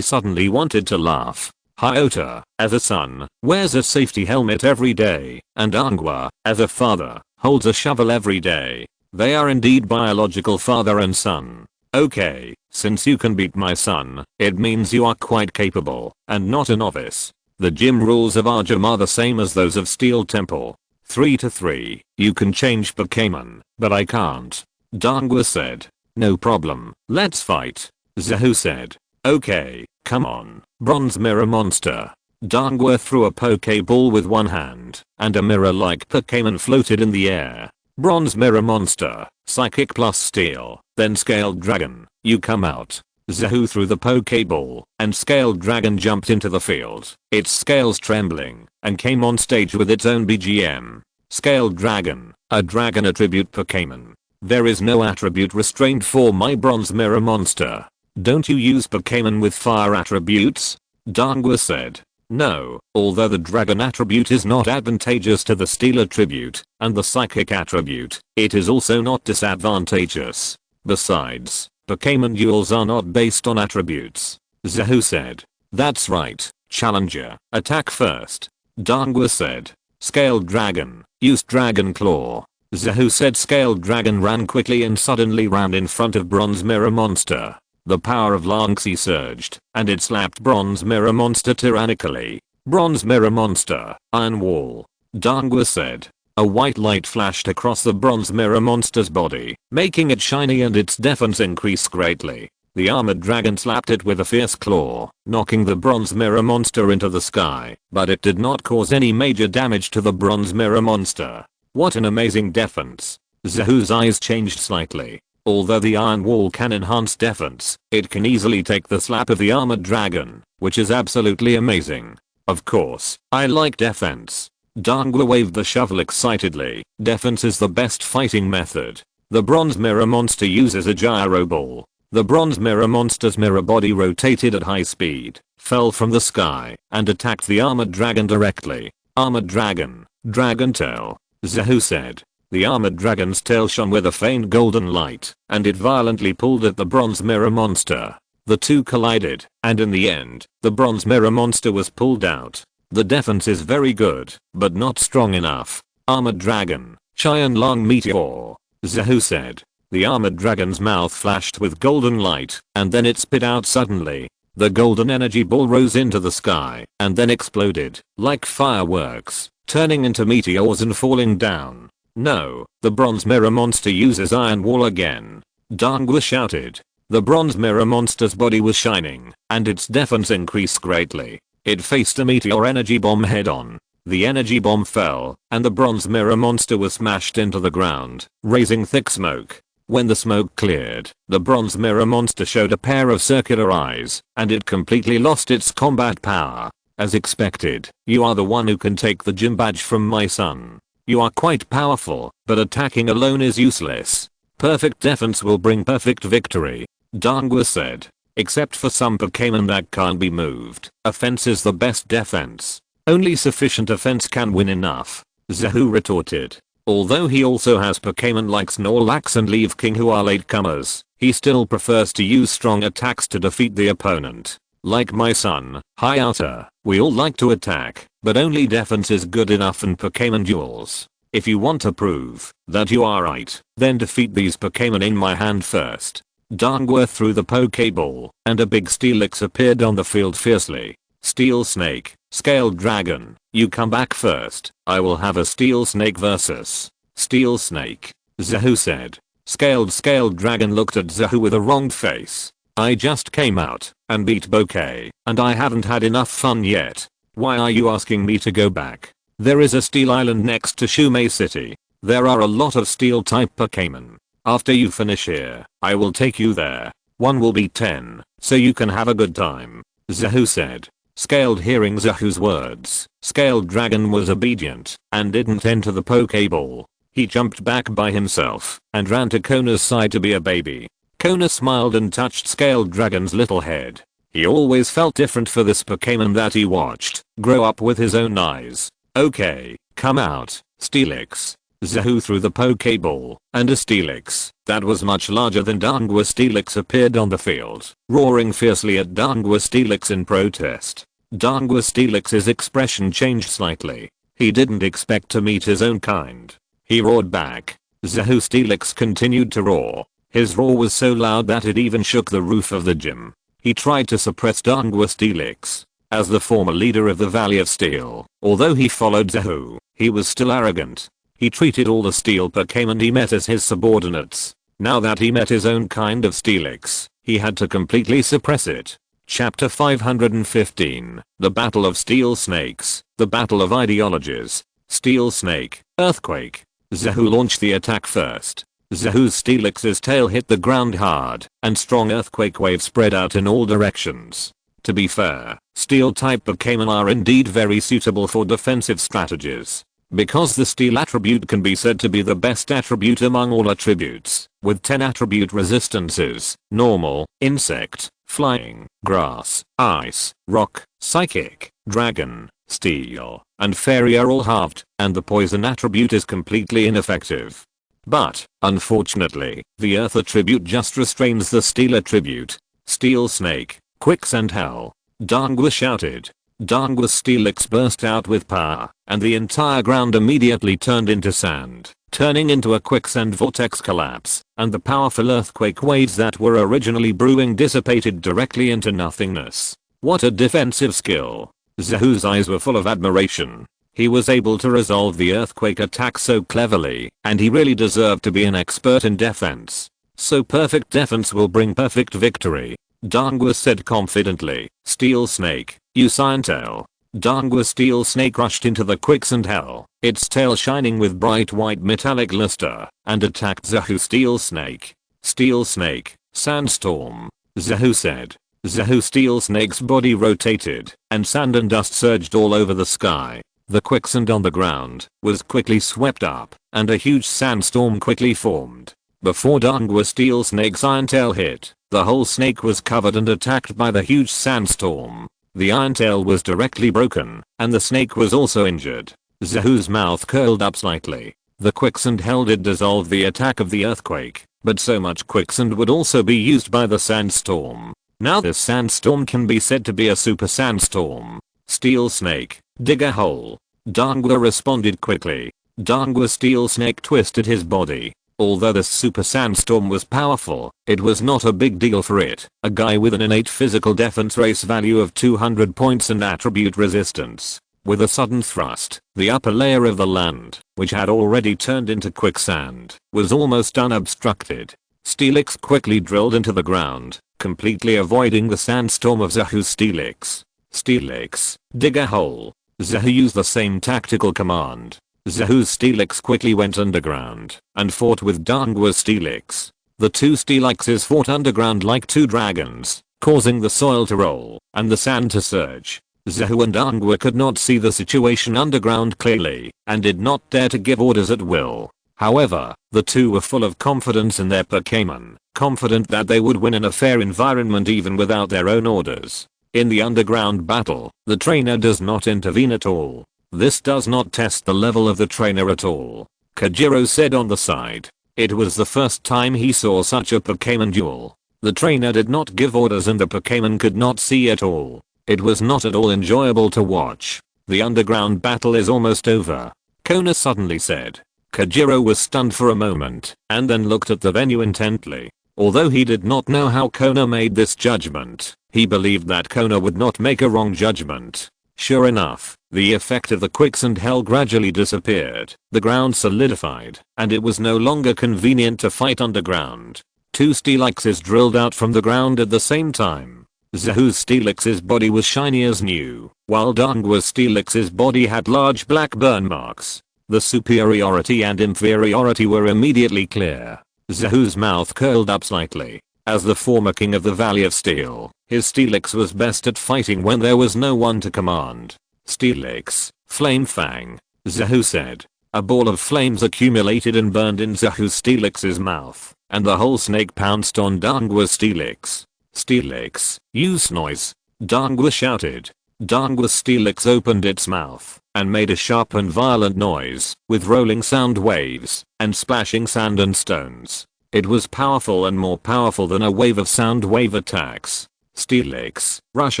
suddenly wanted to laugh. Hyota, as a son, wears a safety helmet every day, and Dangwa, as a father, holds a shovel every day. They are indeed biological father and son. Okay, since you can beat my son, it means you are quite capable, and not a novice. The gym rules of our gym are the same as those of Steel Temple. 3-3, you can change Pokémon, but I can't. Dangwa said. No problem, let's fight. Zahu said. Okay, come on, Bronze Mirror Monster. Dangwa threw a Pokéball with one hand, and a mirror-like Pokémon floated in the air. Bronze Mirror Monster, Psychic plus Steel, then Scaled Dragon, you come out. Zahu threw the Pokéball, and Scaled Dragon jumped into the field, its scales trembling, and came on stage with its own BGM. Scaled Dragon, a dragon attribute Pokémon. There is no attribute restraint for my Bronze Mirror Monster. Don't you use Pokémon with fire attributes? Dangwa said. No, although the dragon attribute is not advantageous to the steel attribute and the psychic attribute, it is also not disadvantageous. Besides, Pokémon duels are not based on attributes. Zahu said. That's right, Challenger, attack first. Dangwa said. Scaled Dragon, use Dragon Claw. Zahu said Scaled Dragon ran quickly and suddenly ran in front of Bronze Mirror Monster. The power of Lanxi surged, and it slapped Bronze Mirror Monster tyrannically. Bronze Mirror Monster, Iron Wall. Dangwa said. A white light flashed across the Bronze Mirror Monster's body, making it shiny and its defense increased greatly. The armored dragon slapped it with a fierce claw, knocking the Bronze Mirror Monster into the sky, but it did not cause any major damage to the Bronze Mirror Monster. What an amazing defense. Zahu's eyes changed slightly. Although the Iron Wall can enhance defense, it can easily take the slap of the armored dragon, which is absolutely amazing. Of course, I like defense. Dangwa waved the shovel excitedly. Defense is the best fighting method. The Bronze Mirror Monster uses a gyro ball. The Bronze Mirror Monster's mirror body rotated at high speed, fell from the sky, and attacked the armored dragon directly. Armored dragon, dragon tail. Zahu said. The armored dragon's tail shone with a faint golden light, and it violently pulled at the Bronze Mirror Monster. The two collided, and in the end, the Bronze Mirror Monster was pulled out. The defense is very good, but not strong enough. Armored Dragon, Cheyenne Long Meteor. Zahu said. The armored dragon's mouth flashed with golden light, and then it spit out suddenly. The golden energy ball rose into the sky, and then exploded, like fireworks, turning into meteors and falling down. No, the Bronze Mirror Monster uses Iron Wall again. Dangwa shouted. The Bronze Mirror Monster's body was shining, and its defense increased greatly. It faced a meteor energy bomb head on. The energy bomb fell, and the Bronze Mirror Monster was smashed into the ground, raising thick smoke. When the smoke cleared, the Bronze Mirror Monster showed a pair of circular eyes, and it completely lost its combat power. As expected, you are the one who can take the gym badge from my son. You are quite powerful, but attacking alone is useless. Perfect defense will bring perfect victory. Dangwa said. Except for some Pokémon that can't be moved, offense is the best defense. Only sufficient offense can win enough. Zahu retorted. Although he also has Pokémon like Snorlax and Leaf King who are latecomers, he still prefers to use strong attacks to defeat the opponent. Like my son, Hayata, we all like to attack, but only defense is good enough in Pokémon duels. If you want to prove that you are right, then defeat these Pokémon in my hand first. Dangwa threw the Pokéball, and a big Steelix appeared on the field fiercely. Steel Snake, Scaled Dragon, you come back first. I will have a Steel Snake versus Steel Snake. Zahu said. Scaled Dragon looked at Zahu with a wronged face. I just came out and beat Bouquet, and I haven't had enough fun yet. Why are you asking me to go back? There is a Steel Island next to Shumei City. There are a lot of Steel type Pokémon. After you finish here, I will take you there. One will be 10, so you can have a good time. Zahu said. Scaled hearing Zahu's words, Scaled Dragon was obedient and didn't enter the Pokéball. He jumped back by himself and ran to Kona's side to be a baby. Kona smiled and touched Scaled Dragon's little head. He always felt different for this Pokémon that he watched grow up with his own eyes. Okay, come out, Steelix. Zahu threw the Pokéball, and a Steelix that was much larger than Dangwa Steelix appeared on the field, roaring fiercely at Dangwa Steelix in protest. Dangwa Steelix's expression changed slightly. He didn't expect to meet his own kind. He roared back. Zahu Steelix continued to roar. His roar was so loud that it even shook the roof of the gym. He tried to suppress Dangwa Steelix. As the former leader of the Valley of Steel, although he followed Zahu, he was still arrogant. He treated all the Steel Pokémon he met as his subordinates. Now that he met his own kind of Steelix, he had to completely suppress it. Chapter 515, The Battle of Steel Snakes, The Battle of Ideologies. Steel Snake, Earthquake. Zahu launched the attack first. Zahu's Steelix's tail hit the ground hard, and strong earthquake waves spread out in all directions. To be fair, Steel-type Pokémon are indeed very suitable for defensive strategies. Because the Steel attribute can be said to be the best attribute among all attributes, with 10 attribute resistances: Normal, Insect, flying, grass, ice, rock, psychic, dragon, steel, and fairy are all halved, and the poison attribute is completely ineffective. But, unfortunately, the earth attribute just restrains the steel attribute. Steel snake, quicksand hell. Dangwa shouted. Dangwa's Steelix burst out with power, and the entire ground immediately turned into sand, turning into a quicksand vortex collapse, and the powerful earthquake waves that were originally brewing dissipated directly into nothingness. What a defensive skill. Zahu's eyes were full of admiration. He was able to resolve the earthquake attack so cleverly, and he really deserved to be an expert in defense. So perfect defense will bring perfect victory. Dangwa said confidently. Steel snake, you Scientail. Dangwa steel snake rushed into the quicksand hell, its tail shining with bright white metallic luster, and attacked Zahu steel snake. Steel snake, sandstorm. Zahu said. Zahu steel snake's body rotated, and sand and dust surged all over the sky. The quicksand on the ground was quickly swept up, and a huge sandstorm quickly formed. Before Dangwa steel snake's iron tail hit, the whole snake was covered and attacked by the huge sandstorm. The iron tail was directly broken, and the snake was also injured. Zahu's mouth curled up slightly. The quicksand hell did dissolve the attack of the earthquake, but so much quicksand would also be used by the sandstorm. Now this sandstorm can be said to be a super sandstorm. Steel snake, dig a hole. Dangwa responded quickly. Dangwa steel snake twisted his body. Although this super sandstorm was powerful, it was not a big deal for it. A guy with an innate physical defense race value of 200 points and attribute resistance. With a sudden thrust, the upper layer of the land, which had already turned into quicksand, was almost unobstructed. Steelix quickly drilled into the ground, completely avoiding the sandstorm of Zahu's Steelix. Steelix, dig a hole. Zahu used the same tactical command. Zahu's Steelix quickly went underground and fought with Dangwa's Steelix. The two Steelixes fought underground like two dragons, causing the soil to roll and the sand to surge. Zahu and Dangwa could not see the situation underground clearly and did not dare to give orders at will. However, the two were full of confidence in their Pokémon, confident that they would win in a fair environment even without their own orders. In the underground battle, the trainer does not intervene at all. This does not test the level of the trainer at all. Kajiro said on the side. It was the first time he saw such a Pokémon duel. The trainer did not give orders and the Pokémon could not see at all. It was not at all enjoyable to watch. The underground battle is almost over. Kona suddenly said. Kajiro was stunned for a moment and then looked at the venue intently. Although he did not know how Kona made this judgment, he believed that Kona would not make a wrong judgment. Sure enough, the effect of the quicksand hell gradually disappeared, the ground solidified, and it was no longer convenient to fight underground. Two Steelixes drilled out from the ground at the same time. Zahu's Steelix's body was shiny as new, while Dangwa's Steelix's body had large black burn marks. The superiority and inferiority were immediately clear. Zahu's mouth curled up slightly. As the former king of the Valley of Steel, his Steelix was best at fighting when there was no one to command. Steelix, Flame Fang. Zahu said. A ball of flames accumulated and burned in Zahu's Steelix's mouth, and the whole snake pounced on Dangwa's Steelix. Steelix, use noise. Dangwa shouted. Dangwa's Steelix opened its mouth and made a sharp and violent noise, with rolling sound waves and splashing sand and stones. It was powerful and more powerful than a wave of sound wave attacks. Steelix, rush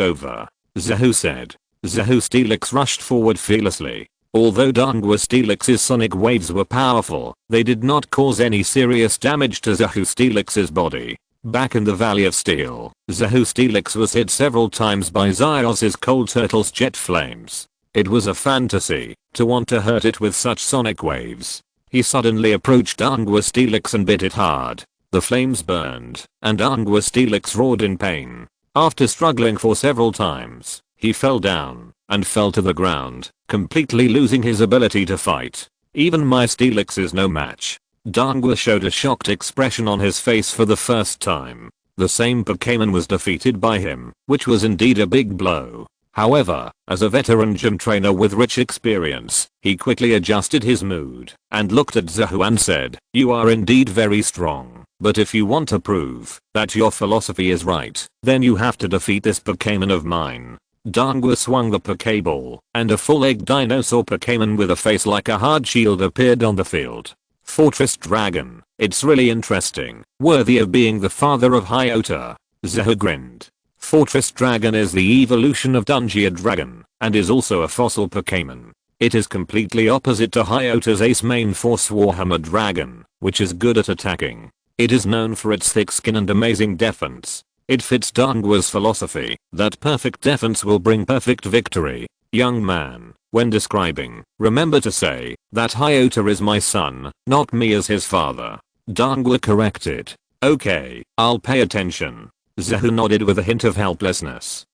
over. Zahu said. Zahu Steelix rushed forward fearlessly. Although Dangwa Steelix's sonic waves were powerful, they did not cause any serious damage to Zahu Steelix's body. Back in the Valley of Steel, Zahu Steelix was hit several times by Zyos's Cold Turtle's jet flames. It was a fantasy to want to hurt it with such sonic waves. He suddenly approached Dangwa Steelix and bit it hard. The flames burned, and Dangwa Steelix roared in pain. After struggling for several times, he fell down and fell to the ground, completely losing his ability to fight. Even my Steelix is no match. Dangwa showed a shocked expression on his face for the first time. The same Pokémon was defeated by him, which was indeed a big blow. However, as a veteran gym trainer with rich experience, he quickly adjusted his mood and looked at Zahu and said, "You are indeed very strong, But if you want to prove that your philosophy is right, then you have to defeat this Pokémon of mine. Dangwa swung the Pokéball, and a full-egg dinosaur Pokémon with a face like a hard shield appeared on the field. Fortress Dragon. It's really interesting. Worthy of being the father of Hyota. Zehu grinned. Fortress Dragon is the evolution of Dungia Dragon, and is also a fossil Pokémon. It is completely opposite to Hyota's ace main force Warhammer Dragon, which is good at attacking. It is known for its thick skin and amazing defense. It fits Dangwa's philosophy that perfect defense will bring perfect victory. Young man, when describing, remember to say that Hyota is my son, not me as his father. Dangwa corrected. Okay, I'll pay attention. Zehu nodded with a hint of helplessness.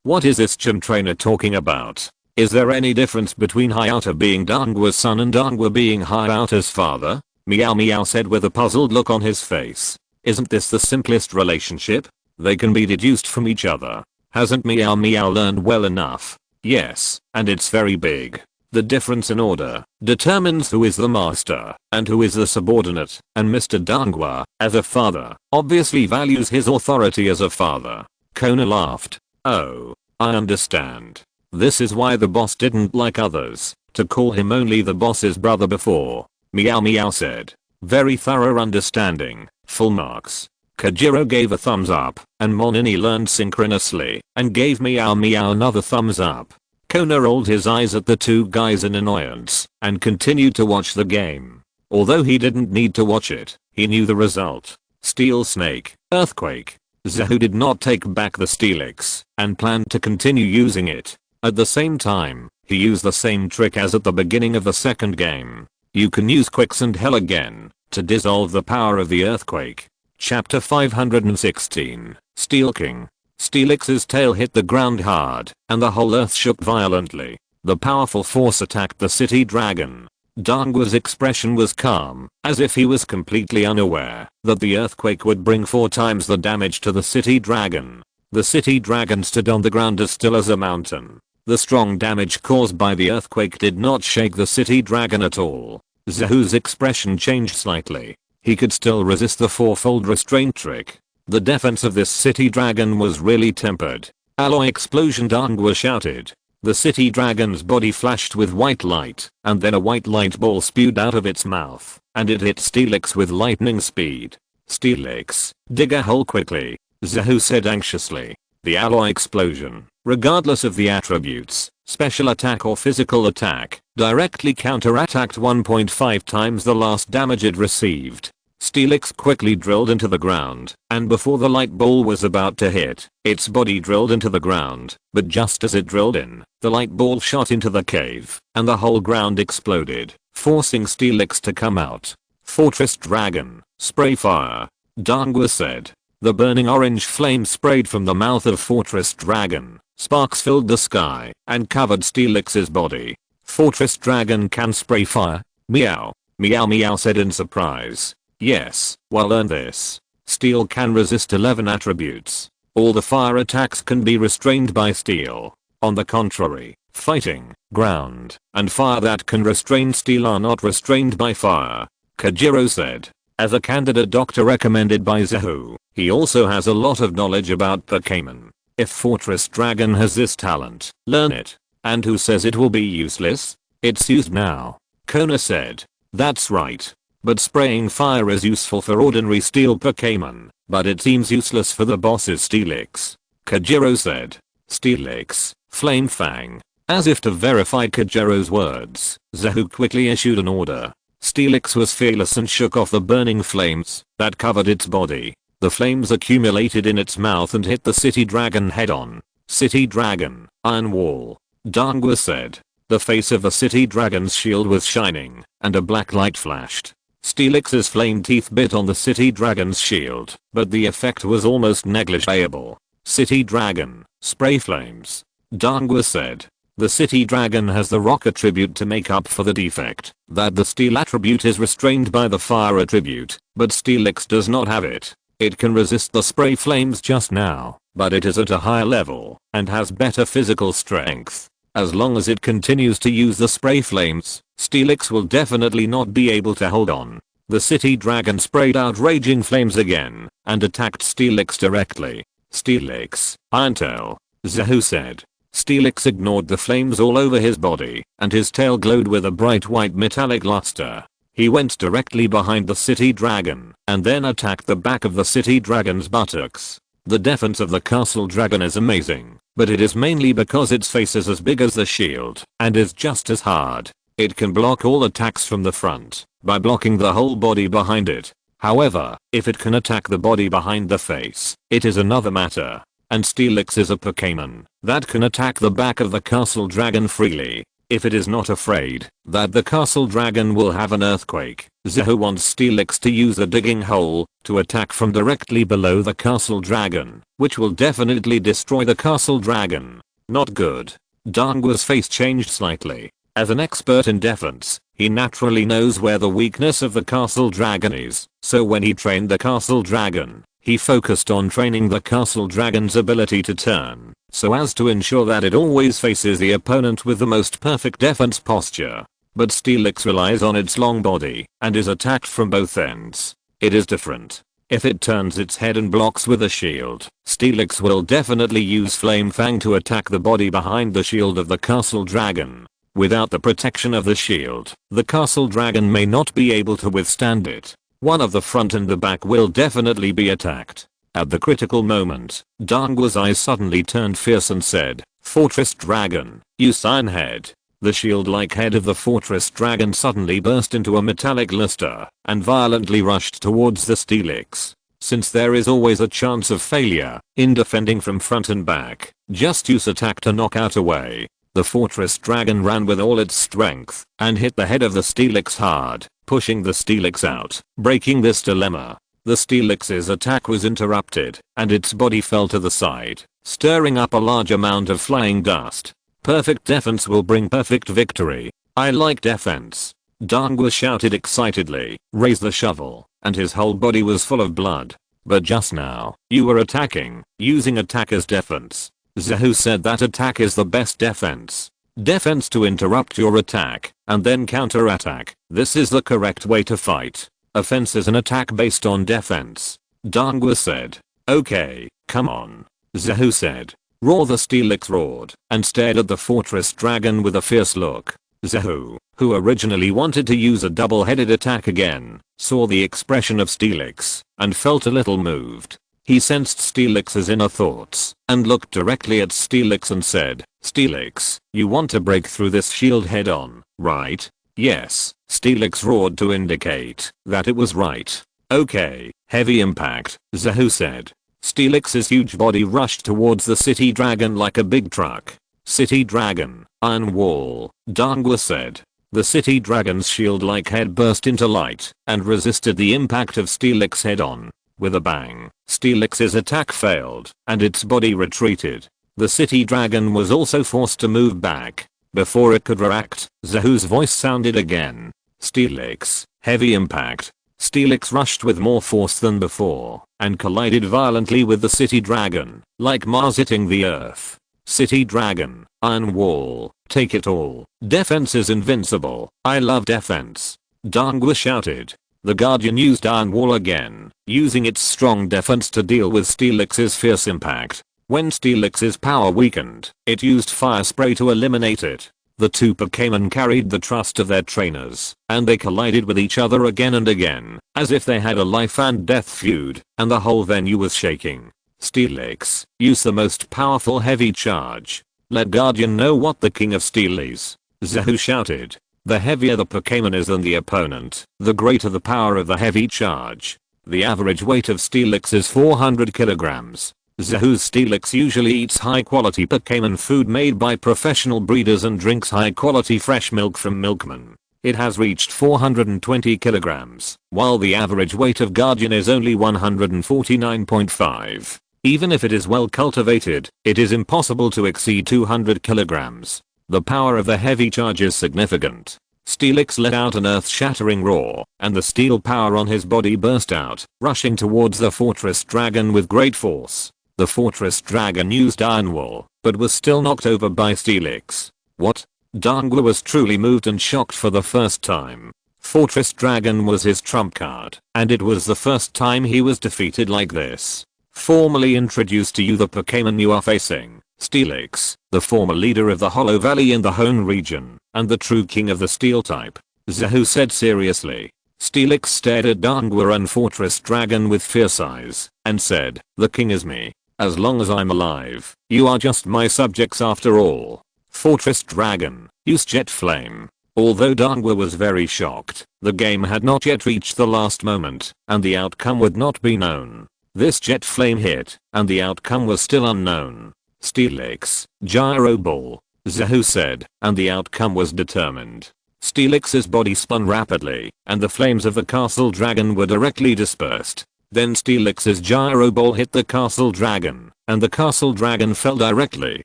What is this gym trainer talking about? Is there any difference between Hyota being Dangwa's son and Dangwa being Hyota's father? Meow Meow said with a puzzled look on his face. Isn't this the simplest relationship? They can be deduced from each other. Hasn't Meow Meow learned well enough? Yes, and it's very big. The difference in order determines who is the master and who is the subordinate, and Mr. Dangwa, as a father, obviously values his authority as a father. Kona laughed. Oh, I understand. This is why the boss didn't like others to call him only the boss's brother before. Meow Meow said. Very thorough understanding. Full marks. Kajiro gave a thumbs up, and Monini learned synchronously and gave Meow Meow another thumbs up. Kona rolled his eyes at the two guys in annoyance and continued to watch the game. Although he didn't need to watch it, he knew the result. Steel Snake, Earthquake. Zehu did not take back the Steelix and planned to continue using it. At the same time, he used the same trick as at the beginning of the second game. You can use Quicksand Hell again to dissolve the power of the earthquake. Chapter 516, Steel King. Steelix's tail hit the ground hard, and the whole earth shook violently. The powerful force attacked the city dragon. Dangwa's expression was calm, as if he was completely unaware that the earthquake would bring 4 times the damage to the city dragon. The city dragon stood on the ground as still as a mountain. The strong damage caused by the earthquake did not shake the city dragon at all. Zehu's expression changed slightly. He could still resist the 4-fold restraint trick. The defense of this city dragon was really tempered. Alloy explosion, Dangwa shouted. The city dragon's body flashed with white light, and then a white light ball spewed out of its mouth, and it hit Steelix with lightning speed. Steelix, dig a hole quickly, Zehu said anxiously. The alloy explosion, regardless of the attributes, special attack or physical attack, directly counterattacked 1.5 times the last damage it received. Steelix quickly drilled into the ground, and before the light ball was about to hit, its body drilled into the ground, but just as it drilled in, the light ball shot into the cave, and the whole ground exploded, forcing Steelix to come out. Fortress Dragon, spray fire, Dangwa said. The burning orange flame sprayed from the mouth of Fortress Dragon. Sparks filled the sky and covered Steelix's body. Fortress Dragon can spray fire? Meow. Meow Meow said in surprise. Yes, well learn this. Steel can resist 11 attributes. All the fire attacks can be restrained by steel. On the contrary, fighting, ground, and fire that can restrain steel are not restrained by fire. Kajiro said. As a candidate doctor recommended by Zehu, he also has a lot of knowledge about Pokémon. If Fortress Dragon has this talent, learn it. And who says it will be useless? It's used now. Kona said. That's right. But spraying fire is useful for ordinary steel Pokémon, but it seems useless for the boss's Steelix. Kajiro said. Steelix, Flame Fang. As if to verify Kajiro's words, Zehu quickly issued an order. Steelix was fearless and shook off the burning flames that covered its body. The flames accumulated in its mouth and hit the city dragon head on. City dragon, iron wall. Dangwa said. The face of the city dragon's shield was shining, and a black light flashed. Steelix's flame teeth bit on the city dragon's shield, but the effect was almost negligible. City dragon, spray flames. Dangwa said. The city dragon has the rock attribute to make up for the defect that the steel attribute is restrained by the fire attribute, but Steelix does not have it. It can resist the spray flames just now, but it is at a higher level and has better physical strength. As long as it continues to use the spray flames, Steelix will definitely not be able to hold on. The city dragon sprayed out raging flames again and attacked Steelix directly. Steelix, Iron Tail, Zahu said. Steelix ignored the flames all over his body and his tail glowed with a bright white metallic luster. He went directly behind the city dragon and then attacked the back of the city dragon's buttocks. The defense of the castle dragon is amazing, but it is mainly because its face is as big as the shield and is just as hard. It can block all attacks from the front by blocking the whole body behind it. However, if it can attack the body behind the face, it is another matter. And Steelix is a Pokémon that can attack the back of the castle dragon freely. If it is not afraid that the castle dragon will have an earthquake, Zahu wants Steelix to use a digging hole to attack from directly below the castle dragon, which will definitely destroy the castle dragon. Not good. Dangua's face changed slightly. As an expert in defense, he naturally knows where the weakness of the castle dragon is, so when he trained the castle dragon, he focused on training the castle dragon's ability to turn, so as to ensure that it always faces the opponent with the most perfect defense posture. But Steelix relies on its long body and is attacked from both ends. It is different. If it turns its head and blocks with a shield, Steelix will definitely use Flame Fang to attack the body behind the shield of the castle dragon. Without the protection of the shield, the castle dragon may not be able to withstand it. One of the front and the back will definitely be attacked. At the critical moment, Dangua's eyes suddenly turned fierce and said, "Fortress Dragon, use Iron Head." The shield-like head of the Fortress Dragon suddenly burst into a metallic luster and violently rushed towards the Steelix. Since there is always a chance of failure in defending from front and back, just use attack to knock out away. The Fortress Dragon ran with all its strength and hit the head of the Steelix hard, pushing the Steelix out, breaking this dilemma. The Steelix's attack was interrupted and its body fell to the side, stirring up a large amount of flying dust. Perfect defense will bring perfect victory. I like defense. Dangua shouted excitedly, raise the shovel, and his whole body was full of blood. But just now, you were attacking, using attack as defense. Zahu said that attack is the best defense. Defense to interrupt your attack, and then counter-attack. This is the correct way to fight. Offense is an attack based on defense. Dangua said. Okay, come on. Zahu said. Roar. The Steelix roared and stared at the Fortress Dragon with a fierce look. Zahu, who originally wanted to use a double-headed attack again, saw the expression of Steelix and felt a little moved. He sensed Steelix's inner thoughts and looked directly at Steelix and said, "Steelix, you want to break through this shield head on, right?" "Yes," Steelix roared to indicate that it was right. "Okay, heavy impact," Zahu said. Steelix's huge body rushed towards the city dragon like a big truck. "City dragon, iron wall," Dangua said. The city dragon's shield-like head burst into light and resisted the impact of Steelix head on. With a bang, Steelix's attack failed and its body retreated. The city dragon was also forced to move back. Before it could react, Zahu's voice sounded again. "Steelix, heavy impact." Steelix rushed with more force than before and collided violently with the city dragon, like Mars hitting the earth. "City dragon, iron wall, take it all. Defense is invincible. I love defense." Dangua shouted. The Guardian used Iron Wall again, using its strong defense to deal with Steelix's fierce impact. When Steelix's power weakened, it used Fire Spray to eliminate it. The two Pokémon carried the trust of their trainers, and they collided with each other again and again, as if they had a life and death feud, and the whole venue was shaking. "Steelix, use the most powerful heavy charge. Let Guardian know what the King of Steel is," Zahu shouted. The heavier the Pokémon is than the opponent, the greater the power of the heavy charge. The average weight of Steelix is 400 kilograms. Zahu's Steelix usually eats high-quality Pokémon food made by professional breeders and drinks high-quality fresh milk from milkmen. It has reached 420 kilograms, while the average weight of Guardian is only 149.5. Even if it is well cultivated, it is impossible to exceed 200 kilograms. The power of the heavy charge is significant. Steelix let out an earth-shattering roar, and the steel power on his body burst out, rushing towards the Fortress Dragon with great force. The Fortress Dragon used Iron Wall, but was still knocked over by Steelix. What? Dangua was truly moved and shocked for the first time. Fortress Dragon was his trump card, and it was the first time he was defeated like this. Formally introduced to you the Pokémon you are facing, Steelix, the former leader of the Hollow Valley in the Hone region, and the true king of the Steel type. Zahu said seriously. Steelix stared at Dangua and Fortress Dragon with fierce eyes, and said, the king is me. As long as I'm alive, you are just my subjects after all. Fortress Dragon, use Jet Flame. Although Dangua was very shocked, the game had not yet reached the last moment, and the outcome would not be known. This Jet Flame hit, and the outcome was still unknown. Steelix, Gyro Ball, Zahu said, and the outcome was determined. Steelix's body spun rapidly, and the flames of the Castle Dragon were directly dispersed. Then Steelix's Gyro Ball hit the Castle Dragon, and the Castle Dragon fell directly,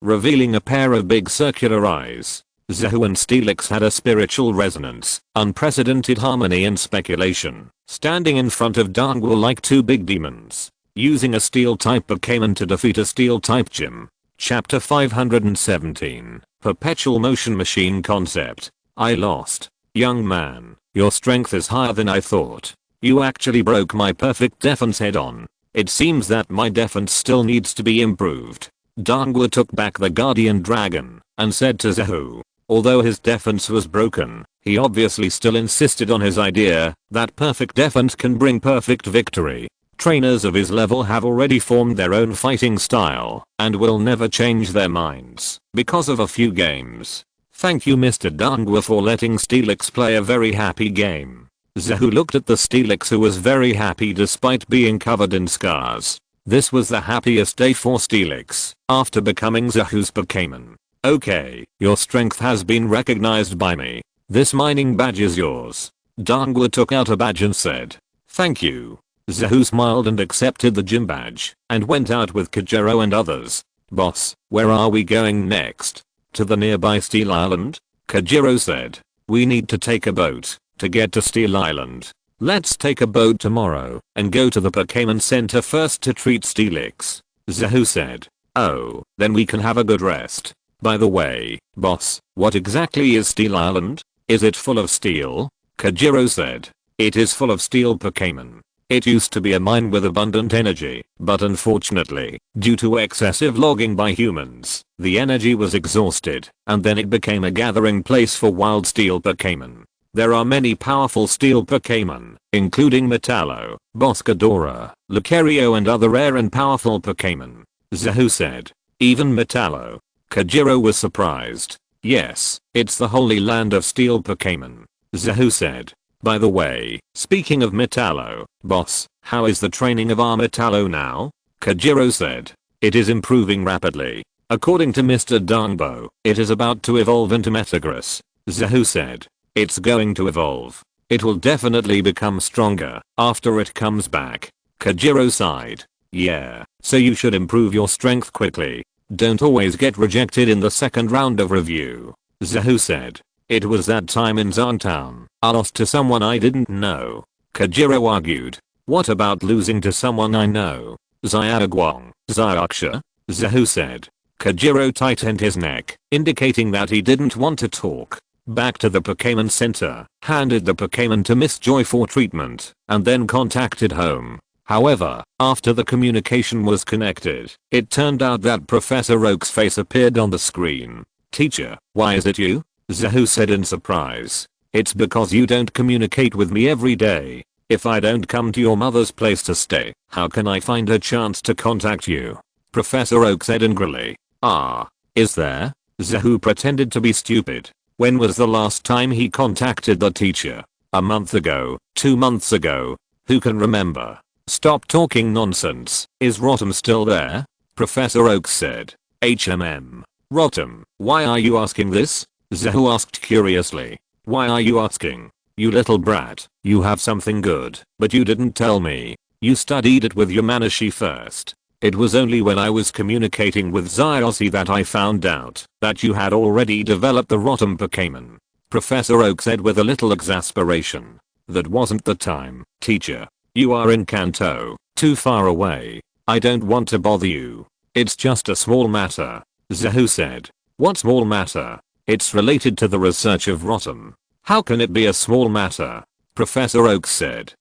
revealing a pair of big circular eyes. Zahu and Steelix had a spiritual resonance, unprecedented harmony and speculation, standing in front of Dangua like two big demons, using a Steel-type Pokémon to defeat a Steel-type gym. Chapter 517, Perpetual Motion Machine Concept. I lost. Young man, your strength is higher than I thought. You actually broke my perfect defense head on. It seems that my defense still needs to be improved. Dangua took back the Guardian Dragon, and said to Zahu. Although his defense was broken, he obviously still insisted on his idea that perfect defense can bring perfect victory. Trainers of his level have already formed their own fighting style, and will never change their minds because of a few games. Thank you Mr. Dangua for letting Steelix play a very happy game. Zahu looked at the Steelix who was very happy despite being covered in scars. This was the happiest day for Steelix after becoming Zahu's Pokémon. Okay, your strength has been recognized by me. This mining badge is yours. Dangua took out a badge and said, thank you. Zahu smiled and accepted the gym badge, and went out with Kajero and others. Boss, where are we going next? To the nearby Steel Island? Kajero said. We need to take a boat to get to Steel Island. Let's take a boat tomorrow and go to the Pokémon Center first to treat Steelix. Zahu said. Oh, then we can have a good rest. By the way, boss, what exactly is Steel Island? Is it full of steel? Kajero said. It is full of steel Pokémon. It used to be a mine with abundant energy, but unfortunately, due to excessive logging by humans, the energy was exhausted, and then it became a gathering place for wild steel Pokémon. There are many powerful steel Pokémon, including Metallo, Boscadora, Lucario and other rare and powerful Pokémon. Zahu said. Even Metallo. Kajero was surprised. Yes, it's the holy land of steel Pokémon. Zahu said. By the way, speaking of Metallo, boss, how is the training of our Metallo now? Kajero said. It is improving rapidly. According to Mr. Dangbo, it is about to evolve into Metagross. Zahu said. It's going to evolve. It will definitely become stronger after it comes back. Kajero sighed. Yeah, so you should improve your strength quickly. Don't always get rejected in the second round of review. Zahu said. It was that time in Town. I lost to someone I didn't know. Kajero argued. What about losing to someone I know? Xiaoguang, Xiaoxia? Zahu said. Kajero tightened his neck, indicating that he didn't want to talk. Back to the Pokémon Center, handed the Pokémon to Miss Joy for treatment, and then contacted home. However, after the communication was connected, it turned out that Professor Oak's face appeared on the screen. Teacher, why is it you? Zahu said in surprise. It's because you don't communicate with me every day. If I don't come to your mother's place to stay, how can I find a chance to contact you? Professor Oak said angrily. Ah, is there? Zahu pretended to be stupid. When was the last time he contacted the teacher? A month ago? 2 months ago? Who can remember? Stop talking nonsense. Is Rotom still there? Professor Oak said. Rotom, why are you asking this? Zahu asked curiously. Why are you asking? You little brat, you have something good, but you didn't tell me. You studied it with Yamanashi first. It was only when I was communicating with Xiaoxi that I found out that you had already developed the Rotom Pokémon. Professor Oak said with a little exasperation. That wasn't the time, teacher. You are in Kanto, too far away. I don't want to bother you. It's just a small matter. Zahu said. What small matter? It's related to the research of Rotom. How can it be a small matter? Professor Oak said.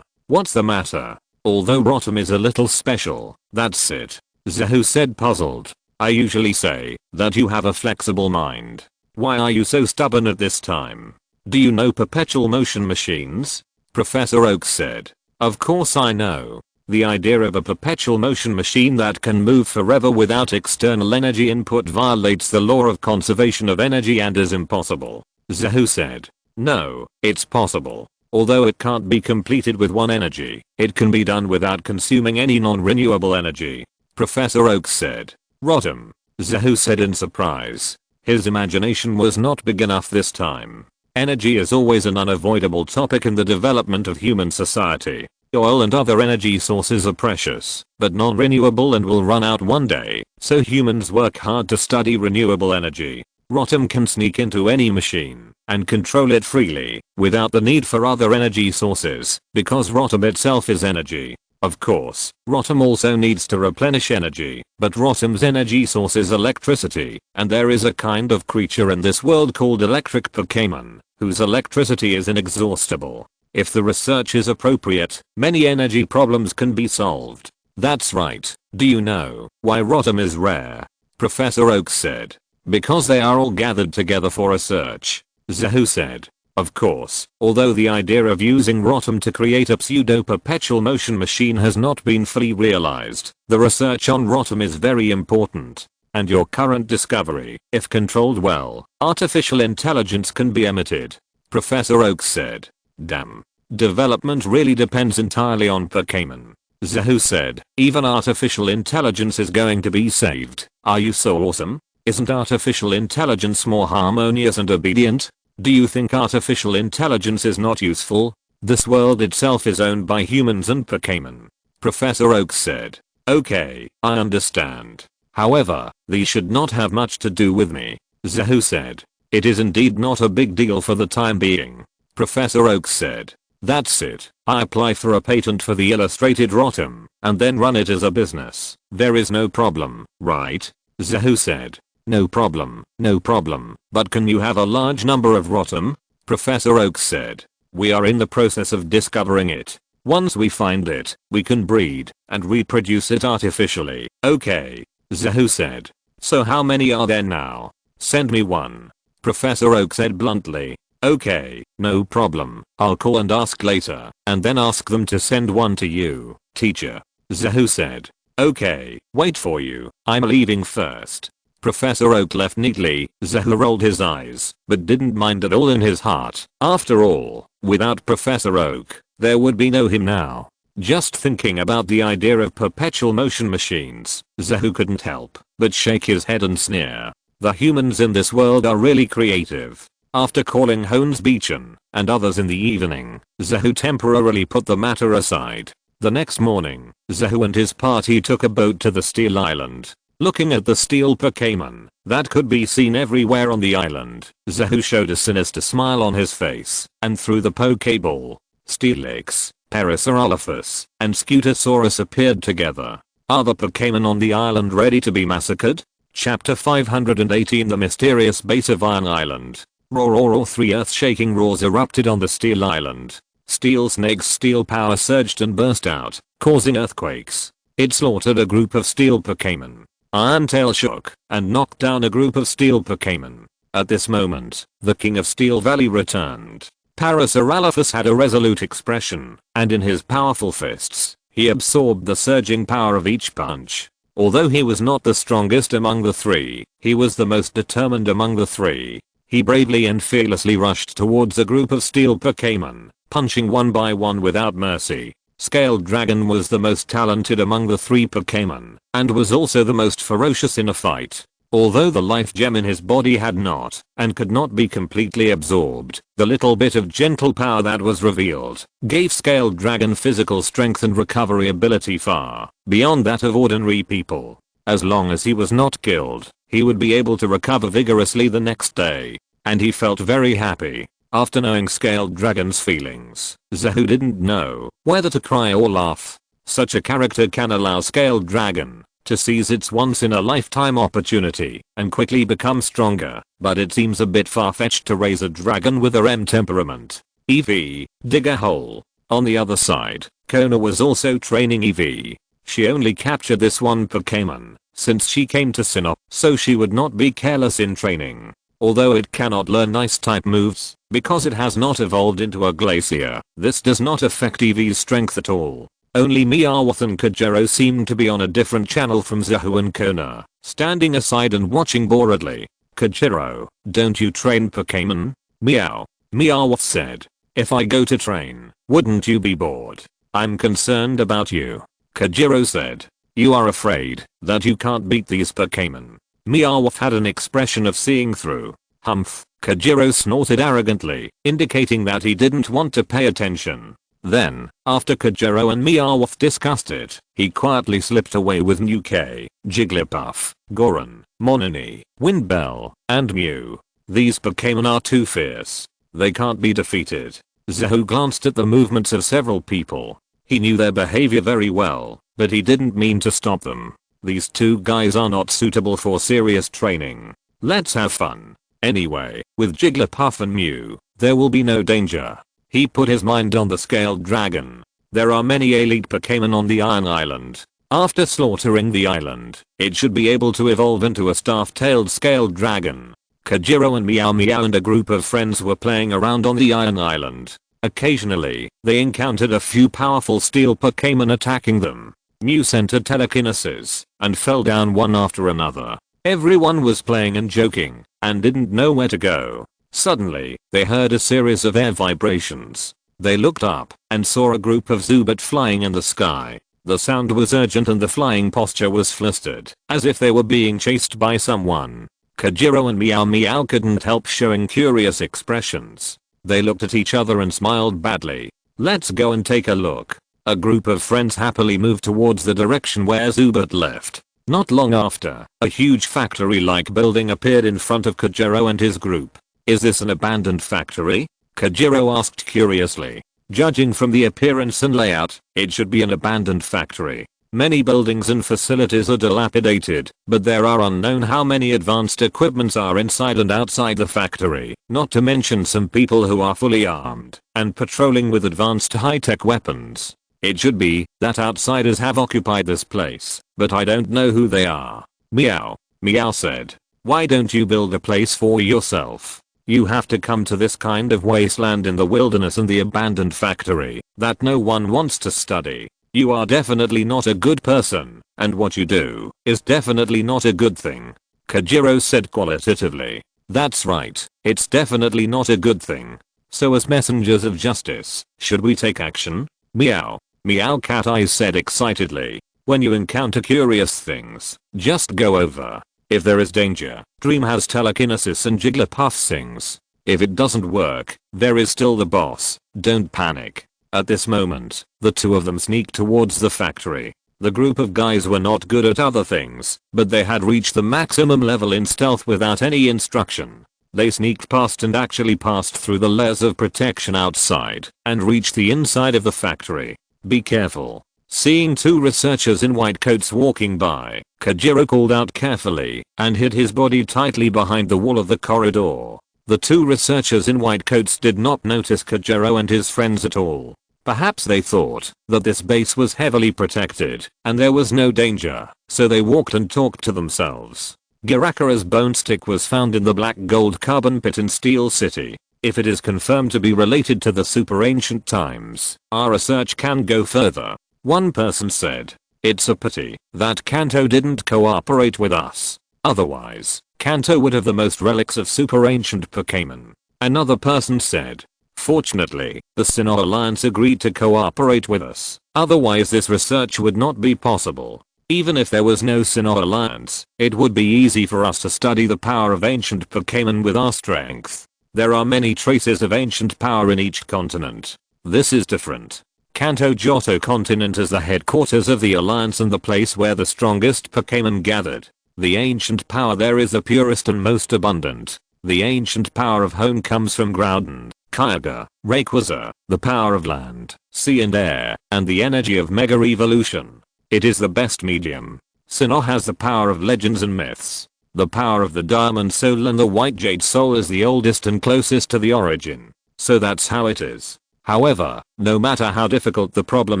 What's the matter? Although Rotom is a little special, that's it. Zahu said, puzzled. I usually say that you have a flexible mind. Why are you so stubborn at this time? Do you know perpetual motion machines? Professor Oak said. Of course I know. The idea of a perpetual motion machine that can move forever without external energy input violates the law of conservation of energy and is impossible. Zahu said. No, it's possible. Although it can't be completed with one energy, it can be done without consuming any non-renewable energy. Professor Oak said. Rotom. Zahu said in surprise. His imagination was not big enough this time. Energy is always an unavoidable topic in the development of human society. Oil and other energy sources are precious, but non-renewable and will run out one day, so humans work hard to study renewable energy. Rotom can sneak into any machine and control it freely, without the need for other energy sources, because Rotom itself is energy. Of course, Rotom also needs to replenish energy, but Rotom's energy source is electricity, and there is a kind of creature in this world called electric Pokémon, whose electricity is inexhaustible. If the research is appropriate, many energy problems can be solved. That's right. Do you know why Rotom is rare? Professor Oak said. Because they are all gathered together for research. Zahu said. Of course, although the idea of using Rotom to create a pseudo-perpetual motion machine has not been fully realized, the research on Rotom is very important. And your current discovery, if controlled well, artificial intelligence can be emitted. Professor Oak said. Damn. Development really depends entirely on Pokémon. Zahu said. Even artificial intelligence is going to be saved. Are you so awesome? Isn't artificial intelligence more harmonious and obedient? Do you think artificial intelligence is not useful? This world itself is owned by humans and Pokémon. Professor Oak said. Okay, I understand. However, these should not have much to do with me. Zahu said. It is indeed not a big deal for the time being. Professor Oak said. That's it. I apply for a patent for the illustrated Rotom, and then run it as a business. There is no problem, right? Zahu said. No problem, but can you have a large number of Rotom? Professor Oak said. We are in the process of discovering it. Once we find it, we can breed and reproduce it artificially. Okay. Zahu said. So how many are there now? Send me one. Professor Oak said bluntly. Okay, no problem. I'll call and ask later, and then ask them to send one to you, teacher. Zahu said. Okay, wait for you. I'm leaving first. Professor Oak left neatly. Zahu rolled his eyes, but didn't mind at all in his heart. After all, without Professor Oak, there would be no him now. Just thinking about the idea of perpetual motion machines, Zahu couldn't help but shake his head and sneer. The humans in this world are really creative. After calling Hones Beacon and others in the evening, Zahu temporarily put the matter aside. The next morning, Zahu and his party took a boat to the Steel Island. Looking at the steel Pokémon that could be seen everywhere on the island, Zahu showed a sinister smile on his face and threw the Pokéball. Steelix, Parasaurolophus, and Scutasaurus appeared together. Are the Pokémon on the island ready to be massacred? Chapter 518 The Mysterious Base of Iron Island. Roar roar roar, 3 earth-shaking roars erupted on the Steel Island. Steel Snake's steel power surged and burst out, causing earthquakes. It slaughtered a group of steel Pokémon. Iron Tail shook and knocked down a group of steel Pokémon. At this moment, the King of Steel Valley returned. Parasaurolophus had a resolute expression, and in his powerful fists, he absorbed the surging power of each punch. Although he was not the strongest among the three, he was the most determined among the three. He bravely and fearlessly rushed towards a group of steel Pokémon, punching one by one without mercy. Scaled Dragon was the most talented among the three Pokémon, and was also the most ferocious in a fight. Although the life gem in his body had not, and could not be completely absorbed, the little bit of gentle power that was revealed, gave Scaled Dragon physical strength and recovery ability far beyond that of ordinary people. As long as he was not killed, he would be able to recover vigorously the next day, and he felt very happy. After knowing Scaled Dragon's feelings, Zahu didn't know whether to cry or laugh. Such a character can allow Scaled Dragon to seize its once-in-a-lifetime opportunity and quickly become stronger, but it seems a bit far-fetched to raise a dragon with a REM temperament. Eevee, dig a hole. On the other side, Kona was also training Eevee. She only captured this one Pokémon since she came to SYNOPSIS, so she would not be careless in training. Although it cannot learn ice type moves because it has not evolved into a glacier, this does not affect Eevee's strength at all. Only Meowth and Kajero seemed to be on a different channel from Zahu and Kona, standing aside and watching boredly. Kajero, don't you train Pokémon? Meow. Meowth said. If I go to train, wouldn't you be bored? I'm concerned about you. Kajero said. You are afraid that you can't beat these Pokémon. Meowth had an expression of seeing through. Humph. Kajero snorted arrogantly, indicating that he didn't want to pay attention. Then, after Kajero and Meowth discussed it, he quietly slipped away with Nuke, Jigglypuff, Goron, Monini, Windbell, and Mew. These Pokémon are too fierce. They can't be defeated. Zahu glanced at the movements of several people. He knew their behavior very well, but he didn't mean to stop them. These two guys are not suitable for serious training. Let's have fun. Anyway, with Jigglypuff and Mew, there will be no danger. He put his mind on the scaled dragon. There are many elite Pokémon on the Iron Island. After slaughtering the island, it should be able to evolve into a staff-tailed scaled dragon. Kajero and Meow Meow and a group of friends were playing around on the Iron Island. Occasionally, they encountered a few powerful steel Pokémon attacking them. Mew sent a telekinesis and fell down one after another. Everyone was playing and joking and didn't know where to go. Suddenly, they heard a series of air vibrations. They looked up and saw a group of Zubat flying in the sky. The sound was urgent and the flying posture was flustered, as if they were being chased by someone. Kajero and Meow Meow couldn't help showing curious expressions. They looked at each other and smiled badly. Let's go and take a look. A group of friends happily moved towards the direction where Zubat left. Not long after, a huge factory-like building appeared in front of Kajero and his group. Is this an abandoned factory? Kajero asked curiously. Judging from the appearance and layout, it should be an abandoned factory. Many buildings and facilities are dilapidated, but there are unknown how many advanced equipments are inside and outside the factory, not to mention some people who are fully armed and patrolling with advanced high-tech weapons. It should be that outsiders have occupied this place, but I don't know who they are. Meow. Meow said. Why don't you build a place for yourself? You have to come to this kind of wasteland in the wilderness and the abandoned factory that no one wants to study. You are definitely not a good person, and what you do is definitely not a good thing. Kajero said qualitatively. That's right, it's definitely not a good thing. So as messengers of justice, should we take action? Meow. Meow Cat Eyes said excitedly. When you encounter curious things, just go over. If there is danger, Dream has telekinesis and Jigglypuff sings. If it doesn't work, there is still the boss. Don't panic. At this moment, the two of them sneaked towards the factory. The group of guys were not good at other things, but they had reached the maximum level in stealth without any instruction. They sneaked past and actually passed through the layers of protection outside and reached the inside of the factory. Be careful. Seeing two researchers in white coats walking by, Kajero called out carefully and hid his body tightly behind the wall of the corridor. The two researchers in white coats did not notice Kajero and his friends at all. Perhaps they thought that this base was heavily protected and there was no danger, so they walked and talked to themselves. Girakara's bone stick was found in the black gold carbon pit in Steel City. If it is confirmed to be related to the super ancient times, our research can go further. One person said. It's a pity that Kanto didn't cooperate with us. Otherwise, Kanto would have the most relics of super ancient Pokémon. Another person said. Fortunately, the Sinnoh Alliance agreed to cooperate with us. Otherwise this research would not be possible. Even if there was no Sinnoh Alliance, it would be easy for us to study the power of ancient Pokémon with our strength. There are many traces of ancient power in each continent. This is different. Kanto Johto continent is the headquarters of the Alliance and the place where the strongest Pokémon gathered. The ancient power there is the purest and most abundant. The ancient power of home comes from Groudon, Kyogre, Rayquaza, the power of land, sea and air, and the energy of Mega Evolution. It is the best medium. Sinnoh has the power of legends and myths. The power of the diamond soul and the white jade soul is the oldest and closest to the origin. So that's how it is. However, no matter how difficult the problem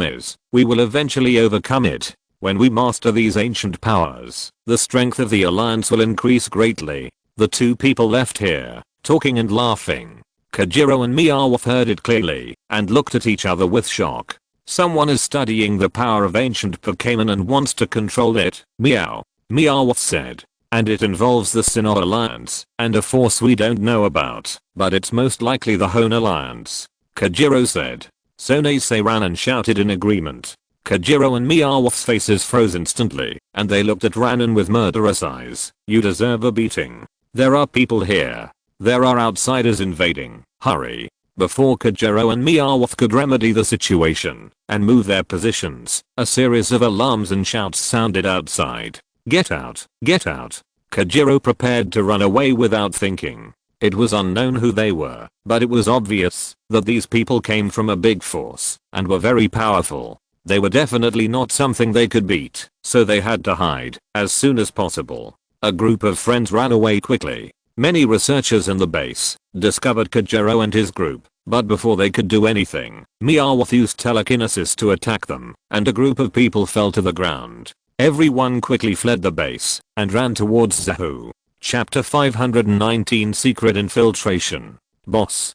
is, we will eventually overcome it. When we master these ancient powers, the strength of the alliance will increase greatly. The two people left here, talking and laughing. Kajiro and Meowth heard it clearly, and looked at each other with shock. Someone is studying the power of ancient Pokémon and wants to control it. Meowth said. And it involves the Sinnoh Alliance, and a force we don't know about, but it's most likely the Hana Alliance. Kajiro said. Sonase ran and shouted in agreement. Kajiro and Meowth's faces froze instantly, and they looked at Ranon with murderous eyes. You deserve a beating. There are people here. There are outsiders invading. Hurry. Before Kajiro and Meowth could remedy the situation and move their positions, a series of alarms and shouts sounded outside. Get out, get out. Kajiro prepared to run away without thinking. It was unknown who they were, but it was obvious that these people came from a big force and were very powerful. They were definitely not something they could beat, so they had to hide as soon as possible. A group of friends ran away quickly. Many researchers in the base discovered Kajiro and his group, but before they could do anything, Meowth used telekinesis to attack them, and a group of people fell to the ground. Everyone quickly fled the base and ran towards Zahu. Chapter 519 Secret Infiltration. Boss,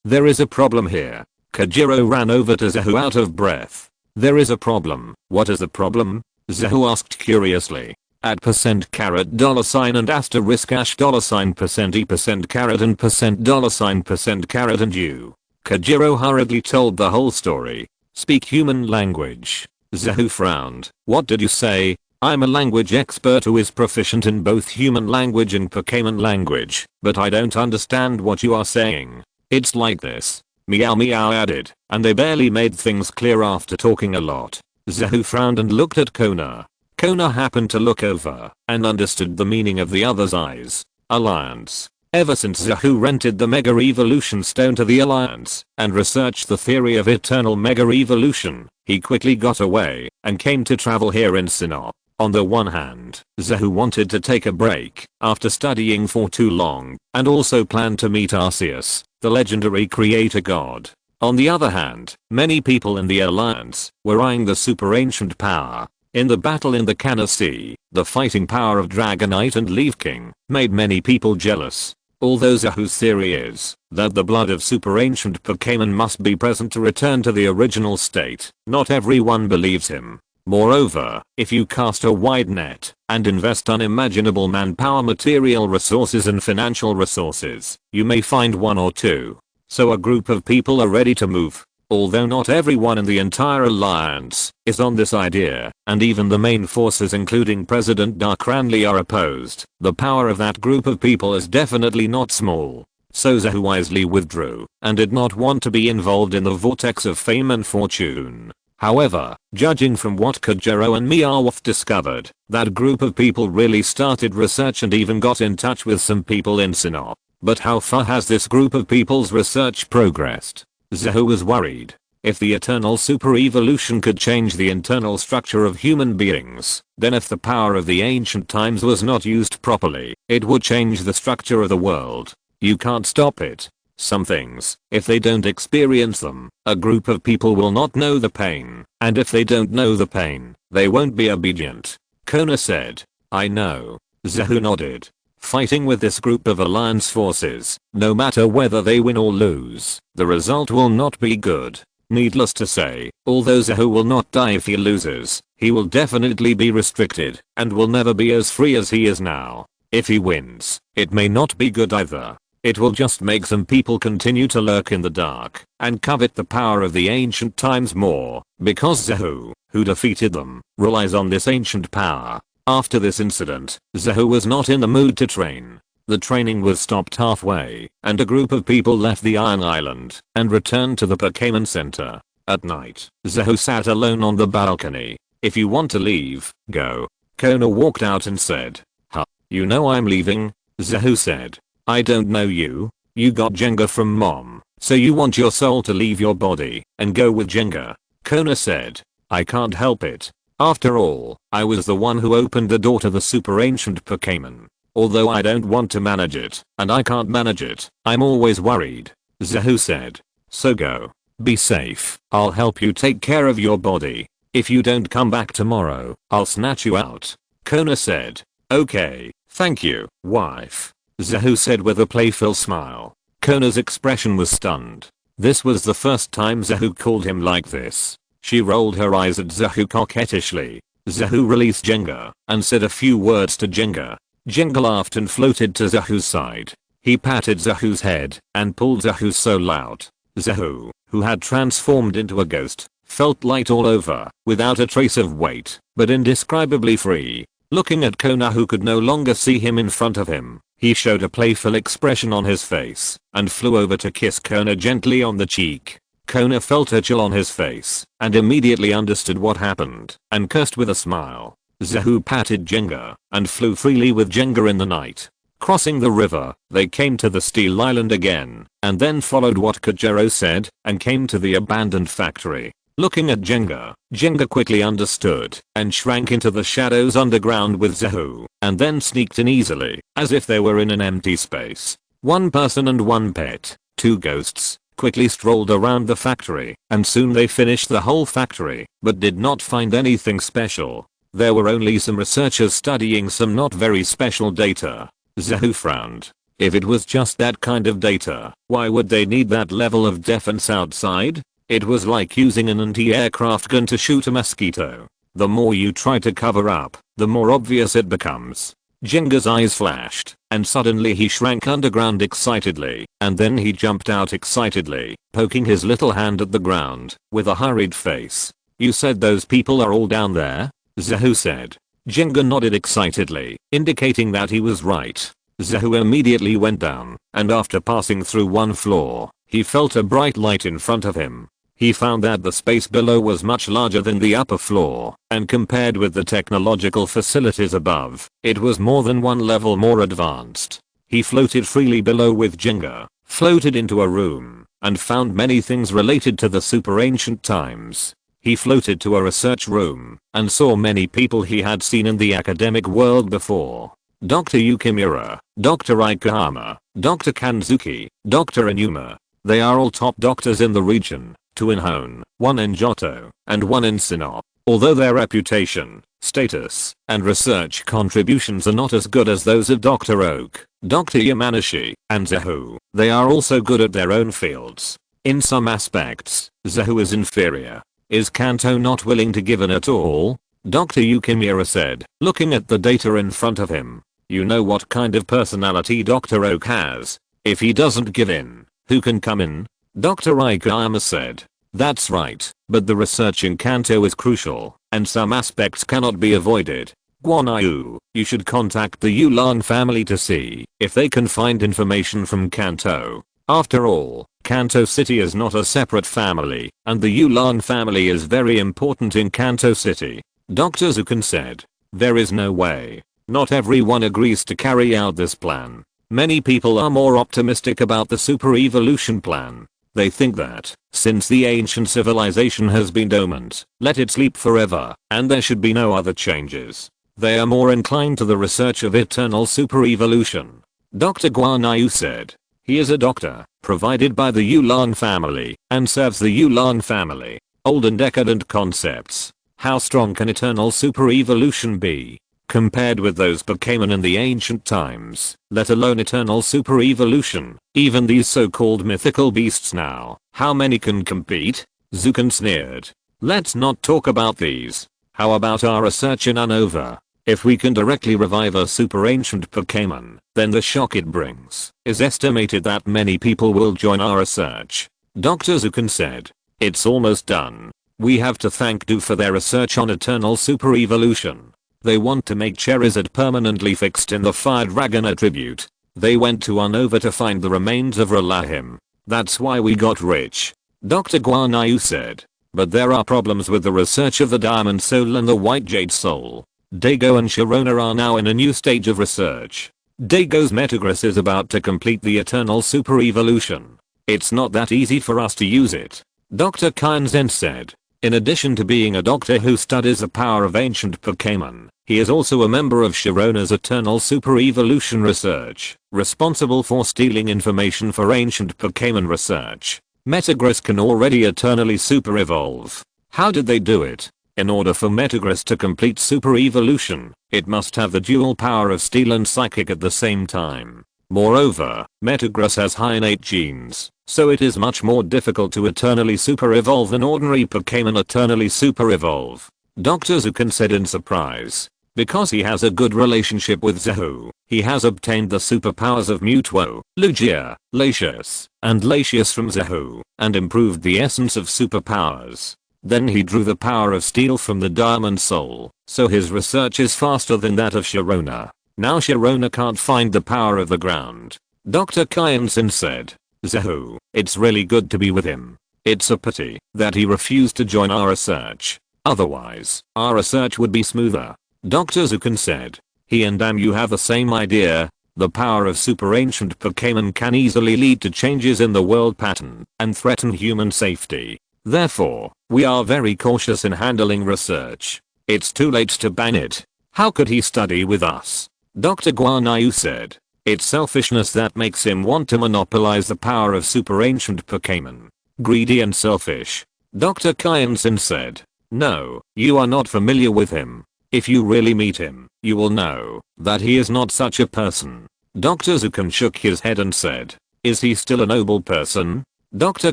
there is a problem here. Kajiro ran over to Zahu out of breath. There is a problem. What is the problem? Zahu asked curiously. At $carat $sign and asterisk hash $sign %e %carat and $$ $carat and you. Kajiro hurriedly told the whole story. Speak human language. Zahu frowned. What did you say? I'm a language expert who is proficient in both human language and Pokémon language, but I don't understand what you are saying. It's like this. Meow added, and they barely made things clear after talking a lot. Zahu frowned and looked at Kona. Kona happened to look over and understood the meaning of the other's eyes. Alliance. Ever since Zahu rented the Mega Evolution Stone to the Alliance and researched the theory of eternal Mega Evolution, he quickly got away and came to travel here in Sinnoh. On the one hand, Zahu wanted to take a break after studying for too long and also planned to meet Arceus, the legendary creator god. On the other hand, many people in the Alliance were eyeing the super ancient power. In the battle in the Kanto Sea, the fighting power of Dragonite and Leaf King made many people jealous. Although Zahu's theory is that the blood of super ancient Pokémon must be present to return to the original state, not everyone believes him. Moreover, if you cast a wide net and invest unimaginable manpower, material resources and financial resources, you may find one or two. So a group of people are ready to move. Although not everyone in the entire alliance is on this idea, and even the main forces including President Darkranley are opposed, the power of that group of people is definitely not small. So Zahu wisely withdrew and did not want to be involved in the vortex of fame and fortune. However, judging from what Kajiro and Meowth discovered, that group of people really started research and even got in touch with some people in Sinnoh. But how far has this group of people's research progressed? Zahu was worried. If the eternal super evolution could change the internal structure of human beings, then if the power of the ancient times was not used properly, it would change the structure of the world. You can't stop it. Some things, if they don't experience them, a group of people will not know the pain, and if they don't know the pain, they won't be obedient. Kona said. I know. Zahu nodded. Fighting with this group of alliance forces, no matter whether they win or lose, the result will not be good. Needless to say, although Zahu will not die if he loses, he will definitely be restricted and will never be as free as he is now. If he wins, it may not be good either. It will just make some people continue to lurk in the dark and covet the power of the ancient times more, because Zahu, who defeated them, relies on this ancient power. After this incident, Zahu was not in the mood to train. The training was stopped halfway, and a group of people left the Iron Island and returned to the Pokémon Center. At night, Zahu sat alone on the balcony. If you want to leave, go. Kona walked out and said. Huh, you know I'm leaving? Zahu said. I don't know you. You got Jenga from mom, so you want your soul to leave your body and go with Jenga. Kona said. I can't help it. After all, I was the one who opened the door to the super ancient Pokémon. Although I don't want to manage it, and I can't manage it, I'm always worried. Zahu said. So go. Be safe. I'll help you take care of your body. If you don't come back tomorrow, I'll snatch you out. Kona said. Okay, thank you, wife. Zahu said with a playful smile. Kona's expression was stunned. This was the first time Zahu called him like this. She rolled her eyes at Zahu coquettishly. Zahu released Jenga and said a few words to Jenga. Jenga laughed and floated to Zahu's side. He patted Zahu's head and pulled Zahu's soul out. Zahu, who had transformed into a ghost, felt light all over, without a trace of weight, but indescribably free. Looking at Kona, who could no longer see him in front of him, he showed a playful expression on his face and flew over to kiss Kona gently on the cheek. Kona felt a chill on his face and immediately understood what happened and cursed with a smile. Zahu patted Jenga and flew freely with Jenga in the night. Crossing the river, they came to the Steel Island again and then followed what Kajero said and came to the abandoned factory. Looking at Jenga, Jenga quickly understood and shrank into the shadows underground with Zahu and then sneaked in easily as if they were in an empty space. One person and one pet, two ghosts, quickly strolled around the factory and soon they finished the whole factory but did not find anything special. There were only some researchers studying some not very special data. Zahu frowned. If it was just that kind of data, why would they need that level of defense outside? It was like using an anti-aircraft gun to shoot a mosquito. The more you try to cover up, the more obvious it becomes. Jenga's eyes flashed, and suddenly he shrank underground excitedly, and then he jumped out excitedly, poking his little hand at the ground, with a hurried face. You said those people are all down there? Zahu said. Jenga nodded excitedly, indicating that he was right. Zahu immediately went down, and after passing through one floor, he felt a bright light in front of him. He found that the space below was much larger than the upper floor, and compared with the technological facilities above, it was more than one level more advanced. He floated freely below with Jenga, floated into a room, and found many things related to the super ancient times. He floated to a research room, and saw many people he had seen in the academic world before. Dr. Yukimura, Dr. Ikahama, Dr. Kanzuki, Dr. Inuma. They are all top doctors in the region. 2 in Hone, 1 in Johto, and 1 in Sinop. Although their reputation, status, and research contributions are not as good as those of Dr. Oak, Dr. Yamanashi, and Zahu, they are also good at their own fields. In some aspects, Zahu is inferior. Is Kanto not willing to give in at all? Dr. Yukimura said, looking at the data in front of him. You know what kind of personality Dr. Oak has. If he doesn't give in, who can come in? Dr. Ikayama said. That's right, but the research in Kanto is crucial, and some aspects cannot be avoided. Guanayu, you should contact the Yulan family to see if they can find information from Kanto. After all, Kanto City is not a separate family, and the Yulan family is very important in Kanto City. Dr. Zukan said. There is no way. Not everyone agrees to carry out this plan. Many people are more optimistic about the super evolution plan. They think that, since the ancient civilization has been dormant, let it sleep forever, and there should be no other changes. They are more inclined to the research of eternal super evolution. Dr. Guanayu said. He is a doctor, provided by the Yulan family, and serves the Yulan family. Old and decadent concepts. How strong can eternal super evolution be? Compared with those Pokémon in the ancient times, let alone eternal super evolution, even these so-called mythical beasts now, how many can compete? Zukan sneered. Let's not talk about these. How about our research in Unova? If we can directly revive a super ancient Pokémon, then the shock it brings is estimated that many people will join our research. Dr. Zukan said. It's almost done. We have to thank Do for their research on eternal super evolution. They want to make Charizard permanently fixed in the Fire Dragon attribute. They went to Unova to find the remains of Relahim. That's why we got rich. Dr. Guanayu said. But there are problems with the research of the Diamond Soul and the White Jade Soul. Dago and Sharona are now in a new stage of research. Dago's Metagross is about to complete the eternal super evolution. It's not that easy for us to use it. Dr. Kainzen said. In addition to being a doctor who studies the power of ancient Pokémon, he is also a member of Sharona's Eternal Super Evolution Research, responsible for stealing information for ancient Pokémon research. Metagross can already eternally super evolve. How did they do it? In order for Metagross to complete super evolution, it must have the dual power of Steel and Psychic at the same time. Moreover, Metagross has high innate genes, so it is much more difficult to eternally super evolve than ordinary Pokémon eternally super evolve. Dr. Zukin said in surprise. Because he has a good relationship with Zahu, he has obtained the superpowers of Mewtwo, Lugia, Latios, and Latios from Zahu, and improved the essence of superpowers. Then he drew the power of Steel from the Diamond Soul, so his research is faster than that of Sharona. Now Sharona can't find the power of the ground. Dr. Kyanson said. Zahu, it's really good to be with him. It's a pity that he refused to join our research. Otherwise, our research would be smoother. Dr. Zukin said. He and anew have the same idea. The power of super ancient Pokémon can easily lead to changes in the world pattern and threaten human safety. Therefore, we are very cautious in handling research. It's too late to ban it. How could he study with us? Dr. Guanyu said. It's selfishness that makes him want to monopolize the power of super ancient Pokémon. Greedy and selfish. Dr. Kyanson said. No, you are not familiar with him. If you really meet him, you will know that he is not such a person. Dr. Zukin shook his head and said. Is he still a noble person? Dr.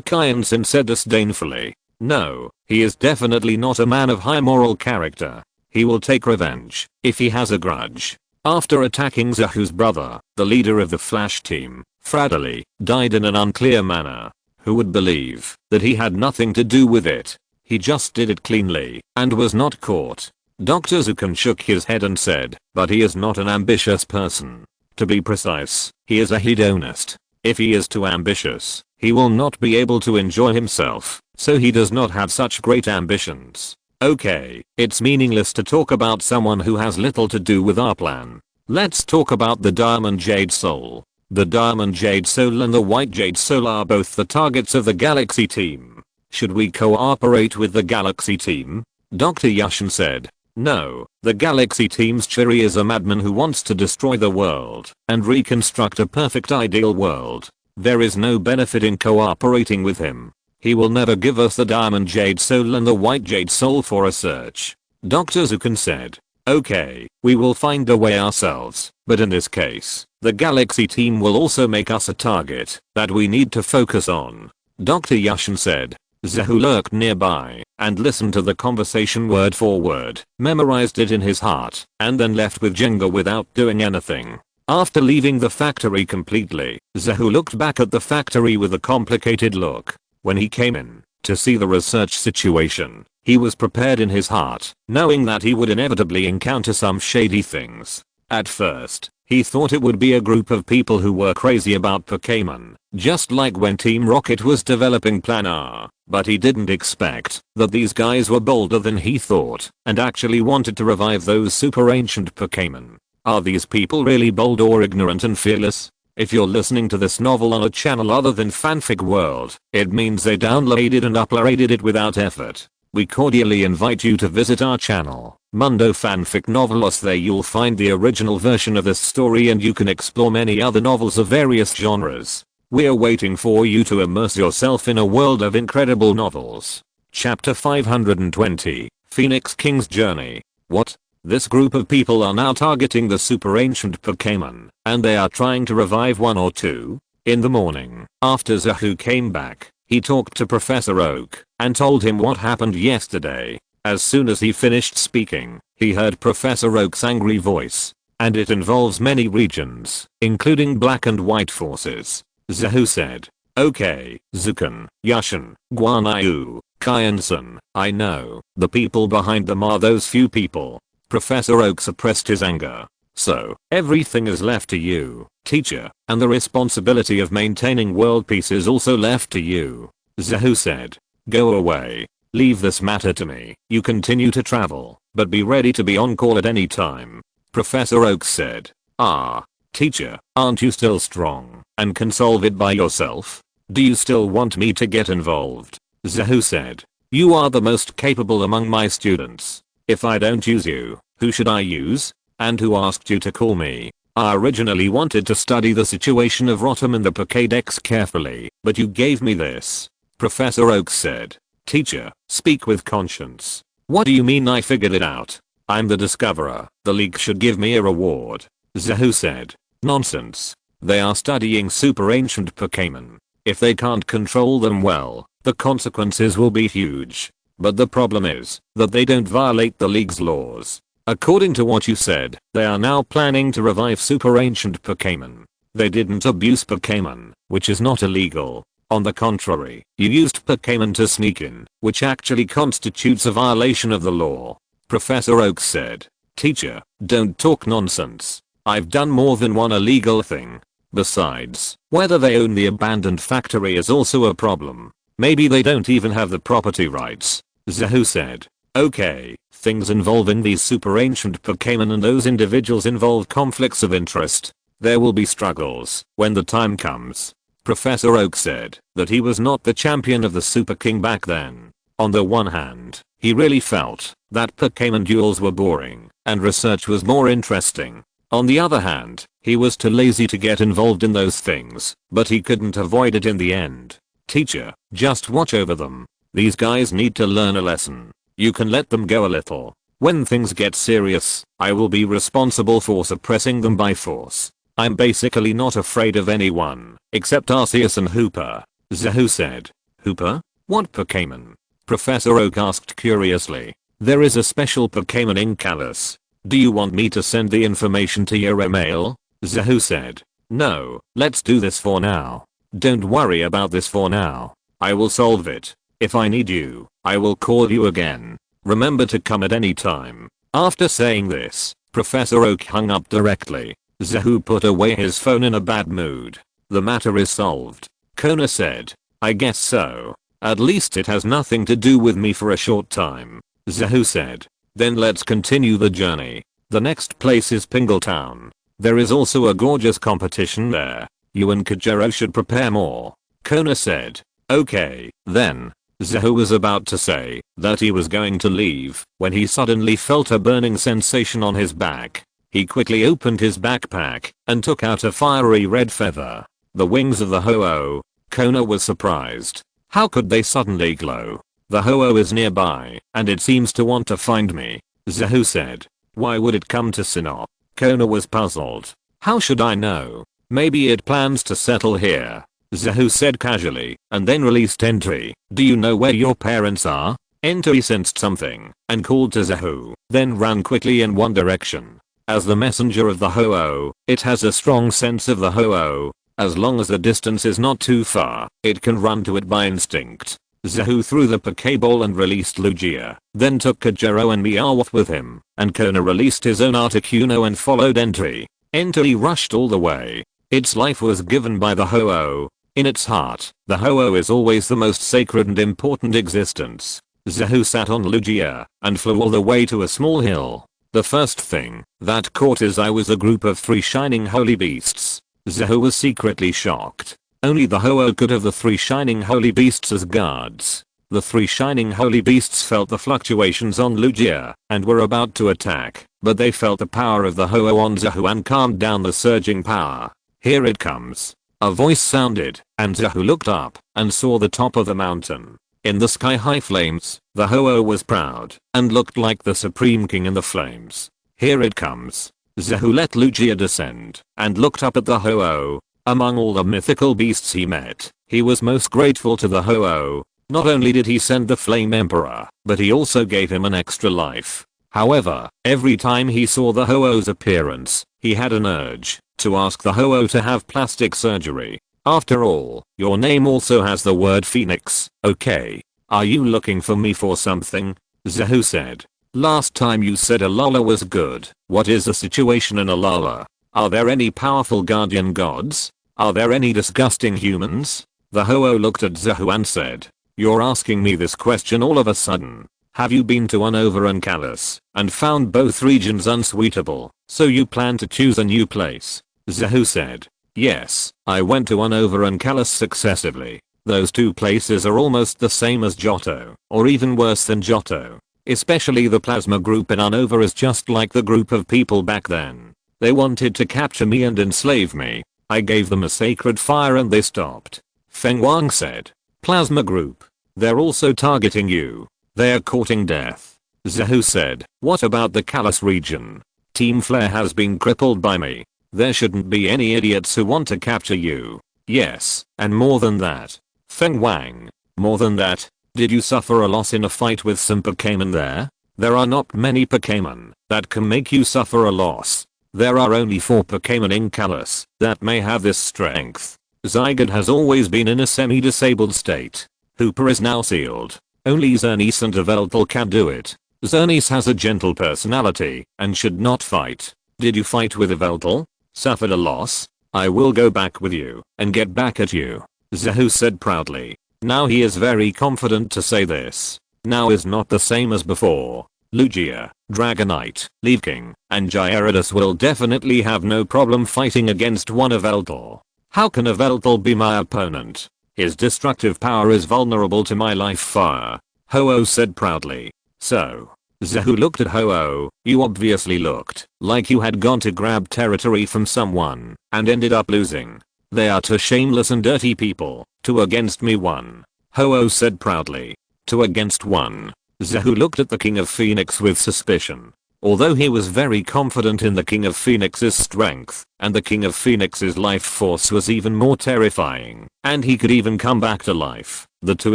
Kyanson said disdainfully. No, he is definitely not a man of high moral character. He will take revenge if he has a grudge. After attacking Zahu's brother, the leader of the Flash team, Fradley, died in an unclear manner. Who would believe that he had nothing to do with it? He just did it cleanly and was not caught. Dr. Zukin shook his head and said, but he is not an ambitious person. To be precise, he is a hedonist. If he is too ambitious, he will not be able to enjoy himself, so he does not have such great ambitions. Okay, it's meaningless to talk about someone who has little to do with our plan. Let's talk about the Diamond Jade Soul. The Diamond Jade Soul and the White Jade Soul are both the targets of the Galaxy team. Should we cooperate with the Galaxy team? Dr. Yashin said. No, the Galaxy team's Chiri is a madman who wants to destroy the world and reconstruct a perfect ideal world. There is no benefit in cooperating with him. He will never give us the Diamond Jade Soul and the White Jade Soul for research. Dr. Zukin said. Okay, we will find a way ourselves, but in this case, the Galaxy team will also make us a target that we need to focus on. Dr. Yashin said. Zahu lurked nearby and listened to the conversation word for word, memorized it in his heart, and then left with Jenga without doing anything. After leaving the factory completely, Zahu looked back at the factory with a complicated look. When he came in to see the research situation, he was prepared in his heart, knowing that he would inevitably encounter some shady things. At first, he thought it would be a group of people who were crazy about Pokémon, just like when Team Rocket was developing Plan R, but he didn't expect that these guys were bolder than he thought and actually wanted to revive those super ancient Pokémon. Are these people really bold or ignorant and fearless? If you're listening to this novel on a channel other than Fanfic World, it means they downloaded and uploaded it without effort. We cordially invite you to visit our channel, Mundo Fanfic Novelos. There you'll find the original version of this story and you can explore many other novels of various genres. We're waiting for you to immerse yourself in a world of incredible novels. Chapter 520, Phoenix King's Journey. What? This group of people are now targeting the super ancient Pokémon, and they are trying to revive one or two? In the morning, after Zahu came back, he talked to Professor Oak and told him what happened yesterday. As soon as he finished speaking, he heard Professor Oak's angry voice, and it involves many regions, including black and white forces. Zahu said. Okay, Zukin, Yashin, Guanyu, Kyanson, I know, the people behind them are those few people. Professor Oak suppressed his anger. So, everything is left to you, teacher, and the responsibility of maintaining world peace is also left to you. Zahu said. Go away. Leave this matter to me. You continue to travel, but be ready to be on call at any time. Professor Oak said. Ah, teacher, aren't you still strong and can solve it by yourself? Do you still want me to get involved? Zahu said. You are the most capable among my students. If I don't use you, who should I use? And who asked you to call me? I originally wanted to study the situation of Rotom in the Pokédex carefully, but you gave me this. Professor Oak said. Teacher, speak with conscience. What do you mean I figured it out? I'm the discoverer. The league should give me a reward. Zahu said. Nonsense. They are studying super ancient Pokémon. If they can't control them well, the consequences will be huge. But the problem is that they don't violate the league's laws. According to what you said, they are now planning to revive super ancient Pokémon. They didn't abuse Pokémon, which is not illegal. On the contrary, you used Pokémon to sneak in, which actually constitutes a violation of the law. Professor Oak said. Teacher, don't talk nonsense. I've done more than one illegal thing. Besides, whether they own the abandoned factory is also a problem. Maybe they don't even have the property rights. Zahu said. Okay, things involving these super ancient Pokémon and those individuals involve conflicts of interest. There will be struggles when the time comes. Professor Oak said that he was not the champion of the Super King back then. On the one hand, he really felt that Pokémon duels were boring and research was more interesting. On the other hand, he was too lazy to get involved in those things, but he couldn't avoid it in the end. Teacher, just watch over them. These guys need to learn a lesson. You can let them go a little. When things get serious, I will be responsible for suppressing them by force. I'm basically not afraid of anyone, except Arceus and Hooper. Zahu said. Hooper? What Pokémon? Professor Oak asked curiously. There is a special Pokémon in Kalos. Do you want me to send the information to your email? Zahu said. No, let's do this for now. Don't worry about this for now. I will solve it. If I need you, I will call you again. Remember to come at any time. After saying this, Professor Oak hung up directly. Zahu put away his phone in a bad mood. The matter is solved. Kona said. I guess so. At least it has nothing to do with me for a short time. Zahu said. Then let's continue the journey. The next place is Pallet Town. There is also a gorgeous competition there. You and Kajero should prepare more. Kona said. Okay, then. Zahu was about to say that he was going to leave when he suddenly felt a burning sensation on his back. He quickly opened his backpack and took out a fiery red feather. The wings of the Ho-Oh. Kona was surprised. How could they suddenly glow? The Ho-Oh is nearby and it seems to want to find me. Zahu said. Why would it come to Sinop? Kona was puzzled. How should I know? Maybe it plans to settle here. Zahu said casually and then released Entry. Do you know where your parents are? Entry sensed something and called to Zahu, then ran quickly in one direction. As the messenger of the Ho-Oh, it has a strong sense of the Ho-Oh. As long as the distance is not too far, it can run to it by instinct. Zahu threw the Pokeball and released Lugia, then took Kajero and Meowth with him, and Kona released his own Articuno and followed Entry. Entry rushed all the way. Its life was given by the Ho-Oh. In its heart, the Ho-Oh is always the most sacred and important existence. Zahu sat on Lugia and flew all the way to a small hill. The first thing that caught his eye was a group of 3 shining holy beasts. Zahu was secretly shocked. Only the Ho-Oh could have the 3 shining holy beasts as guards. The 3 shining holy beasts felt the fluctuations on Lugia and were about to attack, but they felt the power of the Ho-Oh on Zahu and calmed down the surging power. Here it comes. A voice sounded, and Zahu looked up and saw the top of the mountain. In the sky-high flames, the Ho-Oh was proud and looked like the supreme king in the flames. Here it comes. Zahu let Lugia descend and looked up at the Ho-Oh. Among all the mythical beasts he met, he was most grateful to the Ho-Oh. Not only did he send the Flame Emperor, but he also gave him an extra life. However, every time he saw the Ho-Oh's appearance, he had an urge to ask the Ho-Oh to have plastic surgery. After all, your name also has the word Phoenix, okay? Are you looking for me for something? Zahu said. Last time you said Alola was good. What is the situation in Alola? Are there any powerful guardian gods? Are there any disgusting humans? The Ho-Oh looked at Zahu and said. You're asking me this question all of a sudden. Have you been to Unova and Kalos and found both regions unsuitable, so you plan to choose a new place? Zahu said. Yes, I went to Unova and Kalos successively. Those two places are almost the same as Johto, or even worse than Johto. Especially the plasma group in Unova is just like the group of people back then. They wanted to capture me and enslave me. I gave them a sacred fire and they stopped. Feng Wang said. Plasma group. They're also targeting you. They're courting death. Zahu said. What about the Kalos region? Team Flare has been crippled by me. There shouldn't be any idiots who want to capture you. Yes, and more than that. Feng Wang. More than that? Did you suffer a loss in a fight with some Pokémon there? There are not many Pokémon that can make you suffer a loss. There are only 4 Pokémon in Kalos that may have this strength. Zygarde has always been in a semi-disabled state. Hooper is now sealed. Only Xerneas and Yveltal can do it. Xerneas has a gentle personality and should not fight. Did you fight with Yveltal? Suffered a loss? I will go back with you and get back at you. Zahu said proudly. Now he is very confident to say this. Now is not the same as before. Lugia, Dragonite, Leafking, and Gyarados will definitely have no problem fighting against one Yveltal. How can Yveltal be my opponent? His destructive power is vulnerable to my life fire. Ho-Oh said proudly. So. Zahu looked at Ho-Oh. You obviously looked like you had gone to grab territory from someone and ended up losing. They are 2 shameless and dirty people. 2 against me 1. Ho-Oh said proudly. 2 against 1. Zahu looked at the King of Phoenix with suspicion. Although he was very confident in the King of Phoenix's strength, and the King of Phoenix's life force was even more terrifying, and he could even come back to life, the 2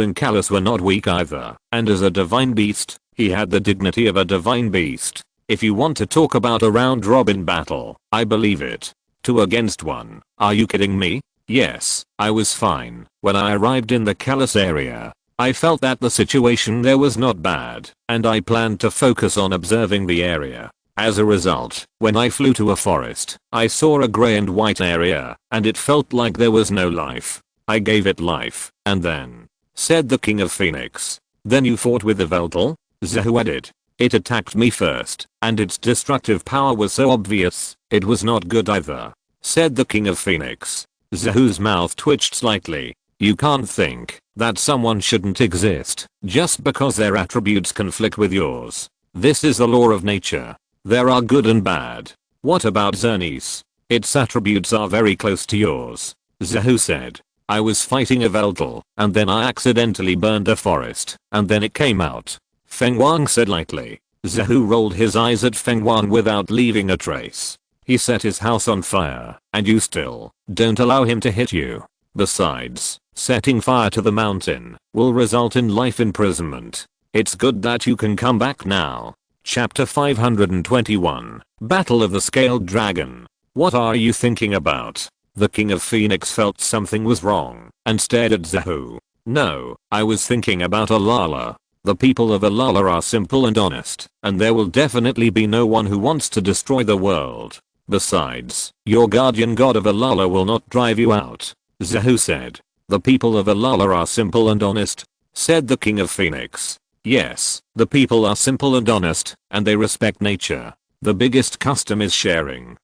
in Kalos were not weak either, and as a divine beast, he had the dignity of a divine beast. If you want to talk about a round robin battle, I believe it. 2 against 1. Are you kidding me? Yes, I was fine. When I arrived in the Kalos area, I felt that the situation there was not bad, and I planned to focus on observing the area. As a result, when I flew to a forest, I saw a grey and white area, and it felt like there was no life. I gave it life, and then, said the King of Phoenix. Then you fought with the Yveltal? Zahu added. It attacked me first, and its destructive power was so obvious, it was not good either. Said the King of Phoenix. Zahu's mouth twitched slightly. You can't think that someone shouldn't exist just because their attributes conflict with yours. This is the law of nature. There are good and bad. What about Xerneas? Its attributes are very close to yours. Zahu said. I was fighting Yveltal, and then I accidentally burned a forest, and then it came out. Feng Wang said lightly. Zahu rolled his eyes at Feng Wang without leaving a trace. He set his house on fire, and you still don't allow him to hit you. Besides, setting fire to the mountain will result in life imprisonment. It's good that you can come back now. Chapter 521. Battle of the Scaled Dragon. What are you thinking about? The King of Phoenix felt something was wrong and stared at Zahu. No, I was thinking about Alala. The people of Alala are simple and honest, and there will definitely be no one who wants to destroy the world. Besides, your guardian god of Alala will not drive you out. Zahu said. The people of Alala are simple and honest, said the King of Phoenix. Yes, the people are simple and honest, and they respect nature. The biggest custom is sharing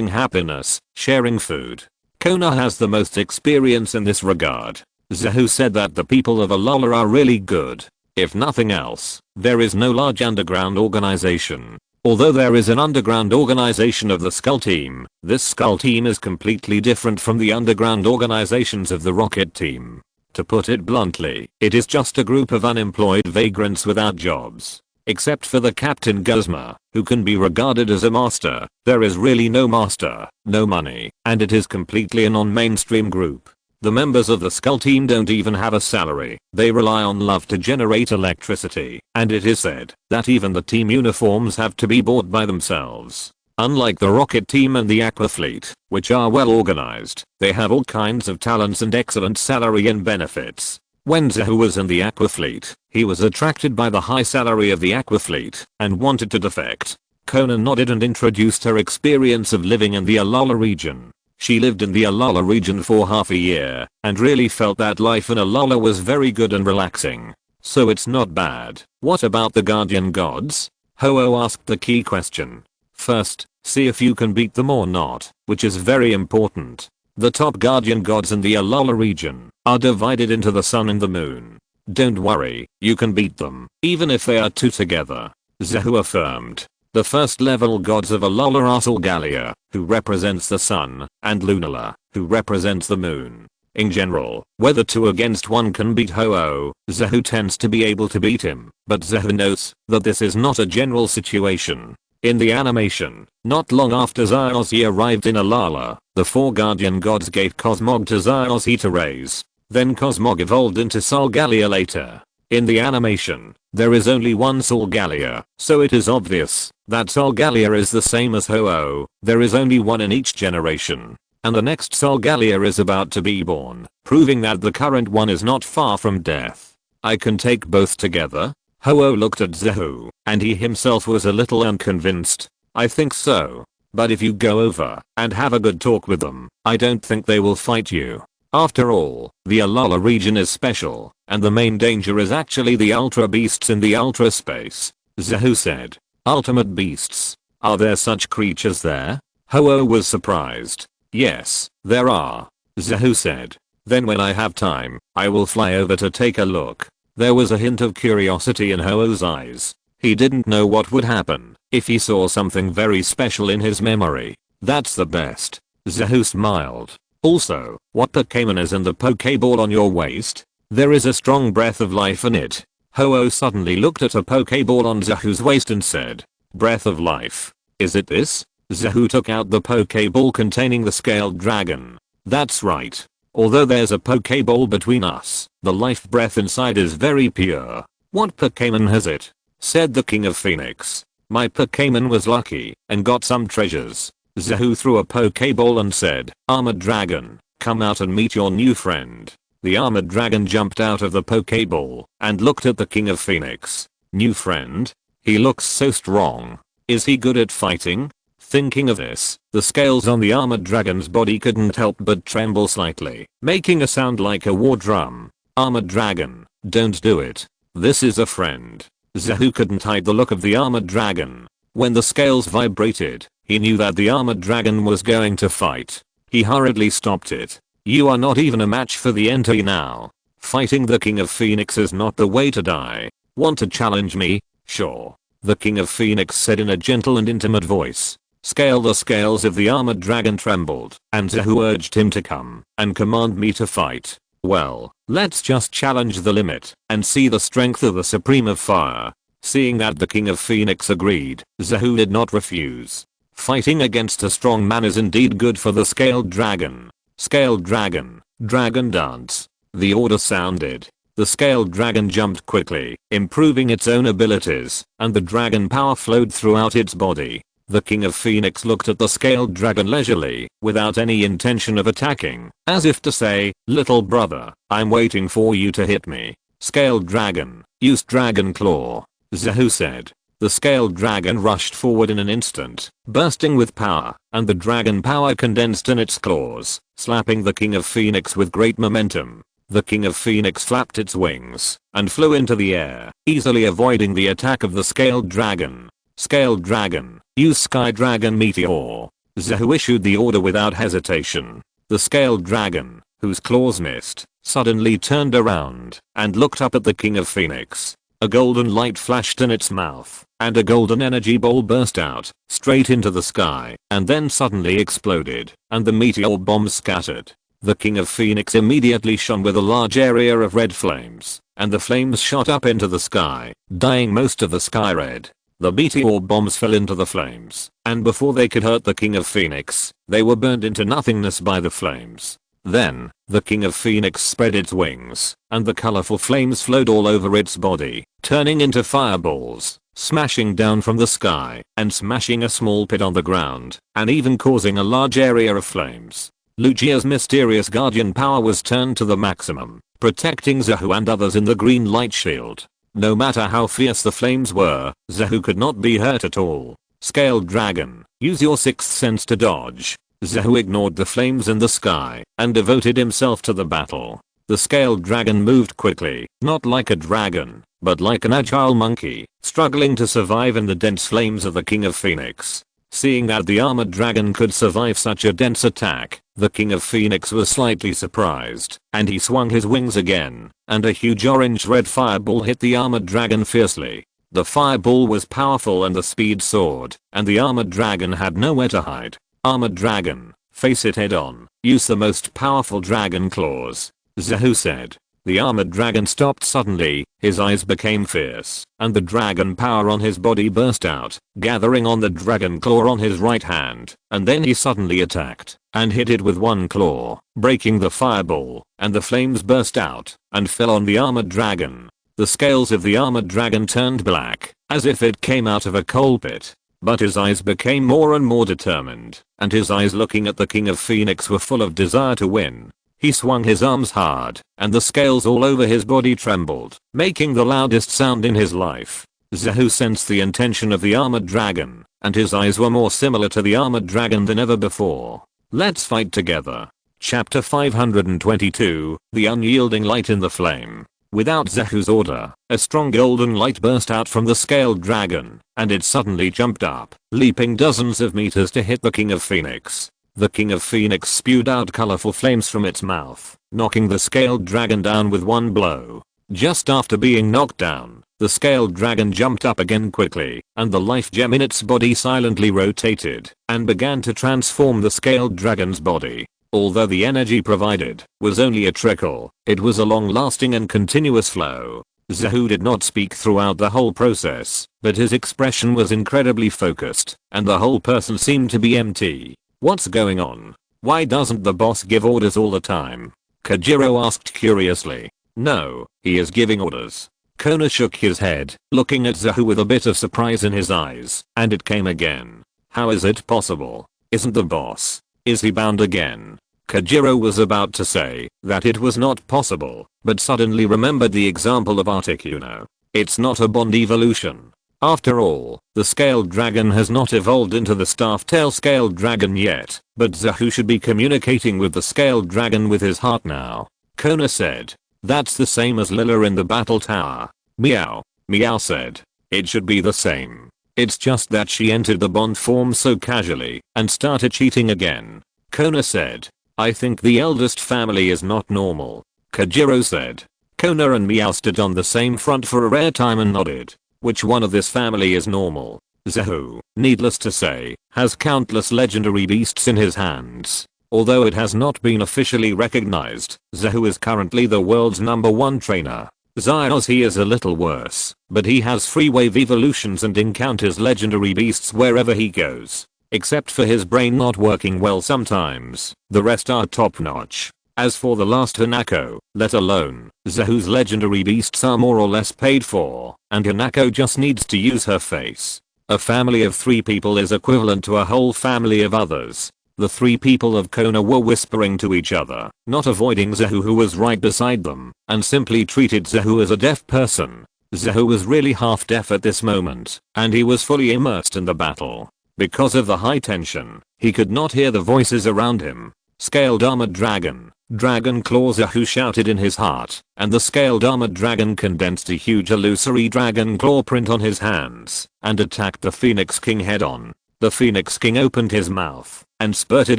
happiness, sharing food. Kona has the most experience in this regard. Zahu said that the people of Alala are really good. If nothing else, there is no large underground organization. Although there is an underground organization of the Skull Team, this Skull Team is completely different from the underground organizations of the Rocket Team. To put it bluntly, it is just a group of unemployed vagrants without jobs. Except for the Captain Guzma, who can be regarded as a master, there is really no master, no money, and it is completely a non-mainstream group. The members of the Skull Team don't even have a salary. They rely on love to generate electricity, and it is said that even the team uniforms have to be bought by themselves. Unlike the Rocket Team and the Aqua Fleet, which are well organized, they have all kinds of talents and excellent salary and benefits. When Zahu was in the Aqua Fleet, he was attracted by the high salary of the Aqua Fleet and wanted to defect. Kona nodded and introduced her experience of living in the Alala region. She lived in the Alala region for half a year and really felt that life in Alala was very good and relaxing. So it's not bad. What about the guardian gods? Ho-Oh asked the key question. First, see if you can beat them or not, which is very important. The top guardian gods in the Alola region are divided into the sun and the moon. Don't worry, you can beat them, even if they are two together. Zehu affirmed. The first level gods of Alola are Solgalea, who represents the sun, and Lunala, who represents the moon. In general, whether 2 against 1 can beat Ho-Oh, Zehu tends to be able to beat him, but Zehu notes that this is not a general situation. In the animation, not long after Zyozzy arrived in Alola, the 4 guardian gods gave Cosmog to Zyozzy to raise. Then Cosmog evolved into Solgalea later. In the animation, there is only one Solgalea, so it is obvious that Solgalea is the same as Ho-Oh. There is only one in each generation. And the next Solgalea is about to be born, proving that the current one is not far from death. I can take both together? Ho-Oh looked at Zehu, and he himself was a little unconvinced. I think so. But if you go over and have a good talk with them, I don't think they will fight you. After all, the Alola region is special, and the main danger is actually the Ultra Beasts in the Ultra Space. Zehu said. Ultimate Beasts? Are there such creatures there? Ho-Oh was surprised. Yes, there are. Zehu said. Then when I have time, I will fly over to take a look. There was a hint of curiosity in Ho-Oh's eyes. He didn't know what would happen if he saw something very special in his memory. That's the best. Zehu smiled. Also, what Pokémon is in the Pokéball on your waist? There is a strong breath of life in it. Ho-Oh suddenly looked at a Pokéball on Zehu's waist and said, breath of life. Is it this? Zehu took out the Pokéball containing the scaled dragon. That's right. Although there's a Pokéball between us, the life breath inside is very pure. What Pokémon has it? Said the King of Phoenix. My Pokémon was lucky and got some treasures. Zehu threw a Pokéball and said, Armored Dragon, come out and meet your new friend. The Armored Dragon jumped out of the Pokéball and looked at the King of Phoenix. New friend? He looks so strong. Is he good at fighting? Thinking of this, the scales on the Armored Dragon's body couldn't help but tremble slightly, making a sound like a war drum. Armored Dragon, don't do it. This is a friend. Zehu couldn't hide the look of the Armored Dragon. When the scales vibrated, he knew that the Armored Dragon was going to fight. He hurriedly stopped it. You are not even a match for the entity now. Fighting the King of Phoenix is not the way to die. Want to challenge me? Sure. The King of Phoenix said in a gentle and intimate voice. Scale. The scales of the Armored Dragon trembled, and Zehu urged him to come and command me to fight. Well, let's just challenge the limit and see the strength of the Supreme of Fire. Seeing that the King of Phoenix agreed, Zehu did not refuse. Fighting against a strong man is indeed good for the Scaled Dragon. Scaled Dragon, Dragon Dance. The order sounded. The Scaled Dragon jumped quickly, improving its own abilities, and the dragon power flowed throughout its body. The King of Phoenix looked at the Scaled Dragon leisurely, without any intention of attacking, as if to say, little brother, I'm waiting for you to hit me. Scaled Dragon, use Dragon Claw. Zehu said. The Scaled Dragon rushed forward in an instant, bursting with power, and the dragon power condensed in its claws, slapping the King of Phoenix with great momentum. The King of Phoenix flapped its wings, and flew into the air, easily avoiding the attack of the Scaled Dragon. Scaled Dragon, use Sky Dragon Meteor. Zehu issued the order without hesitation. The Scaled Dragon, whose claws missed, suddenly turned around, and looked up at the King of Phoenix. A golden light flashed in its mouth, and a golden energy ball burst out, straight into the sky, and then suddenly exploded, and the meteor bomb scattered. The King of Phoenix immediately shone with a large area of red flames, and the flames shot up into the sky, dyeing most of the sky red. The meteor bombs fell into the flames, and before they could hurt the King of Phoenix, they were burned into nothingness by the flames. Then, the King of Phoenix spread its wings, and the colorful flames flowed all over its body, turning into fireballs, smashing down from the sky, and smashing a small pit on the ground, and even causing a large area of flames. Lugia's mysterious guardian power was turned to the maximum, protecting Zehu and others in the green light shield. No matter how fierce the flames were, Zehu could not be hurt at all. Scaled Dragon, use your sixth sense to dodge. Zehu ignored the flames in the sky and devoted himself to the battle. The Scaled Dragon moved quickly, not like a dragon, but like an agile monkey, struggling to survive in the dense flames of the King of Phoenix. Seeing that the Armored Dragon could survive such a dense attack, The King of Phoenix was slightly surprised, and he swung his wings again, and a huge orange-red fireball hit the armored dragon fiercely. The fireball was powerful and the speed soared, and the armored dragon had nowhere to hide. Armored dragon, face it head on, use the most powerful dragon claws, Zahu said. The armored dragon stopped suddenly, his eyes became fierce, and the dragon power on his body burst out, gathering on the dragon claw on his right hand, and then he suddenly attacked, and hit it with one claw, breaking the fireball, and the flames burst out, and fell on the armored dragon. The scales of the armored dragon turned black, as if it came out of a coal pit. But his eyes became more and more determined, and his eyes looking at the King of Phoenix were full of desire to win. He swung his arms hard, and the scales all over his body trembled, making the loudest sound in his life. Zahu sensed the intention of the armored dragon, and his eyes were more similar to the armored dragon than ever before. Let's fight together. Chapter 522, The Unyielding Light in the Flame. Without Zahu's order, a strong golden light burst out from the scaled dragon, and it suddenly jumped up, leaping dozens of meters to hit the King of Phoenix. The King of Phoenix spewed out colorful flames from its mouth, knocking the scaled dragon down with one blow. Just after being knocked down, the scaled dragon jumped up again quickly, and the life gem in its body silently rotated, and began to transform the scaled dragon's body. Although the energy provided was only a trickle, it was a long-lasting and continuous flow. Zahu did not speak throughout the whole process, but his expression was incredibly focused, and the whole person seemed to be empty. What's going on? Why doesn't the boss give orders all the time? Kojiro asked curiously. No, he is giving orders. Kona shook his head, looking at Zahu with a bit of surprise in his eyes, and it came again. How is it possible? Isn't the boss? Is he bound again? Kojiro was about to say that it was not possible, but suddenly remembered the example of Articuno. It's not a bond evolution. After all, the scaled dragon has not evolved into the staff-tail scaled dragon yet, but Zahu should be communicating with the scaled dragon with his heart now. Kona said. That's the same as Lilla in the battle tower. Meow. Meow said. It should be the same. It's just that she entered the bond form so casually and started cheating again. Kona said. I think the eldest family is not normal. Kojiro said. Kona and Meow stood on the same front for a rare time and nodded. Which one of this family is normal? Zahu, needless to say, has countless legendary beasts in his hands. Although it has not been officially recognized, Zahu is currently the world's #1 trainer. Zyos he is a little worse, but he has free wave evolutions and encounters legendary beasts wherever he goes. Except for his brain not working well sometimes, the rest are top notch. As for the last Hanako, let alone, Zahu's legendary beasts are more or less paid for, and Hanako just needs to use her face. A family of 3 people is equivalent to a whole family of others. The 3 people of Kona were whispering to each other, not avoiding Zahu who was right beside them, and simply treated Zahu as a deaf person. Zahu was really half deaf at this moment, and he was fully immersed in the battle. Because of the high tension, he could not hear the voices around him. Scaled armored dragon. Dragon claw Zahu shouted in his heart, and the scaled armored dragon condensed a huge illusory dragon claw print on his hands, and attacked the Phoenix King head on. The Phoenix King opened his mouth, and spurted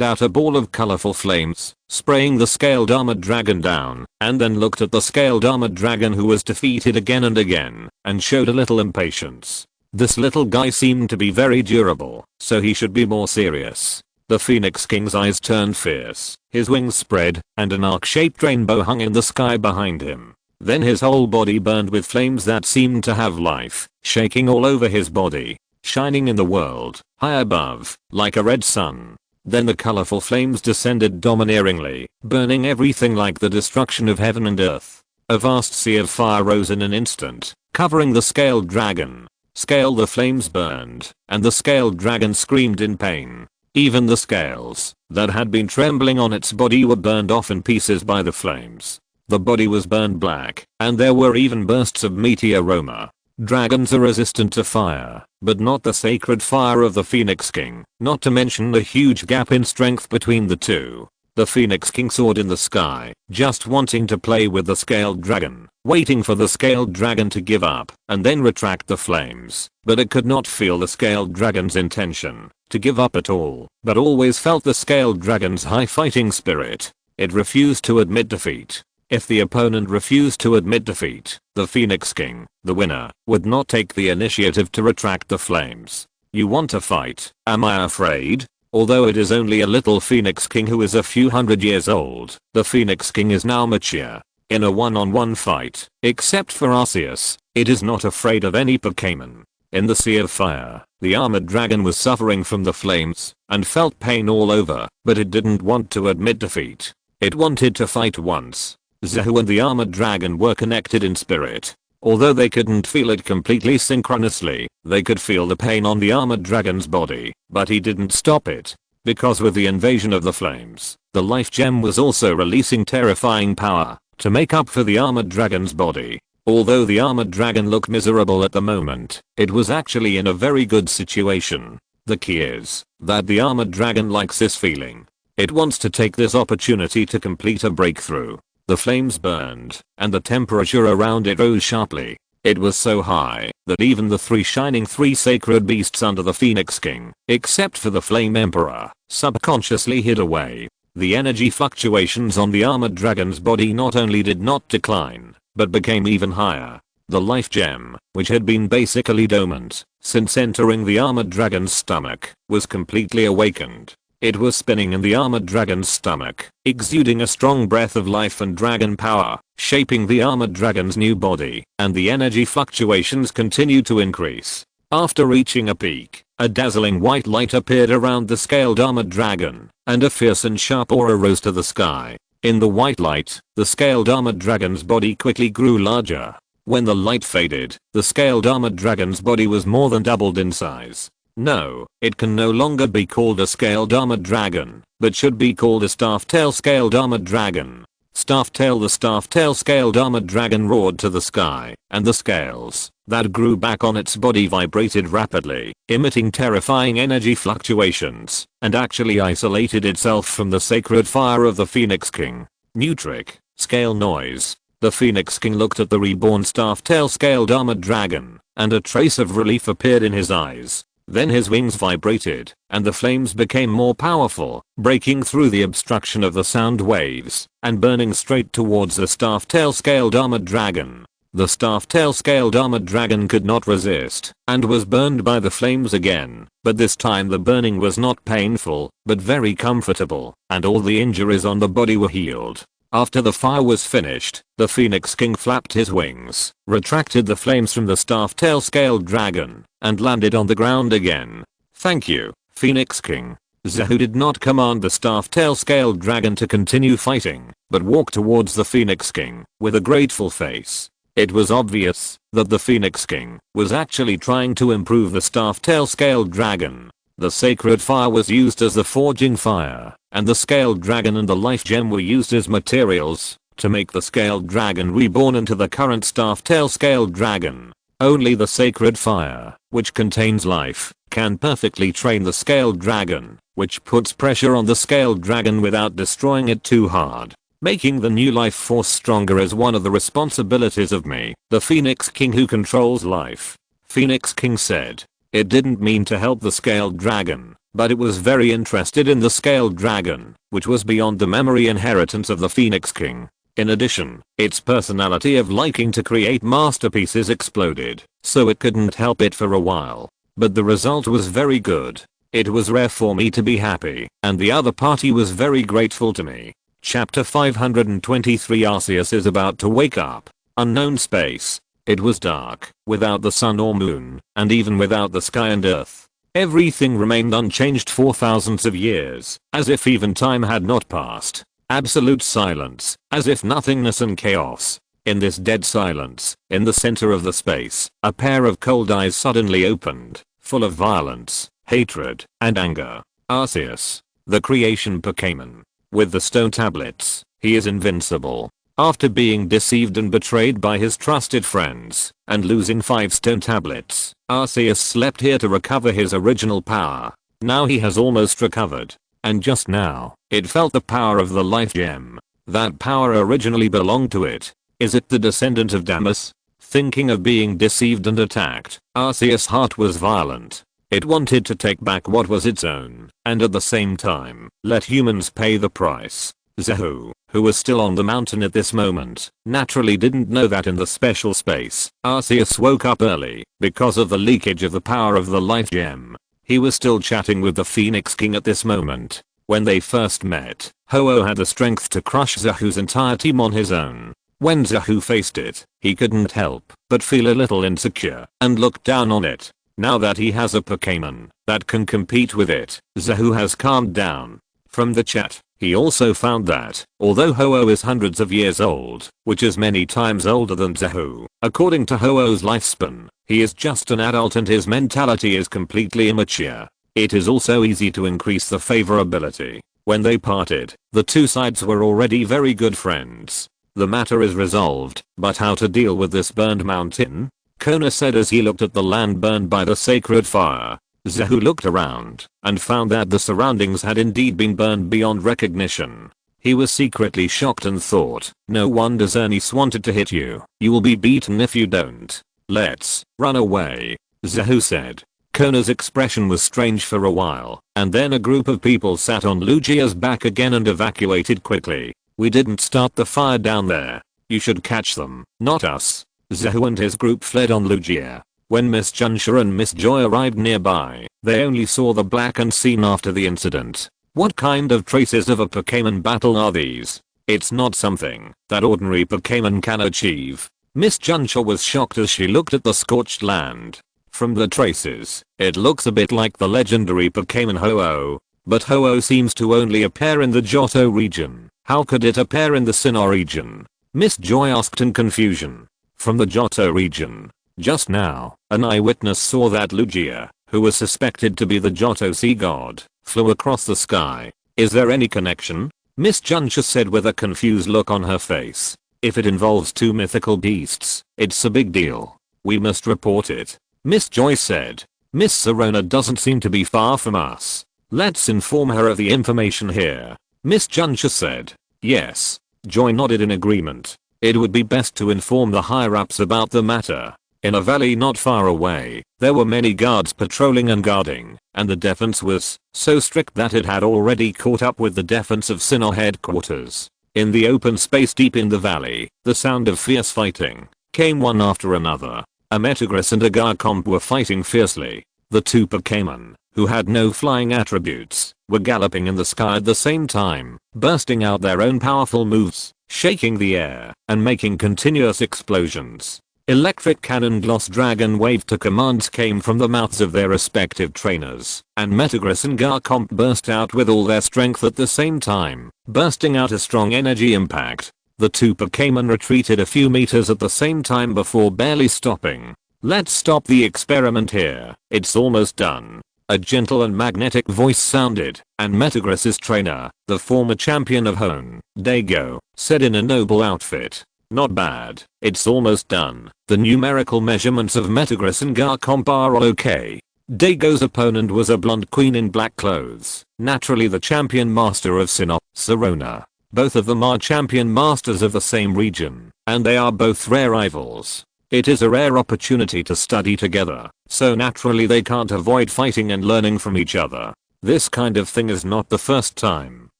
out a ball of colorful flames, spraying the scaled armored dragon down, and then looked at the scaled armored dragon who was defeated again and again, and showed a little impatience. This little guy seemed to be very durable, so he should be more serious. The Phoenix King's eyes turned fierce, his wings spread, and an arc-shaped rainbow hung in the sky behind him. Then his whole body burned with flames that seemed to have life, shaking all over his body, shining in the world, high above, like a red sun. Then the colorful flames descended domineeringly, burning everything like the destruction of heaven and earth. A vast sea of fire rose in an instant, covering the scaled dragon. Scale the flames burned, and the scaled dragon screamed in pain. Even the scales that had been trembling on its body were burned off in pieces by the flames. The body was burned black, and there were even bursts of meaty aroma. Dragons are resistant to fire, but not the sacred fire of the Phoenix King, not to mention the huge gap in strength between the two. The Phoenix King soared in the sky, just wanting to play with the scaled dragon, waiting for the scaled dragon to give up and then retract the flames. But it could not feel the scaled dragon's intention to give up at all, but always felt the scaled dragon's high fighting spirit. It refused to admit defeat. If the opponent refused to admit defeat, the Phoenix King, the winner, would not take the initiative to retract the flames. You want to fight? Am I afraid? Although it is only a little Phoenix King who is a few hundred years old, the Phoenix King is now mature. In a one-on-one fight, except for Arceus, it is not afraid of any Pokémon. In the Sea of Fire, the armored dragon was suffering from the flames and felt pain all over, but it didn't want to admit defeat. It wanted to fight once. Zahu and the armored dragon were connected in spirit. Although they couldn't feel it completely synchronously, they could feel the pain on the armored dragon's body, but he didn't stop it. Because with the invasion of the flames, the life gem was also releasing terrifying power to make up for the armored dragon's body. Although the armored dragon looked miserable at the moment, it was actually in a very good situation. The key is that the armored dragon likes this feeling. It wants to take this opportunity to complete a breakthrough. The flames burned, and the temperature around it rose sharply. It was so high that even the three sacred beasts under the Phoenix King, except for the Flame Emperor, subconsciously hid away. The energy fluctuations on the armored dragon's body not only did not decline, but became even higher. The life gem, which had been basically dormant since entering the armored dragon's stomach, was completely awakened. It was spinning in the armored dragon's stomach, exuding a strong breath of life and dragon power, shaping the armored dragon's new body, and the energy fluctuations continued to increase. After reaching a peak, a dazzling white light appeared around the scaled armored dragon, and a fierce and sharp aura rose to the sky. In the white light, the scaled armored dragon's body quickly grew larger. When the light faded, the scaled armored dragon's body was more than doubled in size. No, it can no longer be called a scaled armored dragon, but should be called a staff-tail scaled armored dragon. Staff-tail. The staff-tail scaled armored dragon roared to the sky, and the scales that grew back on its body vibrated rapidly, emitting terrifying energy fluctuations, and actually isolated itself from the sacred fire of the Phoenix King. New trick, scale noise. The Phoenix King looked at the reborn staff-tail scaled armored dragon, and a trace of relief appeared in his eyes. Then his wings vibrated, and the flames became more powerful, breaking through the obstruction of the sound waves, and burning straight towards the staff-tail scaled armored dragon. The staff-tail scaled armored dragon could not resist, and was burned by the flames again, but this time the burning was not painful, but very comfortable, and all the injuries on the body were healed. After the fire was finished, the Phoenix King flapped his wings, retracted the flames from the staff-tail scaled dragon, and landed on the ground again. Thank you, Phoenix King. Zahu did not command the staff-tail scaled dragon to continue fighting, but walked towards the Phoenix King with a grateful face. It was obvious that the Phoenix King was actually trying to improve the staff-tail scaled dragon. The sacred fire was used as the forging fire, and the scaled dragon and the life gem were used as materials to make the scaled dragon reborn into the current staff-tail scaled dragon. Only the sacred fire, which contains life, can perfectly train the scaled dragon, which puts pressure on the scaled dragon without destroying it too hard. Making the new life force stronger is one of the responsibilities of me, the Phoenix King who controls life. Phoenix King said. It didn't mean to help the scaled dragon, but it was very interested in the scaled dragon, which was beyond the memory inheritance of the Phoenix King. In addition, its personality of liking to create masterpieces exploded, so it couldn't help it for a while. But the result was very good. It was rare for me to be happy, and the other party was very grateful to me. Chapter 523. Arceus is about to wake up. Unknown space. It was dark, without the sun or moon, and even without the sky and earth. Everything remained unchanged for thousands of years, as if even time had not passed. Absolute silence, as if nothingness and chaos. In this dead silence, in the center of the space, a pair of cold eyes suddenly opened, full of violence, hatred, and anger. Arceus, the creation Pokémon. With the stone tablets, he is invincible. After being deceived and betrayed by his trusted friends, and losing 5 stone tablets, Arceus slept here to recover his original power. Now he has almost recovered. and just now, it felt the power of the life gem. That power originally belonged to it. Is it the descendant of Damus? Thinking of being deceived and attacked, Arceus' heart was violent. It wanted to take back what was its own, and at the same time, let humans pay the price. Zahu, who was still on the mountain at this moment, naturally didn't know that in the special space, Arceus woke up early because of the leakage of the power of the life gem. He was still chatting with the Phoenix King at this moment. When they first met, Ho-Oh had the strength to crush Zahu's entire team on his own. When Zahu faced it, he couldn't help but feel a little insecure and look down on it. Now that he has a Pokémon that can compete with it, Zahu has calmed down. From the chat, he also found that, although Ho-Oh is hundreds of years old, which is many times older than Zahu, according to Ho-Oh's lifespan, he is just an adult and his mentality is completely immature. It is also easy to increase the favorability. When they parted, the two sides were already very good friends. The matter is resolved, but how to deal with this burned mountain? Kona said as he looked at the land burned by the sacred fire. Zahu looked around and found that the surroundings had indeed been burned beyond recognition. He was secretly shocked and thought, no wonder Xerneas wanted to hit you. You will be beaten if you don't. Let's run away, Zahu said. Kona's expression was strange for a while, and then a group of people sat on Lugia's back again and evacuated quickly. We didn't start the fire down there. You should catch them, not us. Zahu and his group fled on Lugia. When Miss Junsha and Miss Joy arrived nearby, they only saw the blackened scene after the incident. What kind of traces of a Pokémon battle are these? It's not something that ordinary Pokémon can achieve. Miss Junsha was shocked as she looked at the scorched land. From the traces, it looks a bit like the legendary Pokémon Ho-Oh. But Ho-Oh seems to only appear in the Johto region. How could it appear in the Sinnoh region? Miss Joy asked in confusion. From the Johto region. Just now, an eyewitness saw that Lugia, who was suspected to be the Johto sea god, flew across the sky. Is there any connection? Miss Junsha said with a confused look on her face. If it involves two mythical beasts, it's a big deal. We must report it. Miss Joy said. Miss Sirona doesn't seem to be far from us. Let's inform her of the information here. Miss Junsha said. Yes. Joy nodded in agreement. It would be best to inform the higher-ups about the matter. In a valley not far away, there were many guards patrolling and guarding, and the defense was so strict that it had already caught up with the defense of Sinnoh headquarters. In the open space deep in the valley, the sound of fierce fighting came one after another. A Metagross and a Garchomp were fighting fiercely. The two Pokémon, who had no flying attributes, were galloping in the sky at the same time, bursting out their own powerful moves, shaking the air, and making continuous explosions. Electric Cannon Gloss Dragon Wave to commands came from the mouths of their respective trainers, and Metagross and Garchomp burst out with all their strength at the same time, bursting out a strong energy impact. The two Pokémon retreated a few meters at the same time before barely stopping. Let's stop the experiment here, it's almost done. A gentle and magnetic voice sounded, and Metagross's trainer, the former champion of Hone, Dago, said in a noble outfit. Not bad, it's almost done. The numerical measurements of Metagross and Garchomp are all okay. Dago's opponent was a blonde queen in black clothes, naturally the champion master of SYNOPSIS, Sirona. Both of them are champion masters of the same region, and they are both rare rivals. It is a rare opportunity to study together, so naturally they can't avoid fighting and learning from each other. This kind of thing is not the first time.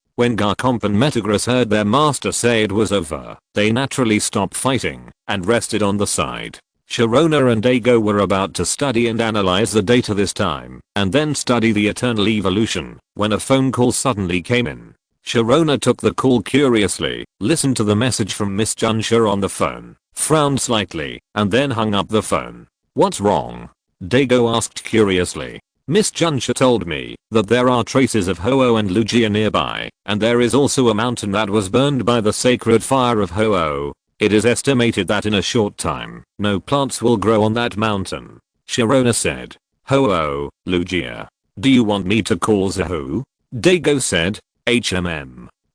When Garchomp and Metagross heard their master say it was over, they naturally stopped fighting and rested on the side. Sharona and Dago were about to study and analyze the data this time, and then study the eternal evolution, when a phone call suddenly came in. Sharona took the call curiously, listened to the message from Miss Junsha on the phone, frowned slightly, and then hung up the phone. What's wrong? Dago asked curiously. Miss Junsha told me that there are traces of Ho-Oh and Lugia nearby, and there is also a mountain that was burned by the sacred fire of Ho-Oh. It is estimated that in a short time, no plants will grow on that mountain. Sharona said. Ho-Oh, Lugia. Do you want me to call Zahu? Dago said.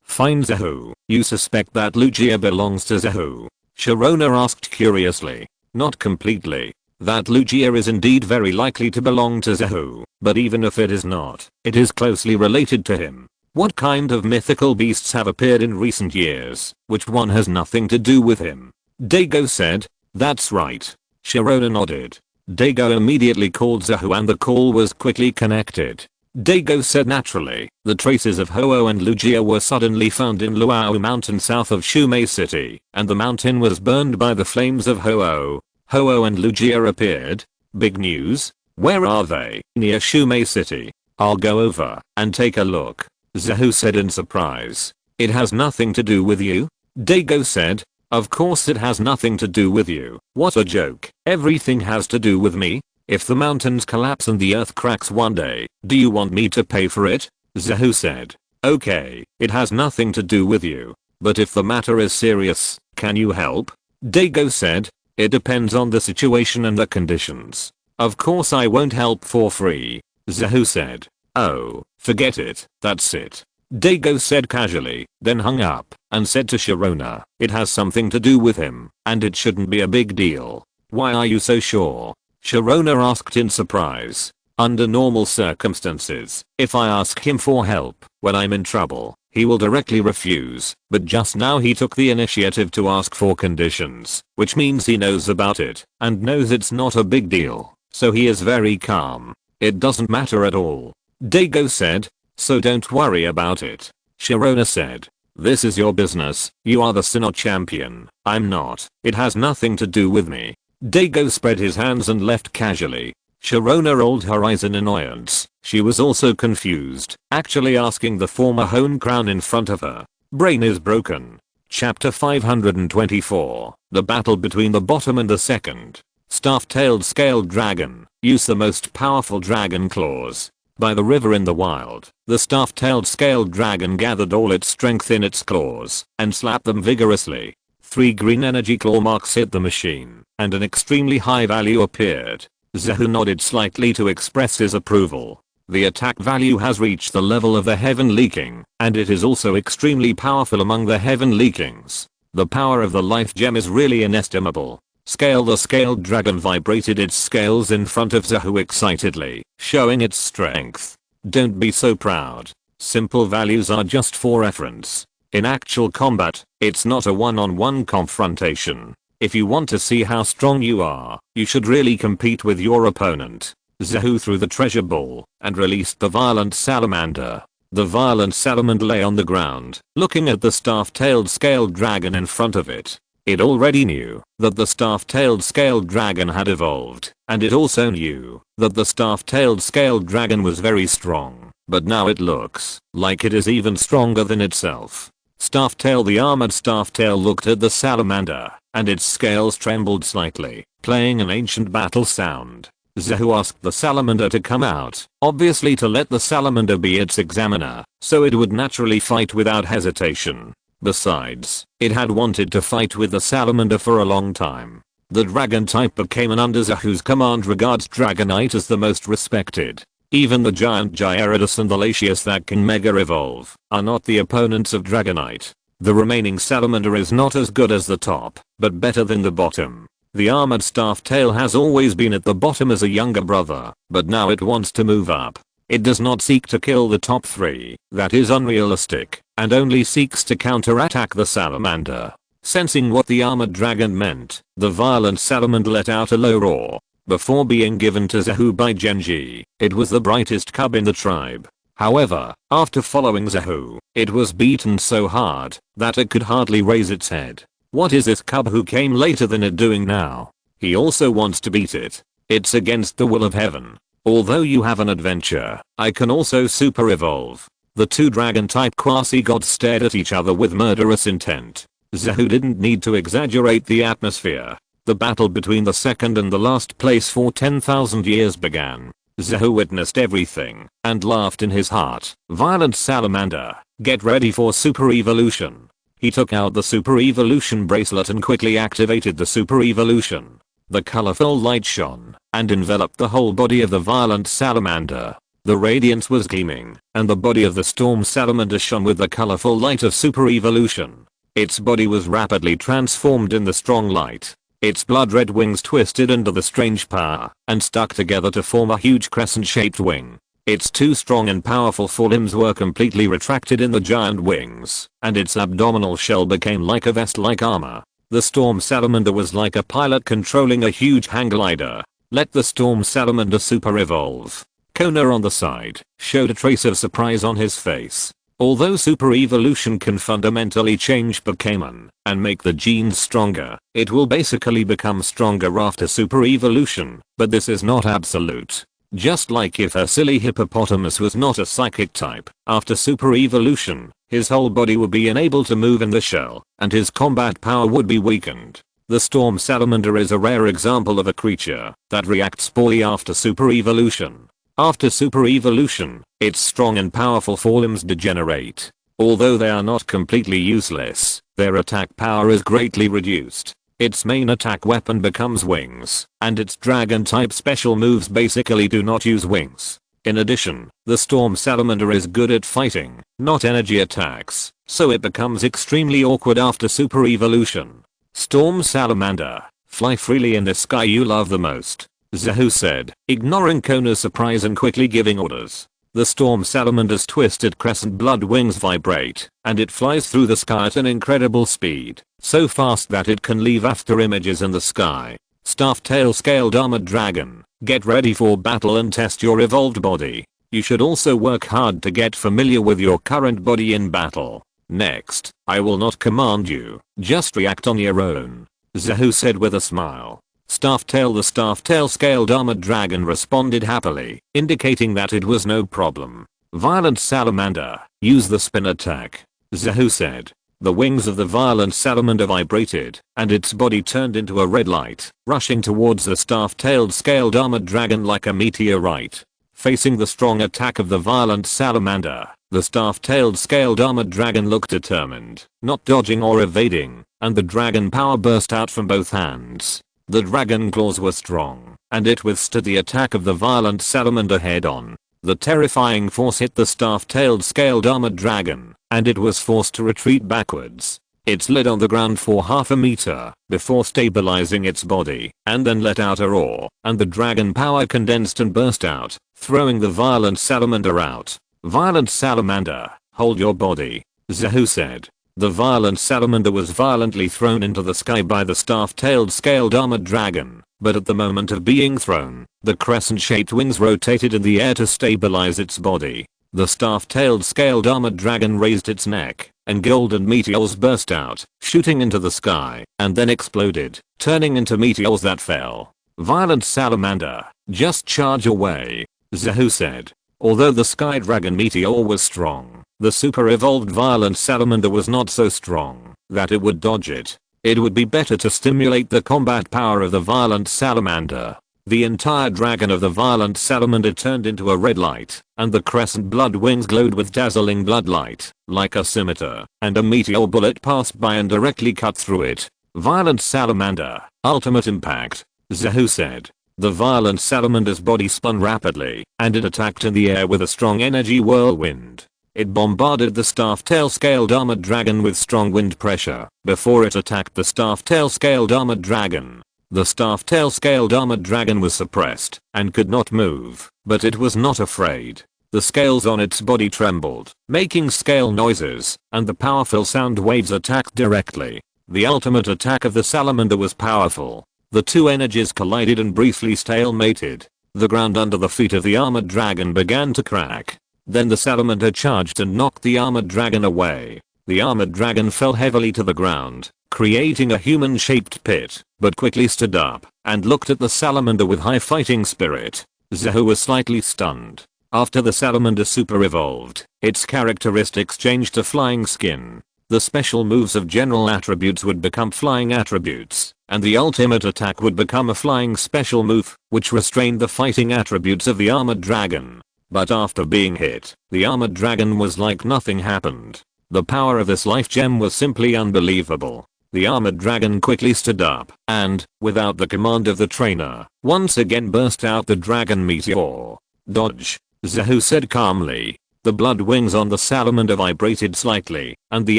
Fine Zahu, you suspect that Lugia belongs to Zahu? Sharona asked curiously. Not completely. That Lugia is indeed very likely to belong to Zahu, but even if it is not, it is closely related to him. What kind of mythical beasts have appeared in recent years? Which one has nothing to do with him? Dago said. That's right. Sharona nodded. Dago immediately called Zahu and the call was quickly connected. Dago said naturally, the traces of Ho-Oh and Lugia were suddenly found in Luau Mountain south of Shumei City, and the mountain was burned by the flames of Ho-Oh. Ho-Oh and Lugia appeared. Big news. Where are they? Near Shumei City. I'll go over and take a look, Zahu said in surprise. It has nothing to do with you? Dago said. Of course it has nothing to do with you. What a joke. Everything has to do with me. If the mountains collapse and the earth cracks one day, do you want me to pay for it? Zahu said. Okay, it has nothing to do with you. But if the matter is serious, can you help? Dago said. It depends on the situation and the conditions. Of course I won't help for free, Zahu said. Oh, forget it, that's it. Dago said casually, then hung up, and said to Sharona, it has something to do with him, and it shouldn't be a big deal. Why are you so sure? Sharona asked in surprise. Under normal circumstances, if I ask him for help when I'm in trouble, he will directly refuse, but just now he took the initiative to ask for conditions, which means he knows about it, and knows it's not a big deal, so he is very calm. It doesn't matter at all. Dago said, so don't worry about it. Sharona said, this is your business, you are the Sinnoh champion, I'm not, it has nothing to do with me. Dago spread his hands and left casually. Sharona rolled her eyes in annoyance. She was also confused, actually asking the former Hone Crown in front of her. Brain is broken. Chapter 524. The battle between the bottom and the second. Staff-tailed scaled dragon. Use the most powerful dragon claws. By the river in the wild, the staff-tailed scaled dragon gathered all its strength in its claws and slapped them vigorously. 3 green energy claw marks hit the machine, and an extremely high value appeared. Zahu nodded slightly to express his approval. The attack value has reached the level of the Heavenly King, and it is also extremely powerful among the Heavenly Kings. The power of the life gem is really inestimable. Scale the scaled dragon vibrated its scales in front of Zahu excitedly, showing its strength. Don't be so proud. Simple values are just for reference. In actual combat, it's not a one-on-one confrontation. If you want to see how strong you are, you should really compete with your opponent. Zahu threw the treasure ball and released the violent salamander. The violent salamander lay on the ground, looking at the staff-tailed scaled dragon in front of it. It already knew that the staff-tailed scaled dragon had evolved, and it also knew that the staff-tailed scaled dragon was very strong, but now it looks like it is even stronger than itself. Staff-tail the armored staff-tail looked at the salamander, and its scales trembled slightly, playing an ancient battle sound. Zahu asked the salamander to come out, obviously to let the salamander be its examiner, so it would naturally fight without hesitation. Besides, it had wanted to fight with the salamander for a long time. The dragon type became under Zahu's command regards Dragonite as the most respected. Even the giant Gyarados and the Latias that can mega evolve are not the opponents of Dragonite. The remaining salamander is not as good as the top, but better than the bottom. The armored staff-tail has always been at the bottom as a younger brother, but now it wants to move up. It does not seek to kill the top 3, that is unrealistic, and only seeks to counterattack the salamander. Sensing what the armored dragon meant, the violent salamander let out a low roar. Before being given to Zahu by Genji, it was the brightest cub in the tribe. However, after following Zahu, it was beaten so hard that it could hardly raise its head. What is this cub who came later than it doing now? He also wants to beat it. It's against the will of heaven. Although you have an adventure, I can also super evolve. The 2 dragon type quasi-gods stared at each other with murderous intent. Zahu didn't need to exaggerate the atmosphere. The battle between the second and the last place for 10,000 years began. Zahu witnessed everything and laughed in his heart. Violent salamander, get ready for super evolution. He took out the super evolution bracelet and quickly activated the super evolution. The colorful light shone and enveloped the whole body of the violent salamander. The radiance was gleaming, and the body of the storm salamander shone with the colorful light of super evolution. Its body was rapidly transformed in the strong light. Its blood-red wings twisted under the strange power and stuck together to form a huge crescent-shaped wing. Its two strong and powerful forelimbs were completely retracted in the giant wings, and its abdominal shell became like a vest-like armor. The storm salamander was like a pilot controlling a huge hang glider. Let the storm salamander super evolve. Kona on the side showed a trace of surprise on his face. Although super evolution can fundamentally change Pokémon and make the genes stronger, it will basically become stronger after super evolution, but this is not absolute. Just like if a silly hippopotamus was not a psychic type, after super evolution, his whole body would be unable to move in the shell, and his combat power would be weakened. The storm salamander is a rare example of a creature that reacts poorly after super evolution. After super evolution, its strong and powerful forelimbs degenerate. Although they are not completely useless, their attack power is greatly reduced. Its main attack weapon becomes wings, and its dragon type special moves basically do not use wings. In addition, the storm salamander is good at fighting, not energy attacks, so it becomes extremely awkward after super evolution. Storm salamander, fly freely in the sky you love the most, Zahu said, ignoring Kona's surprise and quickly giving orders. The storm salamander's twisted crescent blood wings vibrate, and it flies through the sky at an incredible speed, so fast that it can leave after images in the sky. Staff-tail scaled armored dragon, get ready for battle and test your evolved body. You should also work hard to get familiar with your current body in battle. Next, I will not command you, just react on your own, Zahu said with a smile. The staff-tail scaled armored dragon responded happily, indicating that it was no problem. Violent salamander, use the spin attack, Zahu said. The wings of the violent salamander vibrated, and its body turned into a red light, rushing towards the staff-tailed scaled armored dragon like a meteorite. Facing the strong attack of the violent salamander, the staff-tailed scaled armored dragon looked determined, not dodging or evading, and the dragon power burst out from both hands. The dragon claws were strong, and it withstood the attack of the violent salamander head-on. The terrifying force hit the staff-tailed scaled armored dragon, and it was forced to retreat backwards. It slid on the ground for half a meter, before stabilizing its body, and then let out a roar, and the dragon power condensed and burst out, throwing the violent salamander out. Violent salamander, hold your body, Zahu said. The violent salamander was violently thrown into the sky by the staff-tailed scaled armored dragon, but at the moment of being thrown, the crescent-shaped wings rotated in the air to stabilize its body. The staff-tailed scaled armored dragon raised its neck, and golden meteors burst out, shooting into the sky, and then exploded, turning into meteors that fell. Violent salamander, just charge away, Zahu said. Although the sky dragon meteor was strong, the super evolved violent salamander was not so strong that it would dodge it. It would be better to stimulate the combat power of the violent salamander. The entire dragon of the violent salamander turned into a red light, and the crescent blood wings glowed with dazzling blood light, like a scimitar, and a meteor bullet passed by and directly cut through it. Violent salamander, ultimate impact, Zahu said. The violent salamander's body spun rapidly, and it attacked in the air with a strong energy whirlwind. It bombarded the staff-tail scaled armored dragon with strong wind pressure, before it attacked the staff-tail scaled armored dragon. The staff-tail scaled armored dragon was suppressed, and could not move, but it was not afraid. The scales on its body trembled, making scale noises, and the powerful sound waves attacked directly. The ultimate attack of the salamander was powerful. The two energies collided and briefly stalemated. The ground under the feet of the armored dragon began to crack. Then the salamander charged and knocked the armored dragon away. The armored dragon fell heavily to the ground, creating a human-shaped pit, but quickly stood up and looked at the salamander with high fighting spirit. Zahu was slightly stunned. After the salamander super evolved, its characteristics changed to flying skin. The special moves of general attributes would become flying attributes, and the ultimate attack would become a flying special move, which restrained the fighting attributes of the armored dragon. But after being hit, the armored dragon was like nothing happened. The power of this life gem was simply unbelievable. The armored dragon quickly stood up, and, without the command of the trainer, once again burst out the dragon meteor. Dodge, Zahu said calmly. The blood wings on the salamander vibrated slightly, and the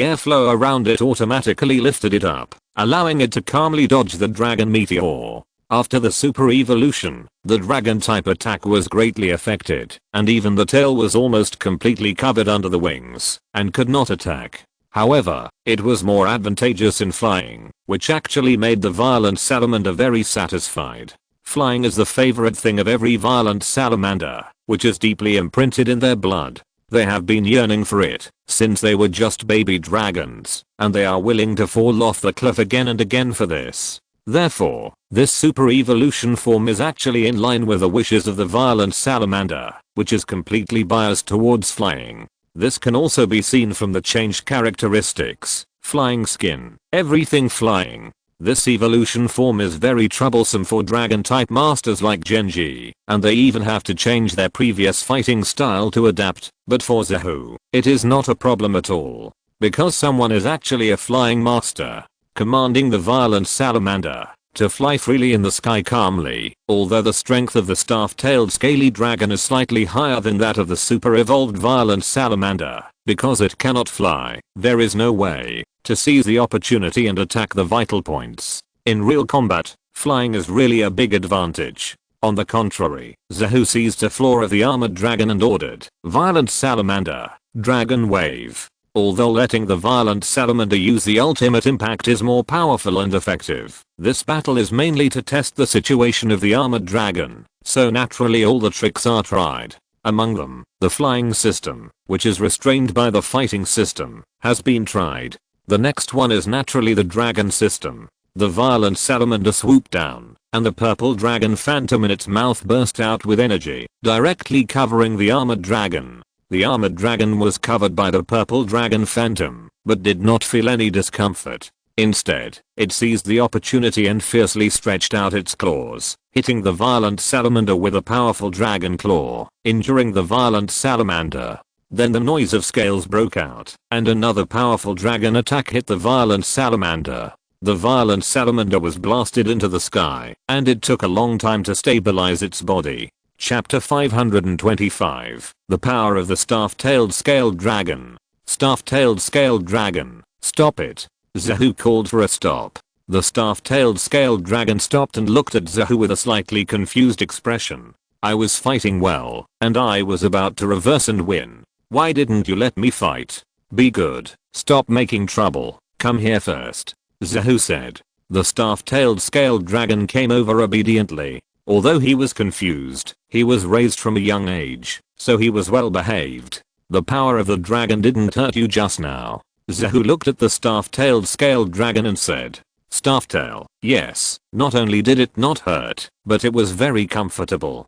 airflow around it automatically lifted it up, allowing it to calmly dodge the dragon meteor. After the super evolution, the dragon type attack was greatly affected, and even the tail was almost completely covered under the wings, and could not attack. However, it was more advantageous in flying, which actually made the violent salamander very satisfied. Flying is the favorite thing of every violent salamander, which is deeply imprinted in their blood. They have been yearning for it since they were just baby dragons, and they are willing to fall off the cliff again and again for this. Therefore, this super evolution form is actually in line with the wishes of the violent salamander, which is completely biased towards flying. This can also be seen from the changed characteristics, flying skin, everything flying. This evolution form is very troublesome for dragon type masters like Genji, and they even have to change their previous fighting style to adapt, but for Zahu, it is not a problem at all, because someone is actually a flying master, commanding the violent salamander to fly freely in the sky calmly. Although the strength of the staff-tailed scaly dragon is slightly higher than that of the super evolved violent salamander, because it cannot fly, there is no way to seize the opportunity and attack the vital points. In real combat, flying is really a big advantage. On the contrary, Zahu seized a floor of the armored dragon and ordered, "Violent salamander, dragon wave." Although letting the violent salamander use the ultimate impact is more powerful and effective, this battle is mainly to test the situation of the armored dragon, so naturally all the tricks are tried. Among them, the flying system, which is restrained by the fighting system, has been tried. The next one is naturally the dragon system. The violent salamander swooped down, and the purple dragon phantom in its mouth burst out with energy, directly covering the armored dragon. The armored dragon was covered by the purple dragon phantom, but did not feel any discomfort. Instead, it seized the opportunity and fiercely stretched out its claws, hitting the violent salamander with a powerful dragon claw, injuring the violent salamander. Then the noise of scales broke out, and another powerful dragon attack hit the violent salamander. The violent salamander was blasted into the sky, and it took a long time to stabilize its body. Chapter 525, The Power of the Staff-Tailed Scaled Dragon. Staff-Tailed Scaled Dragon, stop it. Zahu called for a stop. The staff-tailed scaled dragon stopped and looked at Zahu with a slightly confused expression. I was fighting well, and I was about to reverse and win. Why didn't you let me fight? Be good, stop making trouble, come here first, Zahu said. The staff-tailed scaled dragon came over obediently. Although he was confused, he was raised from a young age, so he was well behaved. The power of the dragon didn't hurt you just now. Zahu looked at the staff-tailed scaled dragon and said, Staff-tail, yes, not only did it not hurt, but it was very comfortable.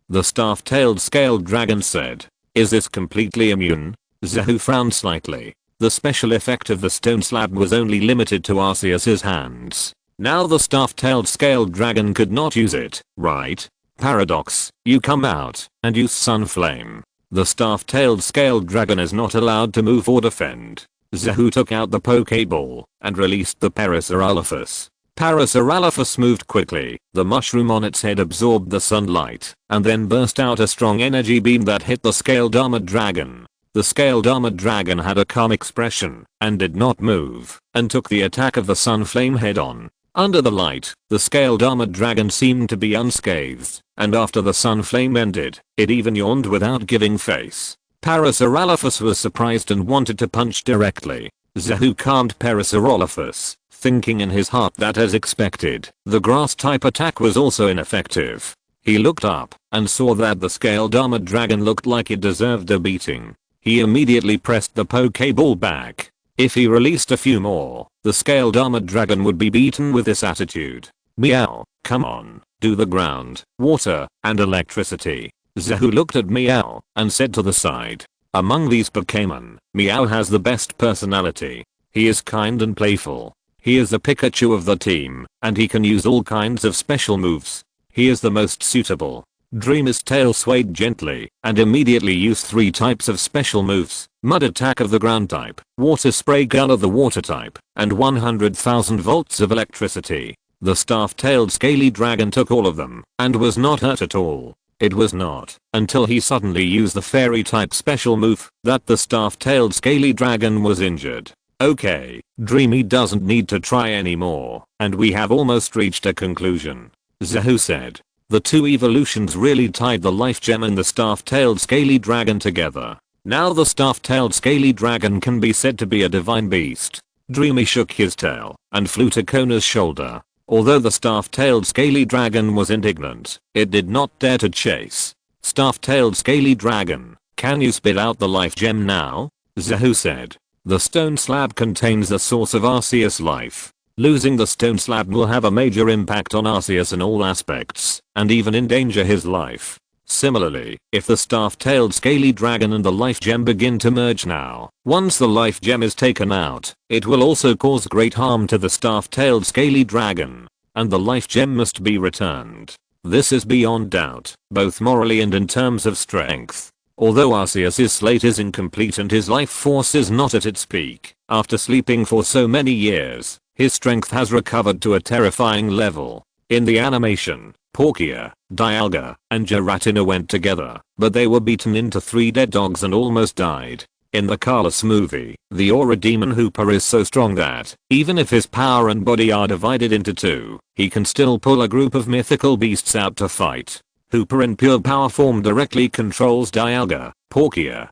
The staff-tailed scaled dragon said, is this completely immune? Zahu frowned slightly. The special effect of the stone slab was only limited to Arceus's hands. Now the staff-tailed scaled dragon could not use it, right? Paradox, you come out and use Sunflame. The staff-tailed scaled dragon is not allowed to move or defend. Zahu took out the Pokeball and released the Parasaurolophus. Parasaurolophus moved quickly. The mushroom on its head absorbed the sunlight and then burst out a strong energy beam that hit the scaled armored dragon. The scaled armored dragon had a calm expression and did not move and took the attack of the Sunflame head on. Under the light, the scaled armored dragon seemed to be unscathed, and after the Sunflame ended, it even yawned without giving face. Parasaurolophus was surprised and wanted to punch directly. Zahu calmed Parasaurolophus, thinking in his heart that as expected, the grass-type attack was also ineffective. He looked up and saw that the scaled armored dragon looked like it deserved a beating. He immediately pressed the Pokeball back. If he released a few more, the scaled armored dragon would be beaten with this attitude. Meow, come on, do the ground, water, and electricity. Zahu looked at Meow and said to the side, among these Pokémon, Meow has the best personality. He is kind and playful. He is the Pikachu of the team, and he can use all kinds of special moves. He is the most suitable. Dreamer's tail swayed gently and immediately used 3 types of special moves: Mud Attack of the ground type, Water Spray Gun of the water type, and 100,000 volts of electricity. The staff-tailed scaly dragon took all of them and was not hurt at all. It was not until he suddenly used the fairy type special move that the staff-tailed scaly dragon was injured. Okay, Dreamy doesn't need to try anymore, and we have almost reached a conclusion. Zahu said. The two evolutions really tied the life gem and the staff-tailed scaly dragon together. Now the staff-tailed scaly dragon can be said to be a divine beast. Dreamy shook his tail and flew to Kona's shoulder. Although the staff-tailed scaly dragon was indignant, it did not dare to chase. Staff-tailed scaly dragon, can you spit out the life gem now? Zahu said. The stone slab contains the source of Arceus' life. Losing the stone slab will have a major impact on Arceus in all aspects, and even endanger his life. Similarly, if the staff-tailed scaly dragon and the life gem begin to merge now, once the life gem is taken out, it will also cause great harm to the staff-tailed scaly dragon, and the life gem must be returned. This is beyond doubt, both morally and in terms of strength. Although Arceus' slate is incomplete and his life force is not at its peak, after sleeping for so many years, his strength has recovered to a terrifying level. In the animation, Palkia, Dialga, and Giratina went together, but they were beaten into 3 dead dogs and almost died. In the Carlos movie, the Aura Demon Hooper is so strong that, even if his power and body are divided into 2, he can still pull a group of mythical beasts out to fight. Hooper in pure power form directly controls Dialga, Palkia,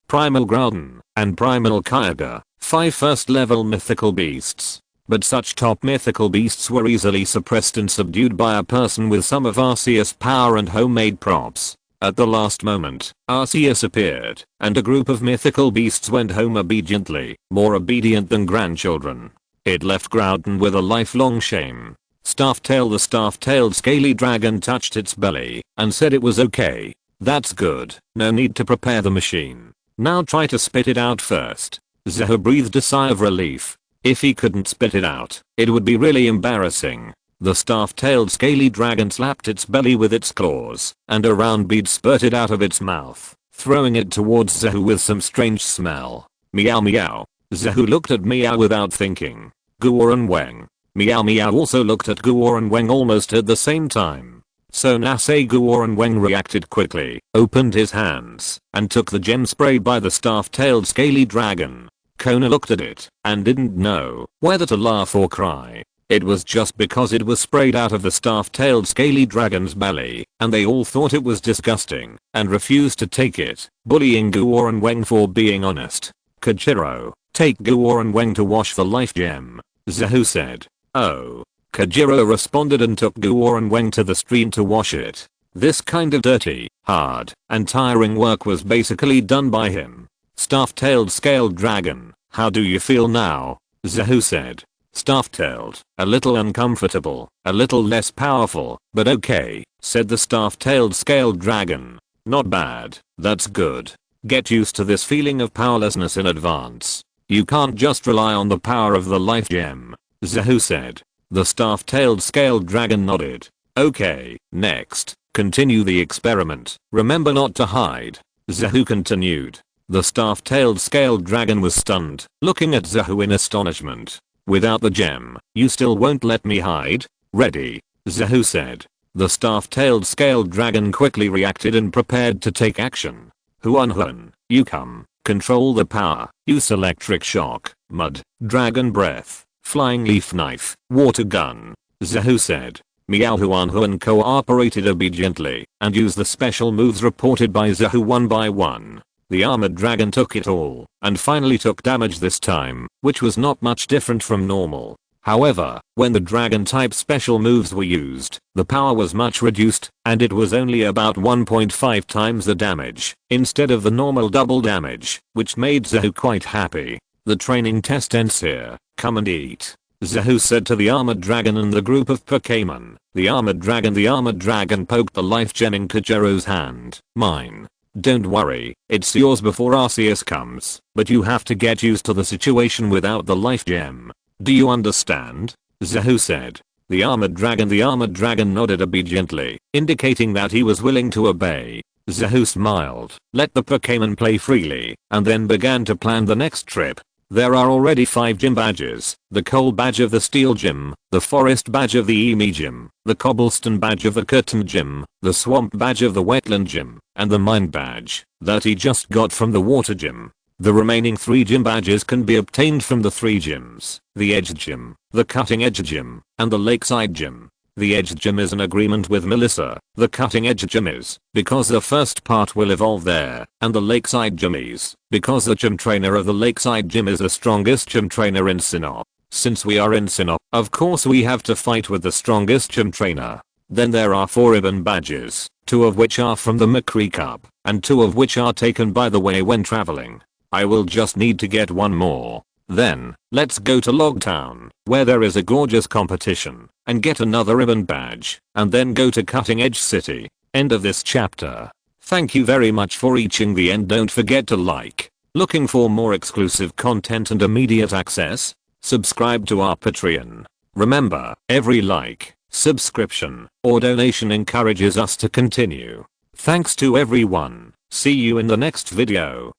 Primal Groudon, and Primal Kyogre, 5 first-level mythical beasts. But such top mythical beasts were easily suppressed and subdued by a person with some of Arceus' power and homemade props. At the last moment, Arceus appeared, and a group of mythical beasts went home obediently, more obedient than grandchildren. It left Groudon with a lifelong shame. The staff-tailed scaly dragon touched its belly, and said it was okay. That's good, no need to prepare the machine. Now try to spit it out first. Zahu breathed a sigh of relief. If he couldn't spit it out, it would be really embarrassing. The staff-tailed scaly dragon slapped its belly with its claws, and a round bead spurted out of its mouth, throwing it towards Zahu with some strange smell. Meow meow. Zahu looked at Meow without thinking. Guor and Weng. Meow meow also looked at Guor and Weng almost at the same time. So Nasei Guor and Weng reacted quickly, opened his hands, and took the gem sprayed by the staff-tailed scaly dragon. Kona looked at it, and didn't know whether to laugh or cry. It was just because it was sprayed out of the staff-tailed scaly dragon's belly, and they all thought it was disgusting, and refused to take it, bullying Guor and Weng for being honest. Kajiro, take Guor and Weng to wash the life gem. Zahu said. Oh. Kajiro responded and took Guor and Weng to the stream to wash it. This kind of dirty, hard, and tiring work was basically done by him. Staff-tailed scaled dragon, how do you feel now? Zahu said. Staff-tailed, a little uncomfortable, a little less powerful, but okay, said the staff-tailed scaled dragon. Not bad, that's good. Get used to this feeling of powerlessness in advance. You can't just rely on the power of the life gem, Zahu said. The staff-tailed scaled dragon nodded. Okay, next, continue the experiment. Remember not to hide. Zahu continued. The staff-tailed scaled dragon was stunned, looking at Zahu in astonishment. Without the gem, you still won't let me hide? Ready, Zahu said. The staff-tailed scaled dragon quickly reacted and prepared to take action. Huan, you come, control the power, use electric shock, mud, dragon breath, flying leaf knife, water gun, Zahu said. Meow Huan cooperated obediently, and used the special moves reported by Zahu one by one. The armored dragon took it all, and finally took damage this time, which was not much different from normal. However, when the dragon type special moves were used, the power was much reduced, and it was only about 1.5 times the damage, instead of the normal double damage, which made Zahu quite happy. The training test ends here, come and eat. Zahu said to the armored dragon and the group of Pokémon. The armored dragon poked the life gem in Kajiro's hand. Mine. Don't worry, it's yours before Arceus comes, but you have to get used to the situation without the life gem. Do you understand? Zahu said. The armored dragon nodded obediently, indicating that he was willing to obey. Zahu smiled, let the Pokémon play freely, and then began to plan the next trip. There are already 5 gym badges, the coal badge of the steel gym, the forest badge of the Emi gym, the cobblestone badge of the curtain gym, the swamp badge of the wetland gym, and the mine badge that he just got from the water gym. The remaining 3 gym badges can be obtained from the 3 gyms, the edge gym, the cutting edge gym, and the lakeside gym. The Edge Gym is an agreement with Melissa. The Cutting Edge Gym is because the first part will evolve there, and the Lakeside Gym is because the gym trainer of the Lakeside Gym is the strongest gym trainer in Sinop. Since we are in Sinop, of course we have to fight with the strongest gym trainer. Then there are 4 ribbon badges, 2 of which are from the McCree Cup, and 2 of which are taken by the way when traveling. I will just need to get 1 more. Then, let's go to Log Town, where there is a gorgeous competition, and get another ribbon badge, and then go to Cutting Edge City. End of this chapter. Thank you very much for reaching the end. Don't forget to like. Looking for more exclusive content and immediate access? Subscribe to our Patreon. Remember, every like, subscription, or donation encourages us to continue. Thanks to everyone. See you in the next video.